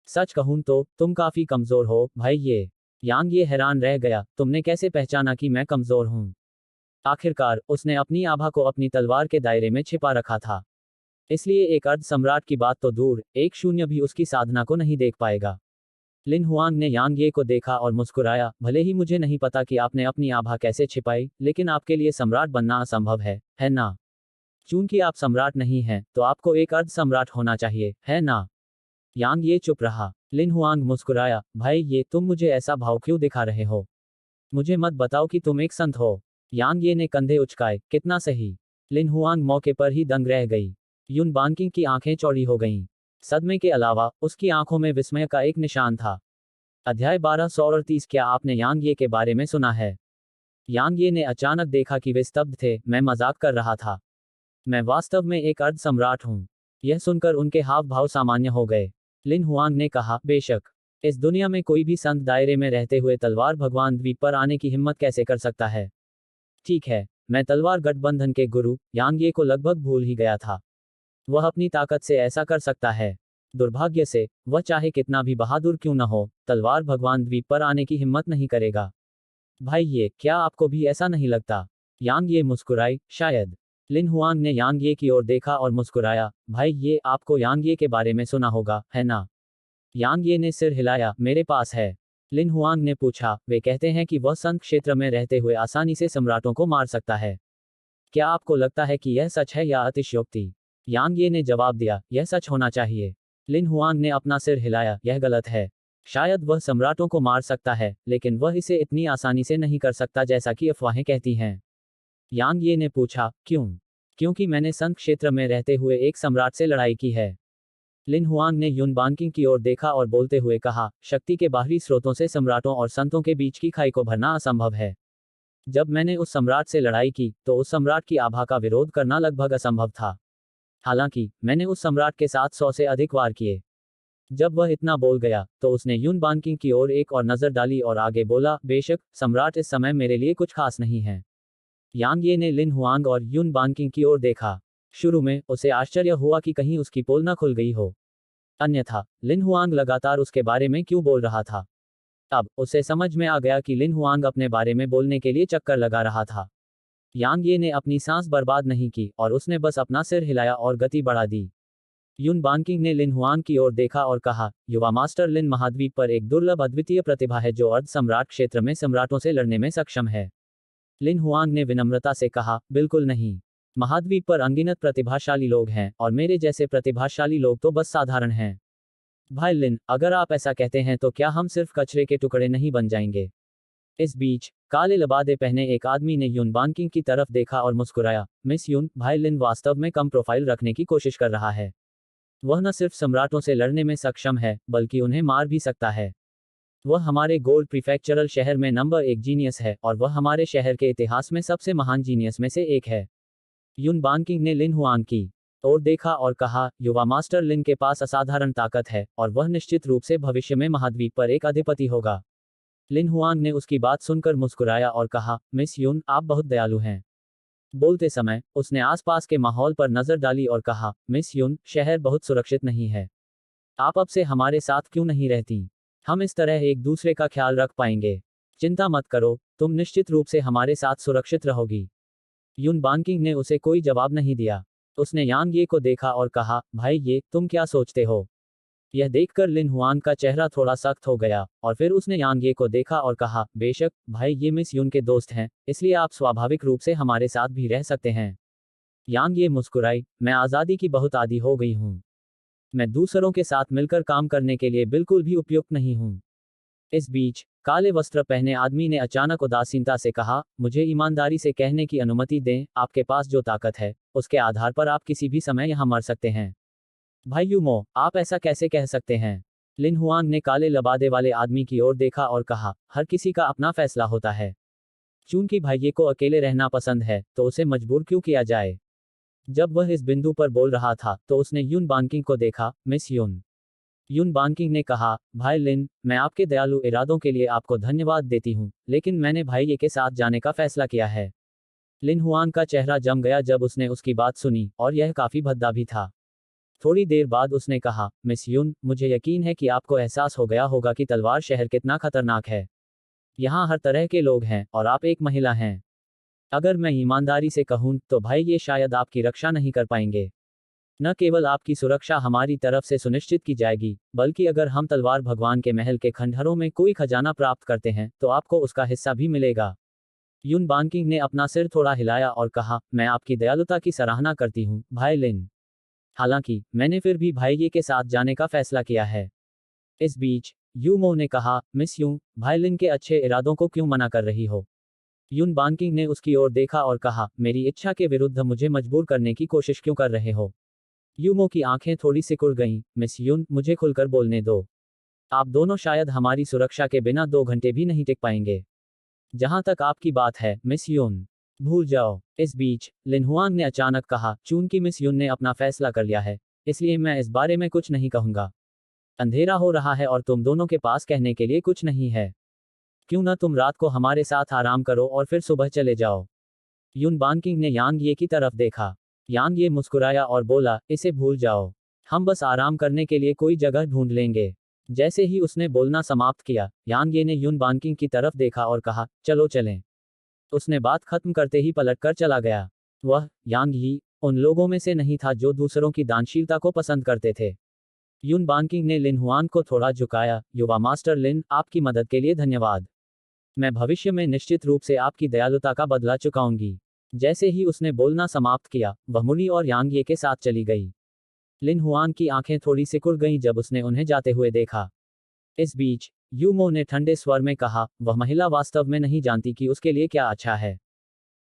सच कहूँ तो तुम काफ़ी कमज़ोर हो, भाई ये। यांग ये हैरान रह गया, तुमने कैसे पहचाना कि मैं कमज़ोर हूँ? आखिरकार उसने अपनी आभा को अपनी तलवार के दायरे में छिपा रखा था, इसलिए एक अर्ध सम्राट की बात तो दूर, एक शून्य भी उसकी साधना को नहीं देख पाएगा। लिन हुआंग ने यांग ये को देखा और मुस्कुराया, भले ही मुझे नहीं पता कि आपने अपनी आभा कैसे छिपाई, लेकिन आपके लिए सम्राट बनना असंभव है ना? चूंकि आप सम्राट नहीं हैं, तो आपको एक अर्ध सम्राट होना चाहिए, है ना? यांग ये चुप रहा। लिन हुआंग मुस्कुराया, भाई ये तुम मुझे ऐसा भाव क्यों दिखा रहे हो? मुझे मत बताओ कि तुम एक संत हो। यांग ये ने कंधे उचकाए, कितना सही। लिन हुआंग मौके पर ही दंग रह गई। युन बानकिंग की आंखें चौड़ी हो गईं। सदमे के अलावा उसकी आंखों में विस्मय का एक निशान था। अध्याय 1238। क्या आपने यांग ये के बारे में सुना है? यांग ये ने अचानक देखा कि वे स्तब्ध थे। मैं मजाक कर रहा था। मैं वास्तव में एक अर्ध सम्राट हूं। यह सुनकर उनके हाव भाव सामान्य हो गए। लिन हुआंग ने कहा, बेशक। इस दुनिया में कोई भी संत दायरे में रहते हुए तलवार भगवान द्वीप पर आने की हिम्मत कैसे कर सकता है? ठीक है, मैं तलवार गठबंधन के गुरु यांग ये को लगभग भूल ही गया था। वह अपनी ताकत से ऐसा कर सकता है। दुर्भाग्य से, वह चाहे कितना भी बहादुर क्यों न हो, तलवार भगवान द्वीप पर आने की हिम्मत नहीं करेगा। भाई ये, क्या आपको भी ऐसा नहीं लगता? यांग ये मुस्कुराई, शायद। लिन हुआंग ने यांग ये की ओर देखा और मुस्कुराया, भाई ये, आपको यांग ये के बारे में सुना होगा, है ना? यांग ये ने सिर हिलाया, मेरे पास है। लिन हुआंग ने पूछा, वे कहते हैं कि वह संत क्षेत्र में रहते हुए आसानी से सम्राटों को मार सकता है। क्या आपको लगता है कि यह सच है या अतिशयोक्ति? यांग ये ने जवाब दिया, यह सच होना चाहिए। लिन हुआंग ने अपना सिर हिलाया, यह गलत है। शायद वह सम्राटों को मार सकता है, लेकिन वह इसे इतनी आसानी से नहीं कर सकता जैसा कि अफवाहें कहती हैं। यांग ये ने पूछा, क्यों? क्योंकि मैंने संत क्षेत्र में रहते हुए एक सम्राट से लड़ाई की है। लिन हुआंग ने युन बानकिंग की ओर देखा और बोलते हुए कहा, शक्ति के बाहरी स्रोतों से सम्राटों और संतों के बीच की खाई को भरना असंभव है। जब मैंने उस सम्राट से लड़ाई की, तो उस सम्राट की आभा का विरोध करना लगभग असंभव था। हालांकि, मैंने उस सम्राट के साथ 100 से अधिक वार किए। जब वह इतना बोल गया, तो उसने युन बानकिंग की ओर एक और नजर डाली और आगे बोला, बेशक, सम्राट इस समय मेरे लिए कुछ खास नहीं है। यांग ये ने लिन हुआंग और युन बानकिंग की ओर देखा। शुरू में, उसे आश्चर्य हुआ कि कहीं उसकी पोल न खुल गई हो। अन्यथा, लिन हुआंग लगातार उसके बारे में क्यों बोल रहा था? अब, उसे समझ में आ गया कि लिन हुआंग अपने बारे में बोलने के लिए चक्कर लगा रहा था। यांग ये ने अपनी सांस बर्बाद नहीं की, और उसने बस अपना सिर हिलाया और गति बढ़ा दी। युन बानकिंग ने लिन हुआंग की ओर देखा और कहा, युवा मास्टर लिन महाद्वीप पर एक दुर्लभ अद्वितीय प्रतिभा है जो अर्ध सम्राट क्षेत्र में सम्राटों से लड़ने में सक्षम है। लिन हुआंग ने विनम्रता से कहा, बिल्कुल नहीं। महाद्वीप पर अनगिनत प्रतिभाशाली लोग हैं, और मेरे जैसे प्रतिभाशाली लोग तो बस साधारण हैं। भाई लिन, अगर आप ऐसा कहते हैं तो क्या हम सिर्फ कचरे के टुकड़े नहीं बन जाएंगे? इस बीच, काले लबादे पहने एक आदमी ने युन बानकिंग की तरफ देखा और मुस्कुराया, मिस युन, भाई लिन वास्तव में कम प्रोफाइल रखने की कोशिश कर रहा है। वह न सिर्फ सम्राटों से लड़ने में सक्षम है, बल्कि उन्हें मार भी सकता है। वह हमारे गोल्ड प्रीफेक्चरल शहर में नंबर 1 जीनियस है, और वह हमारे शहर के इतिहास में सबसे महान जीनियस में से एक है। युन बानकिंग ने लिन हुआंग की ओर देखा और कहा, युवा मास्टर लिन के पास असाधारण ताकत है, और वह निश्चित रूप से भविष्य में महाद्वीप पर एक अधिपति होगा। लिन हुआंग ने उसकी बात सुनकर मुस्कुराया और कहा, मिस युन, आप बहुत दयालु हैं। बोलते समय, उसने आसपास के माहौल पर नजर डाली और कहा, मिस युन, शहर बहुत सुरक्षित नहीं है। आप अब से हमारे साथ क्यों नहीं रहती? हम इस तरह एक दूसरे का ख्याल रख पाएंगे। चिंता मत करो, तुम निश्चित रूप से हमारे साथ सुरक्षित रहोगी। युन बानकिंग ने उसे कोई जवाब नहीं दिया। उसने यांग ये को देखा और कहा, भाई ये, तुम क्या सोचते हो? यह देखकर लिन हुआंग का चेहरा थोड़ा सख्त हो गया, और फिर उसने यांग ये को देखा और कहा, बेशक, भाई ये मिस युन के दोस्त हैं, इसलिए आप स्वाभाविक रूप से हमारे साथ भी रह सकते हैं। यांग ये मुस्कुराई, मैं आज़ादी की बहुत आदी हो गई हूँ। मैं दूसरों के साथ मिलकर काम करने के लिए बिल्कुल भी उपयुक्त नहीं हूँ। इस बीच, काले वस्त्र पहने आदमी ने अचानक उदासीनता से कहा, मुझे ईमानदारी से कहने की अनुमति दें, आपके पास जो ताकत है, उसके आधार पर आप किसी भी समय यहाँ मर सकते हैं। भाई युमो, आप ऐसा कैसे कह सकते हैं? लिन हुआंग ने काले लबादे वाले आदमी की ओर देखा और कहा, हर किसी का अपना फैसला होता है। चूंकि भाइये को अकेले रहना पसंद है, तो उसे मजबूर क्यों किया जाए? जब वह इस बिंदु पर बोल रहा था, तो उसने युन बानकिंग को देखा, मिस युन। युन बानकिंग ने कहा, भाई लिन, मैं आपके दयालु इरादों के लिए आपको धन्यवाद देती हूँ, लेकिन मैंने भाई ये के साथ जाने का फैसला किया है। लिन हुआंग का चेहरा जम गया जब उसने उसकी बात सुनी, और यह काफी भद्दा भी था। थोड़ी देर बाद उसने कहा, मिस युन, मुझे यकीन है कि आपको एहसास हो गया होगा कि तलवार शहर कितना खतरनाक है। यहाँ हर तरह के लोग हैं, और आप एक महिला हैं। अगर मैं ईमानदारी से कहूँ, तो भाई ये शायद आपकी रक्षा नहीं कर पाएंगे। न केवल आपकी सुरक्षा हमारी तरफ से सुनिश्चित की जाएगी, बल्कि अगर हम तलवार भगवान के महल के खंडहरों में कोई खजाना प्राप्त करते हैं तो आपको उसका हिस्सा भी मिलेगा। यून बानकिंग ने अपना सिर थोड़ा हिलाया और कहा, मैं आपकी दयालुता की सराहना करती हूँ, भाई लिन। हालांकि मैंने फिर भी भाई ये के साथ जाने का फैसला किया है। इस बीच यूमो ने कहा, मिस यूं, भाई लिन के अच्छे इरादों को क्यों मना कर रही हो? यून बानकिंग ने उसकी ओर देखा और कहा, मेरी इच्छा के विरुद्ध मुझे मजबूर करने की कोशिश क्यों कर रहे हो? यूमो की आंखें थोड़ी सिकुड़ गईं। मिस यून, मुझे खुलकर बोलने दो। आप दोनों शायद हमारी सुरक्षा के बिना 2 घंटे भी नहीं टिक पाएंगे। जहां तक आपकी बात है, मिस यून, भूल जाओ। इस बीच लिन हुआंग ने अचानक कहा, चूंकि मिस यून ने अपना फैसला कर लिया है, इसलिए मैं इस बारे में कुछ नहीं कहूंगा। अंधेरा हो रहा है और तुम दोनों के पास कहने के लिए कुछ नहीं है। क्यों न तुम रात को हमारे साथ आराम करो और फिर सुबह चले जाओ। यून बानकिंग ने यांग ये की तरफ देखा। यांग ये मुस्कुराया और बोला, इसे भूल जाओ। हम बस आराम करने के लिए कोई जगह ढूंढ लेंगे। जैसे ही उसने बोलना समाप्त किया, यांग ये ने यून बानकिंग की तरफ देखा और कहा, चलो चलें। उसने बात खत्म करते ही पलटकर चला गया। वह, यांग ही, उन लोगों में से नहीं था जो दूसरों की दानशीलता को पसंद करते थे। यून बानकिंग ने लिन हुआन को थोड़ा झुकाया। युवा मास्टर लिन, आपकी मदद के लिए धन्यवाद। मैं भविष्य में निश्चित रूप से आपकी दयालुता का बदला चुकाऊंगी। जैसे ही उसने बोलना समाप्त किया, वह मुनी और यांग ये के साथ चली गई। लिन हुआन की आंखें थोड़ी सिकुड़ गईं जब उसने उन्हें जाते हुए देखा। इस बीच यूमो ने ठंडे स्वर में कहा, वह महिला वास्तव में नहीं जानती कि उसके लिए क्या अच्छा है।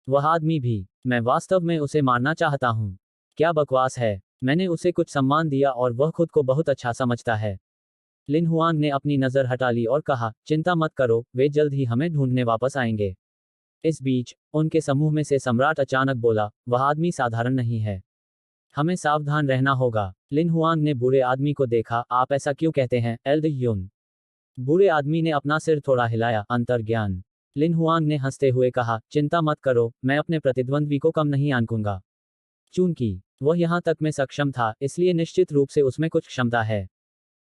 वह आदमी भी, मैं वास्तव में उसे मारना चाहता हूँ। क्या बकवास है। मैंने उसे कुछ सम्मान दिया और वह खुद को बहुत अच्छा समझता है। लिन हुआंग ने अपनी नज़र हटा ली और कहा, चिंता मत करो, वे जल्द ही हमें ढूंढने वापस आएंगे। इस बीच उनके समूह में से सम्राट अचानक बोला, वह आदमी साधारण नहीं है। हमें सावधान रहना होगा। लिन हुआंग ने बूढ़े आदमी को देखा। आप ऐसा क्यों कहते हैं, एल्ड यून? बूढ़े आदमी ने अपना सिर थोड़ा हिलाया। अंतर्ज्ञान। लिन हुआंग ने हंसते हुए कहा, चिंता मत करो, मैं अपने प्रतिद्वंद्वी को कम नहीं आंकूंगा। चूंकि वह यहां तक में सक्षम था, इसलिए निश्चित रूप से उसमें कुछ क्षमता है।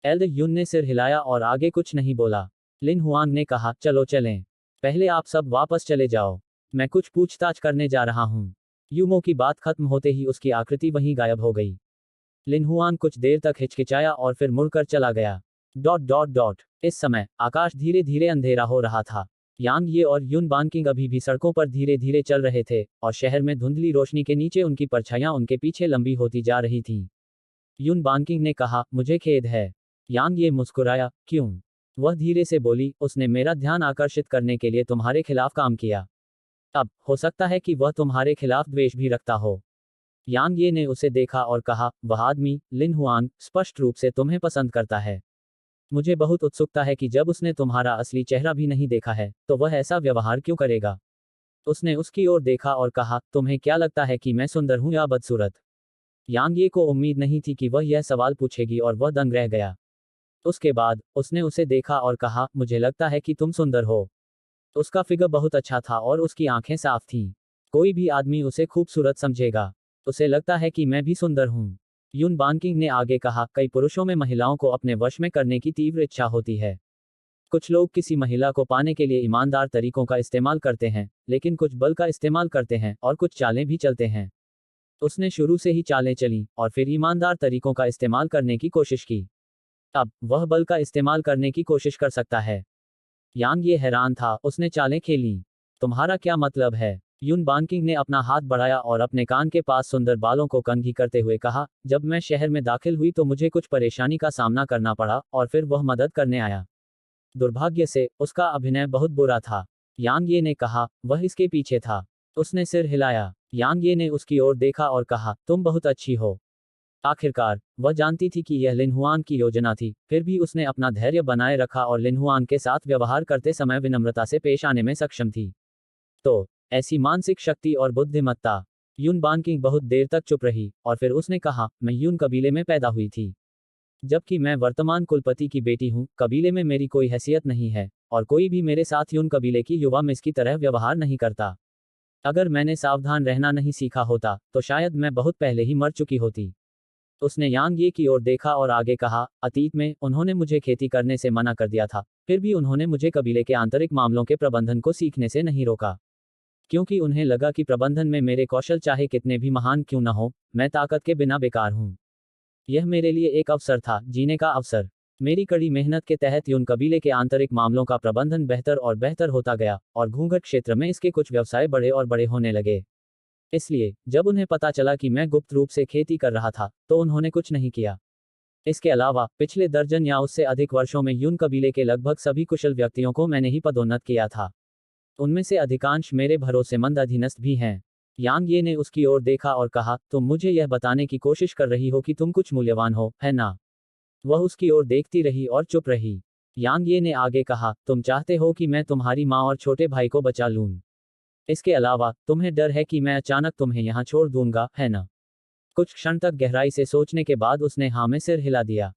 एल्ड यून ने सिर हिलाया और आगे कुछ नहीं बोला। लिन हुआंग ने कहा, चलो चलें। पहले आप सब वापस चले जाओ। मैं कुछ पूछताछ करने जा रहा हूं। यूमो की बात खत्म होते ही उसकी आकृति वहीं गायब हो गई। लिन हुआंग कुछ देर तक हिचकिचाया और फिर मुड़कर चला गया। Dot dot dot. इस समय आकाश धीरे धीरे अंधेरा हो रहा था। यांग ये और यून बानकिंग अभी भी सड़कों पर धीरे धीरे चल रहे थे, और शहर में धुंधली रोशनी के नीचे उनकी परछाइयां उनके पीछे लंबी होती जा रही थीं। यून बानकिंग ने कहा, मुझे खेद है। यांग ये मुस्कुराया, क्यों? वह धीरे से बोली, उसने मेरा ध्यान आकर्षित करने के लिए तुम्हारे खिलाफ काम किया। अब हो सकता है कि वह तुम्हारे खिलाफ द्वेष भी रखता हो। यांग ये ने उसे देखा और कहा, वह आदमी, लिन हुआंग, स्पष्ट रूप से तुम्हें पसंद करता है। मुझे बहुत उत्सुकता है कि जब उसने तुम्हारा असली चेहरा भी नहीं देखा है, तो वह ऐसा व्यवहार क्यों करेगा। उसने उसकी ओर देखा और कहा, तुम्हें क्या लगता है कि मैं सुंदर हूं या बदसूरत? यांग ये को उम्मीद नहीं थी कि वह यह सवाल पूछेगी और वह दंग रह गया। उसके बाद उसने उसे देखा और कहा, मुझे लगता है कि तुम सुंदर हो। उसका फिगर बहुत अच्छा था और उसकी आंखें साफ थीं। कोई भी आदमी उसे खूबसूरत समझेगा। उसे लगता है कि मैं भी सुंदर हूं। यून बानकिंग ने आगे कहा, कई पुरुषों में महिलाओं को अपने वश में करने की तीव्र इच्छा होती है। कुछ लोग किसी महिला को पाने के लिए ईमानदार तरीकों का इस्तेमाल करते हैं, लेकिन कुछ बल का इस्तेमाल करते हैं और कुछ चालें भी चलते हैं। उसने शुरू से ही चालें चली और फिर ईमानदार तरीकों का इस्तेमाल करने की कोशिश की। अब वह बल का इस्तेमाल करने की कोशिश कर सकता है। यांग ये हैरान था। उसने चालें खेली। तुम्हारा क्या मतलब है? यून बानकिंग ने अपना हाथ बढ़ाया और अपने कान के पास सुंदर बालों को कंघी करते हुए कहा, जब मैं शहर में दाखिल हुई तो मुझे कुछ परेशानी का सामना करना पड़ा और फिर वह मदद करने आया। दुर्भाग्य से उसका अभिनय बहुत बुरा था। यांग ये ने कहा, वह इसके पीछे था। उसने सिर हिलाया। यांग ये ने उसकी ओर देखा और कहा, तुम बहुत अच्छी हो। आखिरकार वह जानती थी कि यह लिन हुआंग की योजना थी, फिर भी उसने अपना धैर्य बनाए रखा और लिन हुआंग के साथ व्यवहार करते समय विनम्रता से पेश आने में सक्षम थी। तो ऐसी मानसिक शक्ति और बुद्धिमत्ता। यून बानकिंग बहुत देर तक चुप रही और फिर उसने कहा, मैं यून कबीले में पैदा हुई थी। जबकि मैं वर्तमान कुलपति की बेटी हूँ, कबीले में मेरी कोई हैसियत नहीं है, और कोई भी मेरे साथ यून कबीले की युवा मिस की तरह व्यवहार नहीं करता। अगर मैंने सावधान रहना नहीं सीखा होता, तो शायद मैं बहुत पहले ही मर चुकी होती। उसने यांग ये की ओर देखा और आगे कहा, अतीत में उन्होंने मुझे खेती करने से मना कर दिया था, फिर भी उन्होंने मुझे कबीले के आंतरिक मामलों के प्रबंधन को सीखने से नहीं रोका। क्योंकि उन्हें लगा कि प्रबंधन में मेरे कौशल चाहे कितने भी महान क्यों न हो, मैं ताकत के बिना बेकार हूं। यह मेरे लिए एक अवसर था, जीने का अवसर। मेरी कड़ी मेहनत के तहत यून कबीले के आंतरिक मामलों का प्रबंधन बेहतर और बेहतर होता गया, और घूंघट क्षेत्र में इसके कुछ व्यवसाय बड़े और बड़े होने लगे। इसलिए जब उन्हें पता चला कि मैं गुप्त रूप से खेती कर रहा था, तो उन्होंने कुछ नहीं किया। इसके अलावा पिछले दर्जन या उससे अधिक वर्षों में यून कबीले के लगभग सभी कुशल व्यक्तियों को मैंने ही पदोन्नत किया था। उनमें से अधिकांश मेरे भरोसेमंद अधीनस्थ भी हैं। यांग ये ने उसकी ओर देखा और कहा, तुम मुझे यह बताने की कोशिश कर रही हो कि तुम कुछ मूल्यवान हो, है ना? वह उसकी ओर देखती रही और चुप रही। यांग ये ने आगे कहा, तुम चाहते हो कि मैं तुम्हारी माँ और छोटे भाई को बचा लूं। इसके अलावा तुम्हें डर है कि मैं अचानक तुम्हें यहाँ छोड़ दूंगा, है ना? कुछ क्षण तक गहराई से सोचने के बाद उसने हाँ में सिर हिला दिया।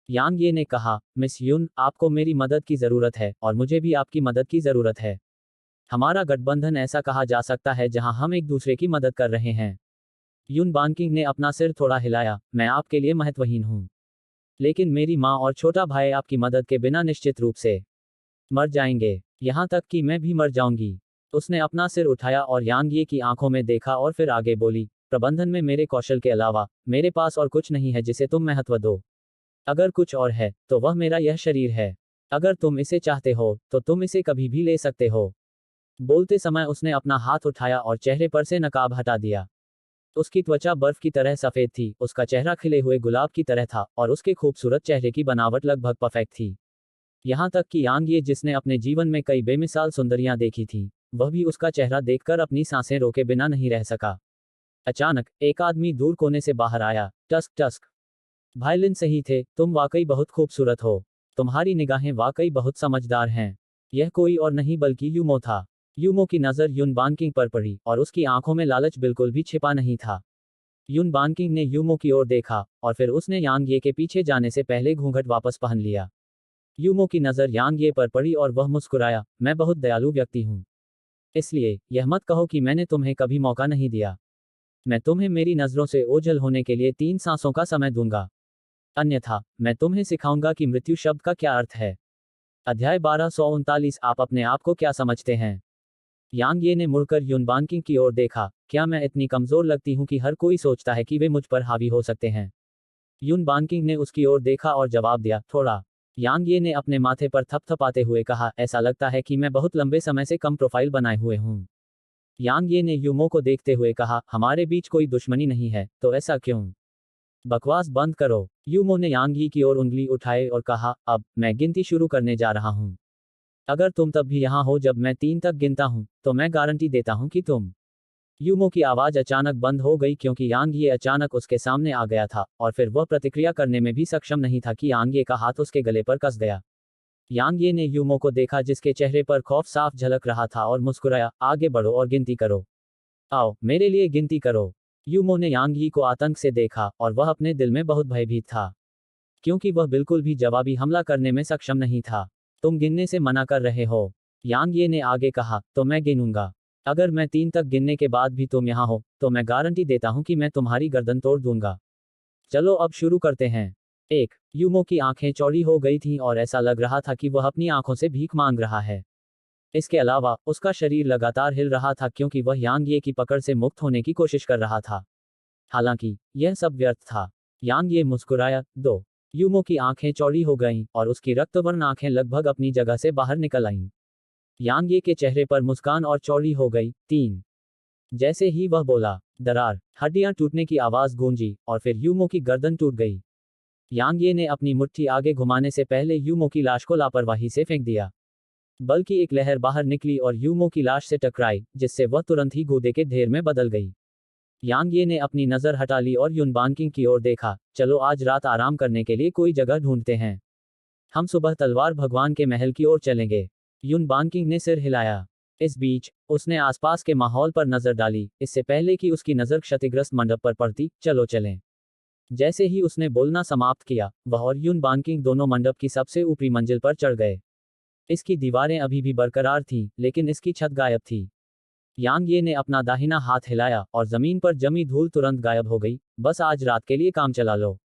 यांग ये ने कहा, मिस यून, आपको मेरी मदद की जरूरत है, और मुझे भी आपकी मदद की जरूरत है। हमारा गठबंधन ऐसा कहा जा सकता है जहां हम एक दूसरे की मदद कर रहे हैं। यून बानकिंग ने अपना सिर थोड़ा हिलाया, मैं आपके लिए महत्वहीन हूं। लेकिन मेरी माँ और छोटा भाई आपकी मदद के बिना निश्चित रूप से मर जाएंगे, यहां तक कि मैं भी मर जाऊंगी। उसने अपना सिर उठाया और यांग ये की आंखों में देखा और फिर आगे बोली, प्रबंधन में मेरे कौशल के अलावा मेरे पास और कुछ नहीं है जिसे तुम महत्व दो। अगर कुछ और है, तो वह मेरा यह शरीर है। अगर तुम इसे चाहते हो, तो तुम इसे कभी भी ले सकते हो। बोलते समय उसने अपना हाथ उठाया और चेहरे पर से नकाब हटा दिया। उसकी त्वचा बर्फ की तरह सफेद थी, उसका चेहरा खिले हुए गुलाब की तरह था, और उसके खूबसूरत चेहरे की बनावट लगभग परफेक्ट थी। यहाँ तक कि यांग ये, जिसने अपने जीवन में कई बेमिसाल सुंदरियां देखी थीं, वह भी उसका चेहरा देखकर अपनी सांसें रोके बिना नहीं रह सका। अचानक एक आदमी दूर कोने से बाहर आया। Tusk tusk. भाईलिन सही थे, तुम वाकई बहुत खूबसूरत हो। तुम्हारी निगाहें वाकई बहुत समझदार हैं। यह कोई और नहीं बल्कि यूमो था। यूमो की नज़र युन बानकिंग पर पड़ी, और उसकी आंखों में लालच बिल्कुल भी छिपा नहीं था। युन बानकिंग ने यूमो की ओर देखा, और फिर उसने यांग ये के पीछे जाने से पहले घूंघट वापस पहन लिया। यूमो की नज़र यांग ये पर पड़ी और वह मुस्कुराया, मैं बहुत दयालु व्यक्ति हूँ। इसलिए यह मत कहो कि मैंने तुम्हें कभी मौका नहीं दिया। मैं तुम्हें मेरी नज़रों से ओझल होने के लिए 3 सांसों का समय दूंगा। अन्यथा मैं तुम्हें सिखाऊंगा कि मृत्यु शब्द का क्या अर्थ है। अध्याय 1239। आप अपने आप को क्या समझते हैं? यांग ये ने मुड़कर युन बानकिंग की ओर देखा, क्या मैं इतनी कमजोर लगती हूं कि हर कोई सोचता है कि वे मुझ पर हावी हो सकते हैं? युन बानकिंग ने उसकी ओर देखा और जवाब दिया, थोड़ा। यांग ये ने अपने माथे पर थपथपाते हुए कहा, ऐसा लगता है कि मैं बहुत लंबे समय से कम प्रोफाइल बनाए हुए हूं। यांग ये ने यूमो को देखते हुए कहा, हमारे बीच कोई दुश्मनी नहीं है, तो ऐसा क्यों? बकवास बंद करो। यूमो ने यांग यी की ओर उंगली उठाए और कहा, अब मैं गिनती शुरू करने जा रहा हूं। अगर तुम तब भी यहां हो जब मैं 3 तक गिनता हूं, तो मैं गारंटी देता हूं कि तुम। यूमो की आवाज अचानक बंद हो गई क्योंकि यांग ये अचानक उसके सामने आ गया था, और फिर वह प्रतिक्रिया करने में भी सक्षम नहीं था कि यांग ये का हाथ उसके गले पर कस गया। यांग ये ने यूमो को देखा जिसके चेहरे पर खौफ साफ झलक रहा था और मुस्कुराया, आगे बढ़ो और गिनती करो। आओ, मेरे लिए गिनती करो। यूमो ने यांग यी को आतंक से देखा, और वह अपने दिल में बहुत भयभीत था, क्योंकि वह बिल्कुल भी जवाबी हमला करने में सक्षम नहीं था। तुम गिनने से मना कर रहे हो? यांग ये ने आगे कहा, तो मैं गिनूंगा। अगर मैं 3 तक गिनने के बाद भी तुम यहाँ हो, तो मैं गारंटी देता हूं कि मैं तुम्हारी गर्दन तोड़ दूंगा। चलो अब शुरू करते हैं। 1। यूमो की आंखें चौड़ी हो गई थीं और ऐसा लग रहा था कि वह अपनी आंखों से भीख मांग रहा है। इसके अलावा उसका शरीर लगातार हिल रहा था क्योंकि वह यांग ये की पकड़ से मुक्त होने की कोशिश कर रहा था। हालांकि यह सब व्यर्थ था। यांग ये मुस्कुराया। 2। यूमो की आंखें चौड़ी हो गईं, और उसकी रक्तवर्ण आंखें लगभग अपनी जगह से बाहर निकल आईं। यांग ये के चेहरे पर मुस्कान और चौड़ी हो गई। 3। जैसे ही वह बोला, दरार, हड्डियां टूटने की आवाज गूंजी, और फिर यूमो की गर्दन टूट गई। यांग ये ने अपनी मुट्ठी आगे घुमाने से पहले यूमो की लाश को लापरवाही से फेंक दिया। बल्कि एक लहर बाहर निकली और यूमो की लाश से टकराई, जिससे वह तुरंत ही गूदे के ढेर में बदल गई। यांग ये ने अपनी नज़र हटा ली और युन बानकिंग की ओर देखा, चलो आज रात आराम करने के लिए कोई जगह ढूंढते हैं। हम सुबह तलवार भगवान के महल की ओर चलेंगे। युन बानकिंग ने सिर हिलाया। इस बीच उसने आसपास के माहौल पर नजर डाली, इससे पहले कि उसकी नज़र क्षतिग्रस्त मंडप पर पड़ती। चलो चलें। जैसे ही उसने बोलना समाप्त किया, वह और युन बानकिंग दोनों मंडप की सबसे ऊपरी मंजिल पर चढ़ गए। इसकी दीवारें अभी भी बरकरार थीं, लेकिन इसकी छत गायब थी। यांग ये ने अपना दाहिना हाथ हिलाया, और जमीन पर जमी धूल तुरंत गायब हो गई। बस आज रात के लिए काम चला लो।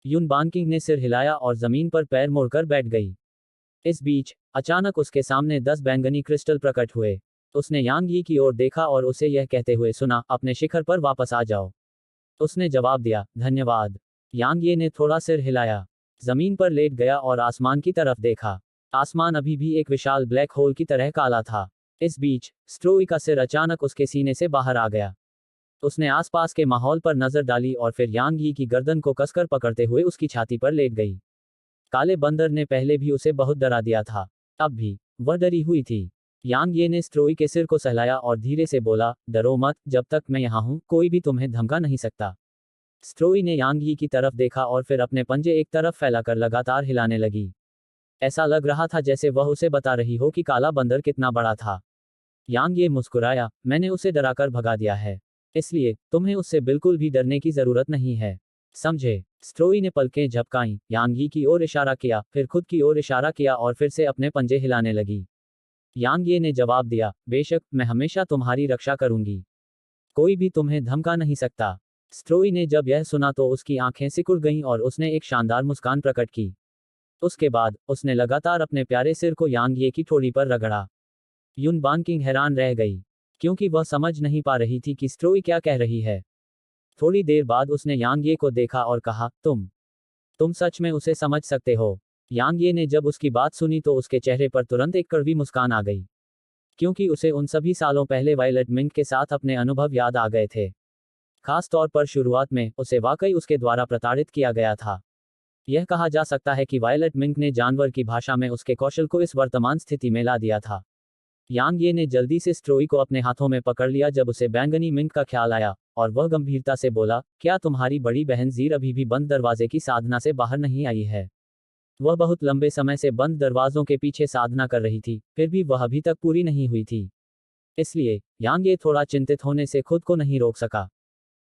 युन बानकिंग ने सिर हिलाया और जमीन पर पैर मोड़कर बैठ गई। इस बीच अचानक उसके सामने 10 बैंगनी क्रिस्टल प्रकट हुए। उसने यांग यी की ओर देखा और उसे यह कहते हुए सुना, अपने शिखर पर वापस आ जाओ। उसने जवाब दिया, धन्यवाद। यांग ये ने थोड़ा सिर हिलाया, जमीन पर लेट गया और आसमान की तरफ देखा। आसमान अभी भी एक विशाल ब्लैक होल की तरह काला था। इस बीच स्ट्रोई का सिर अचानक उसके सीने से बाहर आ गया। उसने आसपास के माहौल पर नजर डाली और फिर यांग यी की गर्दन को कसकर पकड़ते हुए उसकी छाती पर लेट गई। काले बंदर ने पहले भी उसे बहुत डरा दिया था, अब भी वह डरी हुई थी। यांग ये ने स्ट्रोई के सिर को सहलाया और धीरे से बोला, डरो मत, जब तक मैं यहाँ हूँ कोई भी तुम्हें धमका नहीं सकता। स्ट्रोई ने यांग यी की तरफ देखा और फिर अपने पंजे एक तरफ फैलाकर लगातार हिलाने लगी। ऐसा लग रहा था जैसे वह उसे बता रही हो कि काला बंदर कितना बड़ा था। यांग ये मुस्कुराया, मैंने उसे डराकर भगा दिया है, इसलिए तुम्हें उससे बिल्कुल भी डरने की जरूरत नहीं है, समझे। स्ट्रोई ने पलकें झपकाईं, यांग यी की ओर इशारा किया, फिर खुद की ओर इशारा किया और फिर से अपने पंजे हिलाने लगी। यांग ये ने जवाब दिया, बेशक, मैं हमेशा तुम्हारी रक्षा करूंगी, कोई भी तुम्हें धमका नहीं सकता। स्ट्रोई ने जब यह सुना तो उसकी आंखें सिकुड़ गईं और उसने एक शानदार मुस्कान प्रकट की। उसके बाद उसने लगातार अपने प्यारे सिर को यांग ये की ठोड़ी पर रगड़ा। युन बानकिंग हैरान रह गई, क्योंकि वह समझ नहीं पा रही थी कि स्ट्रोई क्या कह रही है। थोड़ी देर बाद उसने यांग ये को देखा और कहा, तुम सच में उसे समझ सकते हो। यांग ये ने जब उसकी बात सुनी तो उसके चेहरे पर तुरंत एक कड़वी मुस्कान आ गई, क्योंकि उसे उन सभी सालों पहले वायलेट मिंक के साथ अपने अनुभव याद आ गए थे। खास तौर पर शुरुआत में उसे वाकई उसके द्वारा प्रताड़ित किया गया था। यह कहा जा सकता है कि वायलेट मिंक ने जानवर की भाषा में उसके कौशल को इस वर्तमान स्थिति में ला दिया था। यांग ये ने जल्दी से स्ट्रोई को अपने हाथों में पकड़ लिया जब उसे बैंगनी मिंक का ख्याल आया, और वह गंभीरता से बोला, क्या तुम्हारी बड़ी बहन जीर अभी भी बंद दरवाजे की साधना से बाहर नहीं आई है? वह बहुत लंबे समय से बंद दरवाजों के पीछे साधना कर रही थी, फिर भी वह अभी तक पूरी नहीं हुई थी। इसलिए यांग ये थोड़ा चिंतित होने से खुद को नहीं रोक सका।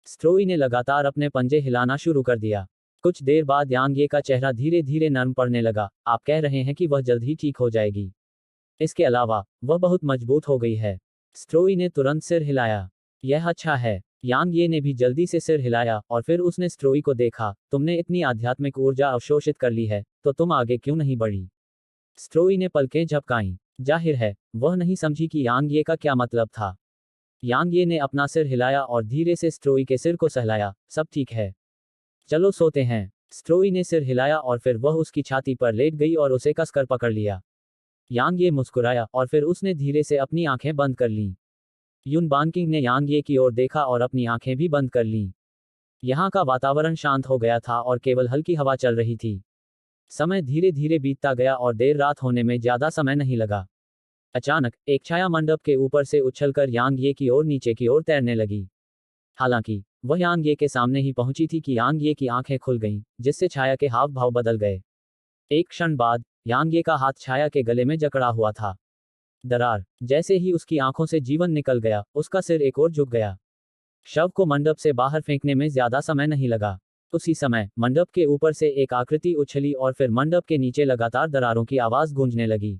स्ट्रोई ने लगातार अपने पंजे हिलाना शुरू कर दिया। कुछ देर बाद यांग ये का चेहरा धीरे धीरे नरम पड़ने लगा। आप कह रहे हैं कि वह जल्द ही ठीक हो जाएगी? इसके अलावा वह बहुत मजबूत हो गई है। स्ट्रोई ने तुरंत सिर हिलाया। यह अच्छा है। यांग ये ने भी जल्दी से सिर हिलाया और फिर उसने स्ट्रोई को देखा, तुमने इतनी आध्यात्मिक ऊर्जा अवशोषित कर ली है, तो तुम आगे क्यों नहीं बढ़ी? स्ट्रोई ने पलकें झपकाईं। जाहिर है वह नहीं समझी कि यांग ये का क्या मतलब था। यांग ये ने अपना सिर हिलाया और धीरे से स्ट्रोई के सिर को सहलाया, सब ठीक है, चलो सोते हैं। स्ट्रोई ने सिर हिलाया और फिर वह उसकी छाती पर लेट गई और उसे कसकर पकड़ लिया। यांग ये मुस्कुराया और फिर उसने धीरे से अपनी आंखें बंद कर लीं। युन बानकिंग ने यांग ये की ओर देखा और अपनी आंखें भी बंद कर लीं। यहाँ का वातावरण शांत हो गया था और केवल हल्की हवा चल रही थी। समय धीरे धीरे बीतता गया और देर रात होने में ज्यादा समय नहीं लगा। अचानक एक छाया मंडप के ऊपर से उछलकर यांग ये की ओर नीचे की ओर तैरने लगी। हालांकि वह यांग ये के सामने ही पहुंची थी कि यांग ये की आंखें खुल गईं, जिससे छाया के हाव भाव बदल गए। एक क्षण बाद यांग ये का हाथ छाया के गले में जकड़ा हुआ था। दरार, जैसे ही उसकी आंखों से जीवन निकल गया, उसका सिर एक ओर झुक गया। शव को मंडप से बाहर फेंकने में ज्यादा समय नहीं लगा। उसी समय मंडप के ऊपर से एक आकृति उछली और फिर मंडप के नीचे लगातार दरारों की आवाज गूंजने लगी।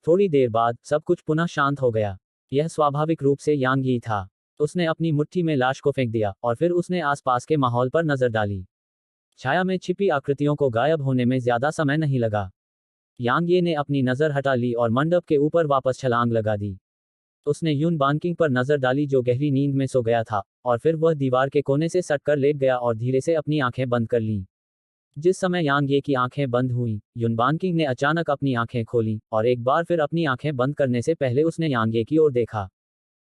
थोड़ी देर बाद सब कुछ पुनः शांत हो गया। यह स्वाभाविक रूप से यांग यी था। उसने अपनी मुट्ठी में लाश को फेंक दिया और फिर उसने आसपास के माहौल पर नजर डाली। छाया में छिपी आकृतियों को गायब होने में ज्यादा समय नहीं लगा। यांग ये ने अपनी नजर हटा ली और मंडप के ऊपर वापस छलांग लगा दी। उसने युन बानकिंग पर नजर डाली जो गहरी नींद में सो गया था, और फिर वह दीवार के कोने से सटकर लेट गया और धीरे से अपनी आंखें बंद कर लीं। जिस समय यांग ये की आंखें बंद हुईं, युन बानकिंग ने अचानक अपनी आंखें खोलीं और एक बार फिर अपनी आंखें बंद करने से पहले उसने यांग ये की ओर देखा।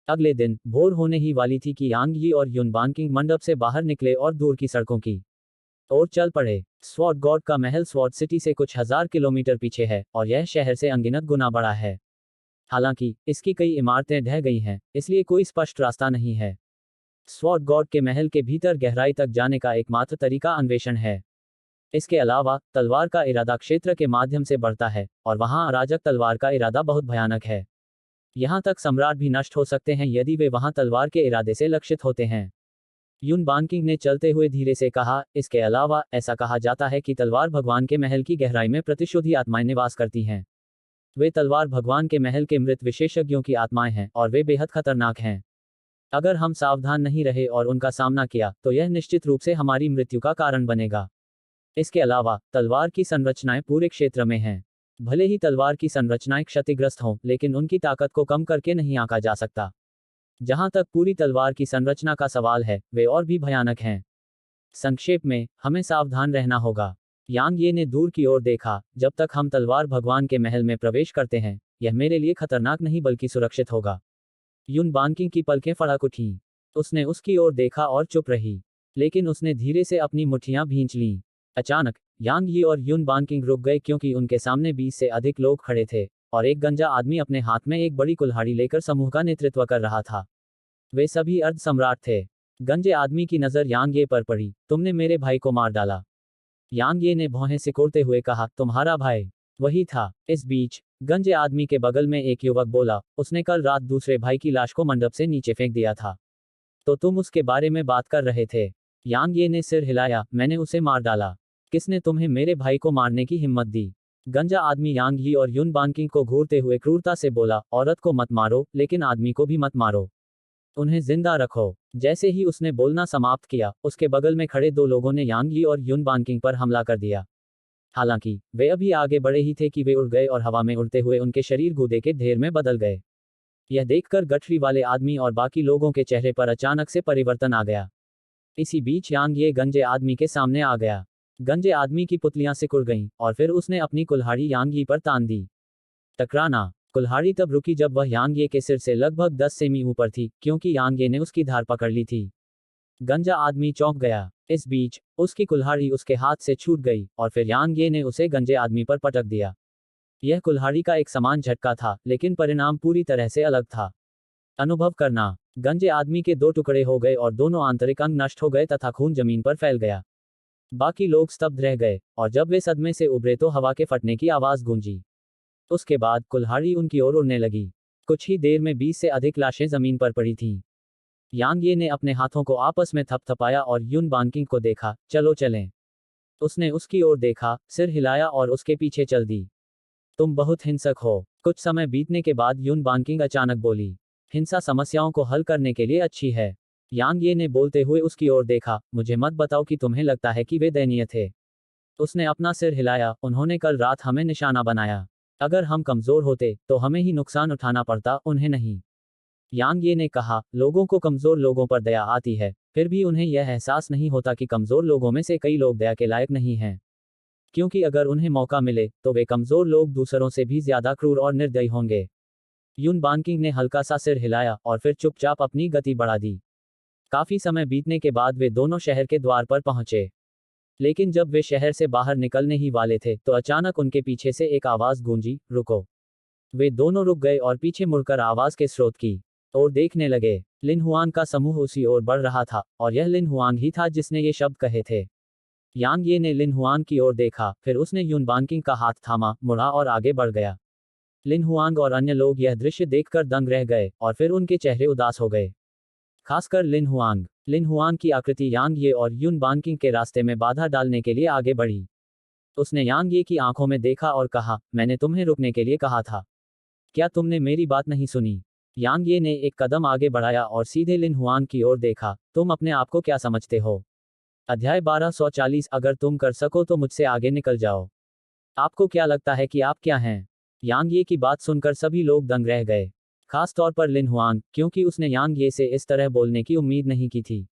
अगले दिन भोर होने ही वाली थी कि यांग यी और युन बानकिंग मंडप से बाहर निकले और दूर की सड़कों की ओर चल पड़े। स्वॉर्ड गॉड का महल स्वॉर्ड सिटी से कुछ हजार किलोमीटर पीछे है और यह शहर से अनगिनत गुना बड़ा है। हालांकि इसकी कई इमारतें ढह गई हैं, इसलिए कोई स्पष्ट रास्ता नहीं है। स्वॉर्ड गॉड के महल के भीतर गहराई तक जाने का एकमात्र तरीका अन्वेषण है। इसके अलावा तलवार का इरादा क्षेत्र के माध्यम से बढ़ता है, और वहां अराजक तलवार का इरादा बहुत भयानक है। यहां तक सम्राट भी नष्ट हो सकते हैं यदि वे वहां तलवार के इरादे से लक्षित होते हैं। युन बानकिंग ने चलते हुए धीरे से कहा, इसके अलावा ऐसा कहा जाता है कि तलवार भगवान के महल की गहराई में प्रतिशोधी आत्माएं निवास करती हैं। वे तलवार भगवान के महल के मृत विशेषज्ञों की आत्माएं हैं और वे बेहद खतरनाक हैं। अगर हम सावधान नहीं रहे और उनका सामना किया तो यह निश्चित रूप से हमारी मृत्यु का कारण बनेगा। इसके अलावा तलवार की संरचनाएं पूरे क्षेत्र में हैं। भले ही तलवार की संरचनाएं क्षतिग्रस्त हों, लेकिन उनकी ताकत को कम करके नहीं आंका जा सकता। जहां तक पूरी तलवार की संरचना का सवाल है, वे और भी भयानक हैं। संक्षेप में, हमें सावधान रहना होगा। यांग ये ने दूर की ओर देखा। जब तक हम तलवार भगवान के महल में प्रवेश करते हैं, यह मेरे लिए खतरनाक नहीं बल्कि सुरक्षित होगा। युन बांकिंग की पलकें फड़क उठीं। उसने उसकी ओर देखा और चुप रही। लेकिन उसने धीरे से अपनी मुट्ठियां भींच लीं। अचानक यांग यी और युन बांकिंग रुक गए क्योंकि उनके सामने 20 से अधिक लोग खड़े थे और एक गंजा आदमी अपने हाथ में एक बड़ी कुल्हाड़ी लेकर समूह का नेतृत्व कर रहा था। वे सभी अर्ध सम्राट थे। गंजे आदमी की नजर यांग ये पर पड़ी। तुमने मेरे भाई को मार डाला। यांग ये ने भौहें सिकोड़ते हुए कहा, तुम्हारा भाई? वही था। इस बीच गंजे आदमी के बगल में एक युवक बोला, उसने कल रात दूसरे भाई की लाश को मंडप से नीचे फेंक दिया था। तो तुम उसके बारे में बात कर रहे थे? यांग ये ने सिर हिलाया, मैंने उसे मार डाला। किसने तुम्हें मेरे भाई को मारने की हिम्मत दी? गंजा आदमी यांग यी और युन बांकिंग को घूरते हुए क्रूरता से बोला, औरत को मत मारो, लेकिन आदमी को भी मत मारो। उन्हें जिंदा रखो। जैसे ही उसने बोलना समाप्त किया, उसके बगल में खड़े दो लोगों ने यांग यी और युन बांकिंग पर हमला कर दिया। हालांकि वे अभी आगे बढ़े ही थे कि वे उड़ गए और हवा में उड़ते हुए उनके शरीर गूदे के ढेर में बदल गए। यह देखकर गठरी वाले आदमी और बाकी लोगों के चेहरे पर अचानक से परिवर्तन आ गया। इसी बीच यांग ये गंजे आदमी के सामने आ गया। गंजे आदमी की पुतलियां सिकुड़ गईं और फिर उसने अपनी कुल्हाड़ी यांग यी पर तान दी। टकराना। कुल्हाड़ी तब रुकी जब वह यांग ये के सिर से लगभग 10 सेमी ऊपर थी, क्योंकि यांग ये ने उसकी धार पकड़ ली थी। गंजा आदमी चौंक गया। इस बीच उसकी कुल्हाड़ी उसके हाथ से छूट गई और फिर यांग ये ने उसे गंजे आदमी पर पटक दिया। यह कुल्हाड़ी का एक समान झटका था, लेकिन परिणाम पूरी तरह से अलग था। अनुभव करना। गंजे आदमी के दो टुकड़े हो गए और दोनों आंतरिक अंग नष्ट हो गए तथा खून जमीन पर फैल गया। बाकी लोग स्तब्ध रह गए और जब वे सदमे से उभरे तो हवा के फटने की आवाज गूंजी। उसके बाद कुल्हाड़ी उनकी ओर उड़ने लगी। कुछ ही देर में 20 से अधिक लाशें जमीन पर पड़ी थीं। यांग ये ने अपने हाथों को आपस में थपथपाया और युन बांकिंग को देखा, चलो चलें। उसने उसकी ओर देखा, सिर हिलाया और उसके पीछे चल दी। तुम बहुत हिंसक हो। कुछ समय बीतने के बाद युन बांकिंग अचानक बोली, हिंसा समस्याओं को हल करने के लिए अच्छी है। यांग ये ने बोलते हुए उसकी ओर देखा, मुझे मत बताओ कि तुम्हें लगता है कि वे दयनीय थे। उसने अपना सिर हिलाया, उन्होंने कल रात हमें निशाना बनाया। अगर हम कमजोर होते तो हमें ही नुकसान उठाना पड़ता, उन्हें नहीं। यांग ये ने कहा, लोगों को कमजोर लोगों पर दया आती है, फिर भी उन्हें यह एहसास नहीं होता कि कमजोर लोगों में से कई लोग दया के लायक नहीं हैं। क्योंकि अगर उन्हें मौका मिले तो वे कमजोर लोग दूसरों से भी ज्यादा क्रूर और निर्दयी होंगे। युन बांकिंग ने हल्का सा सिर हिलाया और फिर चुपचाप अपनी गति बढ़ा दी। काफी समय बीतने के बाद वे दोनों शहर के द्वार पर पहुंचे। लेकिन जब वे शहर से बाहर निकलने ही वाले थे तो अचानक उनके पीछे से एक आवाज गूंजी, रुको। वे दोनों रुक गए और पीछे मुड़कर आवाज के स्रोत की और देखने लगे। लिन हुआंग का समूह उसी ओर बढ़ रहा था और यह लिन हुआंग ही था जिसने ये शब्द कहे थे। यांग ये ने लिन हुआंग की ओर देखा, फिर उसने युन बांकिंग का हाथ थामा, मुड़ा और आगे बढ़ गया। लिन हुआंग और अन्य लोग यह दृश्य देखकर दंग रह गए और फिर उनके चेहरे उदास हो गए। खासकर लिन हुआंग। लिन हुआंग की आकृति यांग ये और युन बांकिंग के रास्ते में बाधा डालने के लिए आगे बढ़ी। उसने यांग ये की आंखों में देखा और कहा, मैंने तुम्हें रुकने के लिए कहा था। क्या तुमने मेरी बात नहीं सुनी? यांग ये ने एक कदम आगे बढ़ाया और सीधे लिन हुआंग की ओर देखा, तुम अपने आप को क्या समझते हो? अध्याय 1240। अगर तुम कर सको तो मुझसे आगे निकल जाओ। आपको क्या लगता है कि आप क्या हैं? यांग ये की बात सुनकर सभी लोग दंग रह गए। खास तौर पर लिन हुआंग, क्योंकि उसने यांग ये से इस तरह बोलने की उम्मीद नहीं की थी।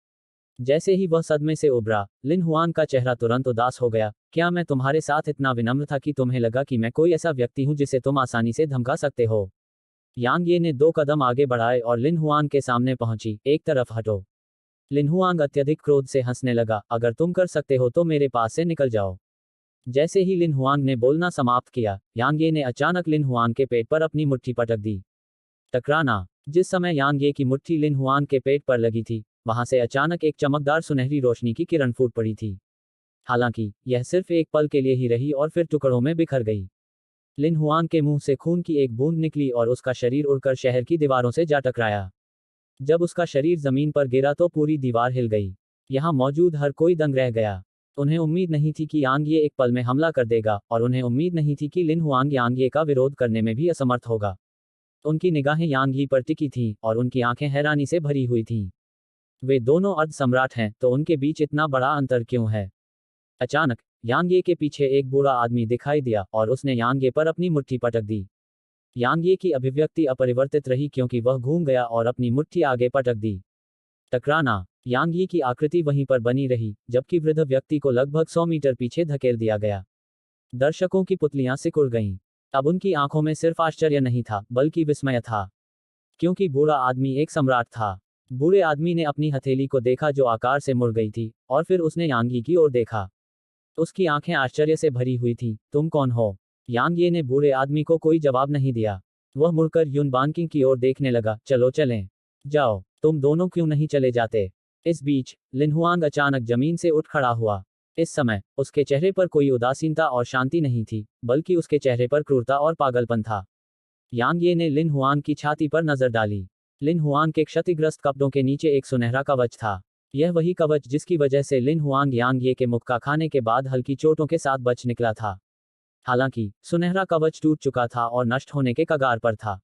जैसे ही वह सदमे से उभरा, लिन हुआंग का चेहरा तुरंत उदास हो गया। क्या मैं तुम्हारे साथ इतना विनम्र था कि तुम्हें लगा कि मैं कोई ऐसा व्यक्ति हूं जिसे तुम आसानी से धमका सकते हो? यांग ये ने 2 कदम आगे बढ़ाए और लिन हुआंग के सामने पहुंची, एक तरफ हटो। लिन हुआंग अत्यधिक क्रोध से हंसने लगा, अगर तुम कर सकते हो तो मेरे पास से निकल जाओ। जैसे ही लिन हुआंग ने बोलना समाप्त किया, यांग ये ने अचानक लिन हुआंग के पेट पर अपनी मुट्ठी पटक दी। टकराना। जिस समय यांग ये की मुट्ठी लिन हुआंग के पेट पर लगी थी, वहां से अचानक एक चमकदार सुनहरी रोशनी की किरण फूट पड़ी थी। हालांकि यह सिर्फ एक पल के लिए ही रही और फिर टुकड़ों में बिखर गई। लिन हुआंग के मुंह से खून की एक बूंद निकली और उसका शरीर उड़कर शहर की दीवारों से जा टकराया। जब उसका शरीर जमीन पर गिरा तो पूरी दीवार हिल गई। यहां मौजूद हर कोई दंग रह गया। उन्हें उम्मीद नहीं थी कि यांग ये एक पल में हमला कर देगा और उन्हें उम्मीद नहीं थी कि लिन हुआंग यांग ये का विरोध करने में भी असमर्थ होगा। उनकी निगाहें यांग ही पर टिकी थीं और उनकी आंखें हैरानी से भरी हुई थीं। वे दोनों अर्ध सम्राट हैं, तो उनके बीच इतना बड़ा अंतर क्यों है? अचानक यांग ये के पीछे एक बूढ़ा आदमी दिखाई दिया और उसने यांग ये पर अपनी मुट्ठी पटक दी। यांग ये की अभिव्यक्ति अपरिवर्तित रही क्योंकि वह घूम गया और अपनी मुट्ठी आगे पटक दी। टकराना। यांग ये की आकृति वहीं पर बनी रही, जबकि वृद्ध व्यक्ति को लगभग 100 मीटर पीछे धकेल दिया गया। दर्शकों की पुतलियां सिकुड़ गईं। अब उनकी आंखों में सिर्फ आश्चर्य नहीं था, बल्कि विस्मय था। क्योंकि बूढ़ा आदमी एक सम्राट था। बूढ़े आदमी ने अपनी हथेली को देखा जो आकार से मुड़ गई थी, और फिर उसने यांग ये की ओर देखा। उसकी आंखें आश्चर्य से भरी हुई थीं। तुम कौन हो? यांग ये ने बूढ़े आदमी को कोई जवाब नहीं दिया। वह मुड़कर युन बानकिंग की ओर देखने लगा। चलो चलें। जाओ, तुम दोनों क्यों नहीं चले जाते? इस बीच लिन हुआंग अचानक जमीन से उठ खड़ा हुआ। इस समय उसके चेहरे पर कोई उदासीनता और शांति नहीं थी, बल्कि उसके चेहरे पर क्रूरता और पागलपन था। यांग ये ने लिन हुआंग की छाती पर नजर डाली। लिन हुआंग के क्षतिग्रस्त कपड़ों के नीचे एक सुनहरा कवच था। यह वही कवच जिसकी वजह से लिन हुआंग यांग ये के मुक्का खाने के बाद हल्की चोटों के साथ बच निकला था। हालांकि सुनहरा कवच टूट चुका था और नष्ट होने के कगार पर था।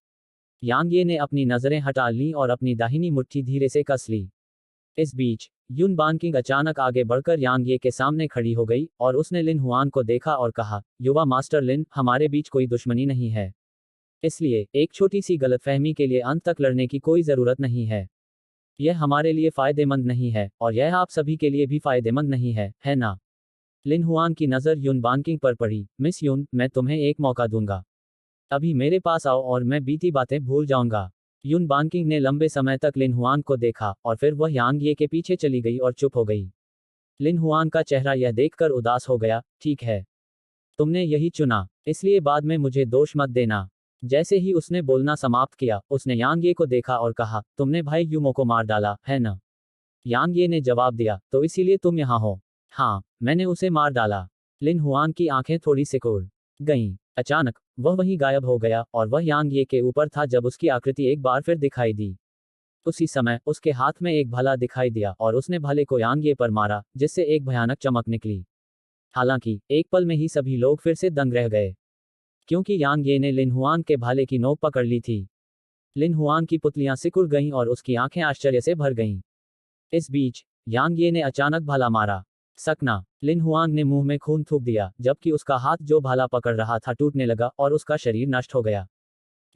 यांग ये ने अपनी नजरें हटा लीं और अपनी दाहिनी मुट्ठी धीरे से कस ली। इस बीच युन बानकिंग अचानक आगे बढ़कर यांग ये के सामने खड़ी हो गई और उसने लिन हुआंग को देखा और कहा, युवा मास्टर लिन, हमारे बीच कोई दुश्मनी नहीं है। इसलिए एक छोटी सी गलतफहमी के लिए अंत तक लड़ने की कोई जरूरत नहीं है। यह हमारे लिए फायदेमंद नहीं है और यह आप सभी के लिए भी फायदेमंद नहीं है ना? लिन हुआंग की नज़र युन बानकिंग पर पड़ी। मिस युन, मैं तुम्हें एक मौका दूंगा। अभी मेरे पास आओ और मैं बीती बातें भूल जाऊंगा। युन बानकिंग ने लंबे समय तक लिन हुआंग को देखा और फिर वह यांग ये के पीछे चली गई और चुप हो गई। लिन हुआंग का चेहरा यह देखकर उदास हो गया। ठीक है, तुमने यही चुना, इसलिए बाद में मुझे दोष मत देना। जैसे ही उसने बोलना समाप्त किया, उसने यांग ये को देखा और कहा, तुमने भाई युमो को मार डाला, है ना? यांग ये ने जवाब दिया, तो इसीलिए तुम यहाँ हो? हाँ, मैंने उसे मार डाला। लिन हुआंग की आंखें थोड़ी सिकुड़ गईं। अचानक वह वहीं गायब हो गया और वह यांग ये के ऊपर था जब उसकी आकृति एक बार फिर दिखाई दी। उसी समय उसके हाथ में एक भाला दिखाई दिया और उसने भाले को यांग ये पर मारा, जिससे एक भयानक चमक निकली। हालांकि एक पल में ही सभी लोग फिर से दंग रह गए, क्योंकि यांग ये ने लिन हुआंग के भाले की नोक पकड़ ली थी। लिन हुआंग की पुतलियां सिकुड़ गईं और उसकी आंखें आश्चर्य से भर गईं। इस बीच यांग ये ने अचानक भाला मारा। सकना। लिन हुआंग ने मुंह में खून थूक दिया, जबकि उसका हाथ जो भाला पकड़ रहा था टूटने लगा और उसका शरीर नष्ट हो गया।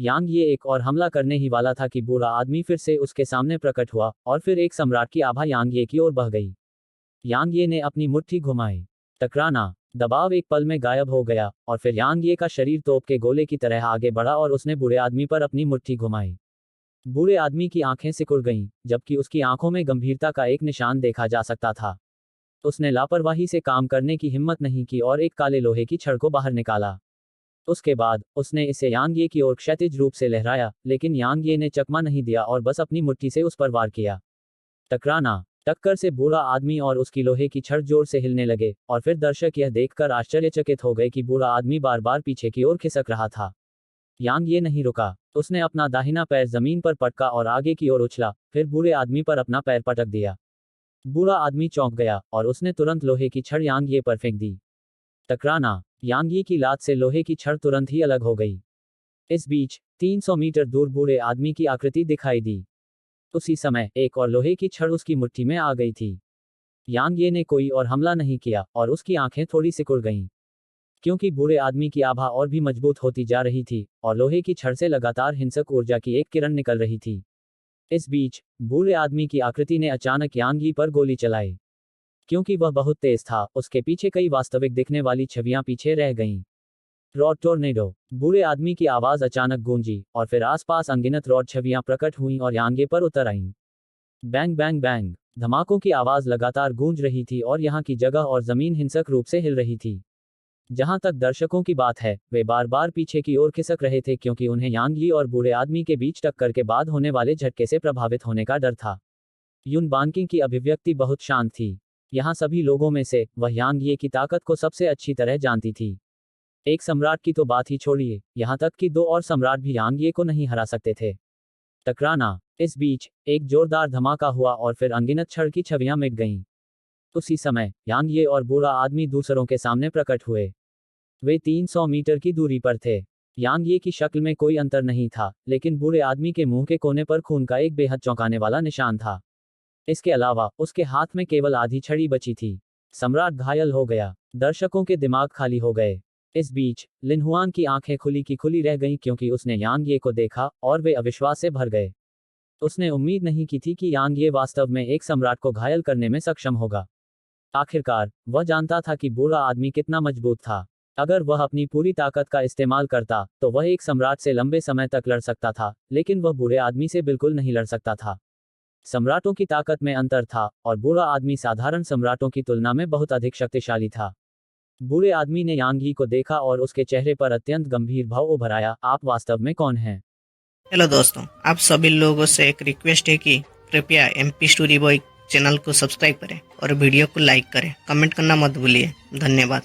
यांग ये एक और हमला करने ही वाला था कि बूढ़ा आदमी फिर से उसके सामने प्रकट हुआ और फिर एक सम्राट की आभा यांग ये की ओर बह गई। यांग ये ने अपनी मुट्ठी घुमाई। टकराना। दबाव एक पल में गायब हो गया और फिर यांग ये का शरीर तोप के गोले की तरह आगे बढ़ा और उसने बूढ़े आदमी पर अपनी मुट्ठी घुमाई। बूढ़े आदमी की आंखें सिकुड़ गईं, जबकि उसकी आंखों में गंभीरता का एक निशान देखा जा सकता था। उसने लापरवाही से काम करने की हिम्मत नहीं की और एक काले लोहे की छड़ को बाहर निकाला। उसके बाद उसने इसे यांग ये की ओर क्षैतिज रूप से लहराया, लेकिन यांग ये ने चकमा नहीं दिया और बस अपनी मुट्ठी से उस पर वार किया। टकराना। टक्कर से बूढ़ा आदमी और उसकी लोहे की छड़ जोर से हिलने लगे और फिर दर्शक यह देखकर आश्चर्यचकित हो गए कि बूढ़ा आदमी बार बार पीछे की ओर खिसक रहा था। यांग ये नहीं रुका। उसने अपना दाहिना पैर जमीन पर पटका और आगे की ओर उछला, फिर बूढ़े आदमी पर अपना पैर पटक दिया। बूढ़ा आदमी चौंक गया और उसने तुरंत लोहे की छड़ यांग ये पर फेंक दी। टकराना। यांग ये की लात से लोहे की छड़ तुरंत ही अलग हो गई। इस बीच 300 मीटर दूर बूढ़े आदमी की आकृति दिखाई दी। उसी समय एक और लोहे की छड़ उसकी मुट्ठी में आ गई थी। यांग ये ने कोई और हमला नहीं किया और उसकी आंखें थोड़ी सिकुड़ गईं, क्योंकि बूढ़े आदमी की आभा और भी मजबूत होती जा रही थी और लोहे की छड़ से लगातार हिंसक ऊर्जा की एक किरण निकल रही थी। इस बीच बूढ़े आदमी की आकृति ने अचानक यांग ये पर गोली चलाई। क्योंकि वह बहुत तेज था, उसके पीछे कई वास्तविक दिखने वाली छवियां पीछे रह गईं। Rod tornado. बूढ़े आदमी की आवाज अचानक गूंजी और फिर आसपास अनगिनत रॉड छवियां प्रकट हुईं और यांग ये पर उतर आईं। Bang bang bang. धमाकों की आवाज लगातार गूंज रही थी और यहाँ की जगह और जमीन हिंसक रूप से हिल रही थी। जहां तक दर्शकों की बात है, वे बार बार पीछे की ओर खिसक रहे थे क्योंकि उन्हें यांग ये और बूढ़े आदमी के बीच टक्कर के बाद होने वाले झटके से प्रभावित होने का डर था। युन बानकिंग की अभिव्यक्ति बहुत शांत थी। यहाँ सभी लोगों में से वह यांग ये की ताकत को सबसे अच्छी तरह जानती थी। एक सम्राट की तो बात ही छोड़िए, यहाँ तक कि 2 और सम्राट भी यांग ये को नहीं हरा सकते थे। टकराना। इस बीच एक जोरदार धमाका हुआ और फिर अनगिनत छड़ की छवियां मिट गईं। उसी समय यांग ये और बूढ़ा आदमी दूसरों के सामने प्रकट हुए। वे 300 मीटर की दूरी पर थे। यांग ये की शक्ल में कोई अंतर नहीं था, लेकिन बूढ़े आदमी के मुंह के कोने पर खून का एक बेहद चौंकाने वाला निशान था। इसके अलावा उसके हाथ में केवल आधी छड़ी बची थी। सम्राट घायल हो गया। दर्शकों के दिमाग खाली हो गए। इस बीच लिनहुआन की आंखें खुली की खुली रह गईं क्योंकि उसने यांग ये को देखा और वे अविश्वास से भर गए। उसने उम्मीद नहीं की थी कि यांग ये वास्तव में एक सम्राट को घायल करने में सक्षम होगा। आखिरकार वह जानता था कि बूढ़ा आदमी कितना मजबूत था। अगर वह अपनी पूरी ताकत का इस्तेमाल करता तो वह एक सम्राट से लंबे समय तक लड़ सकता था, लेकिन वह बूढ़े आदमी से बिल्कुल नहीं लड़ सकता था। सम्राटों की ताकत में अंतर था और बूढ़ा आदमी साधारण सम्राटों की तुलना में बहुत अधिक शक्तिशाली था। बूढ़े आदमी ने यांग ही को देखा और उसके चेहरे पर अत्यंत गंभीर भाव उभर आया, आप वास्तव में कौन हैं? हेलो दोस्तों, आप सभी लोगों से एक रिक्वेस्ट है कि कृपया एमपी स्टोरी बॉय चैनल को सब्सक्राइब करें और वीडियो को लाइक करें। कमेंट करना मत भूलिए। धन्यवाद।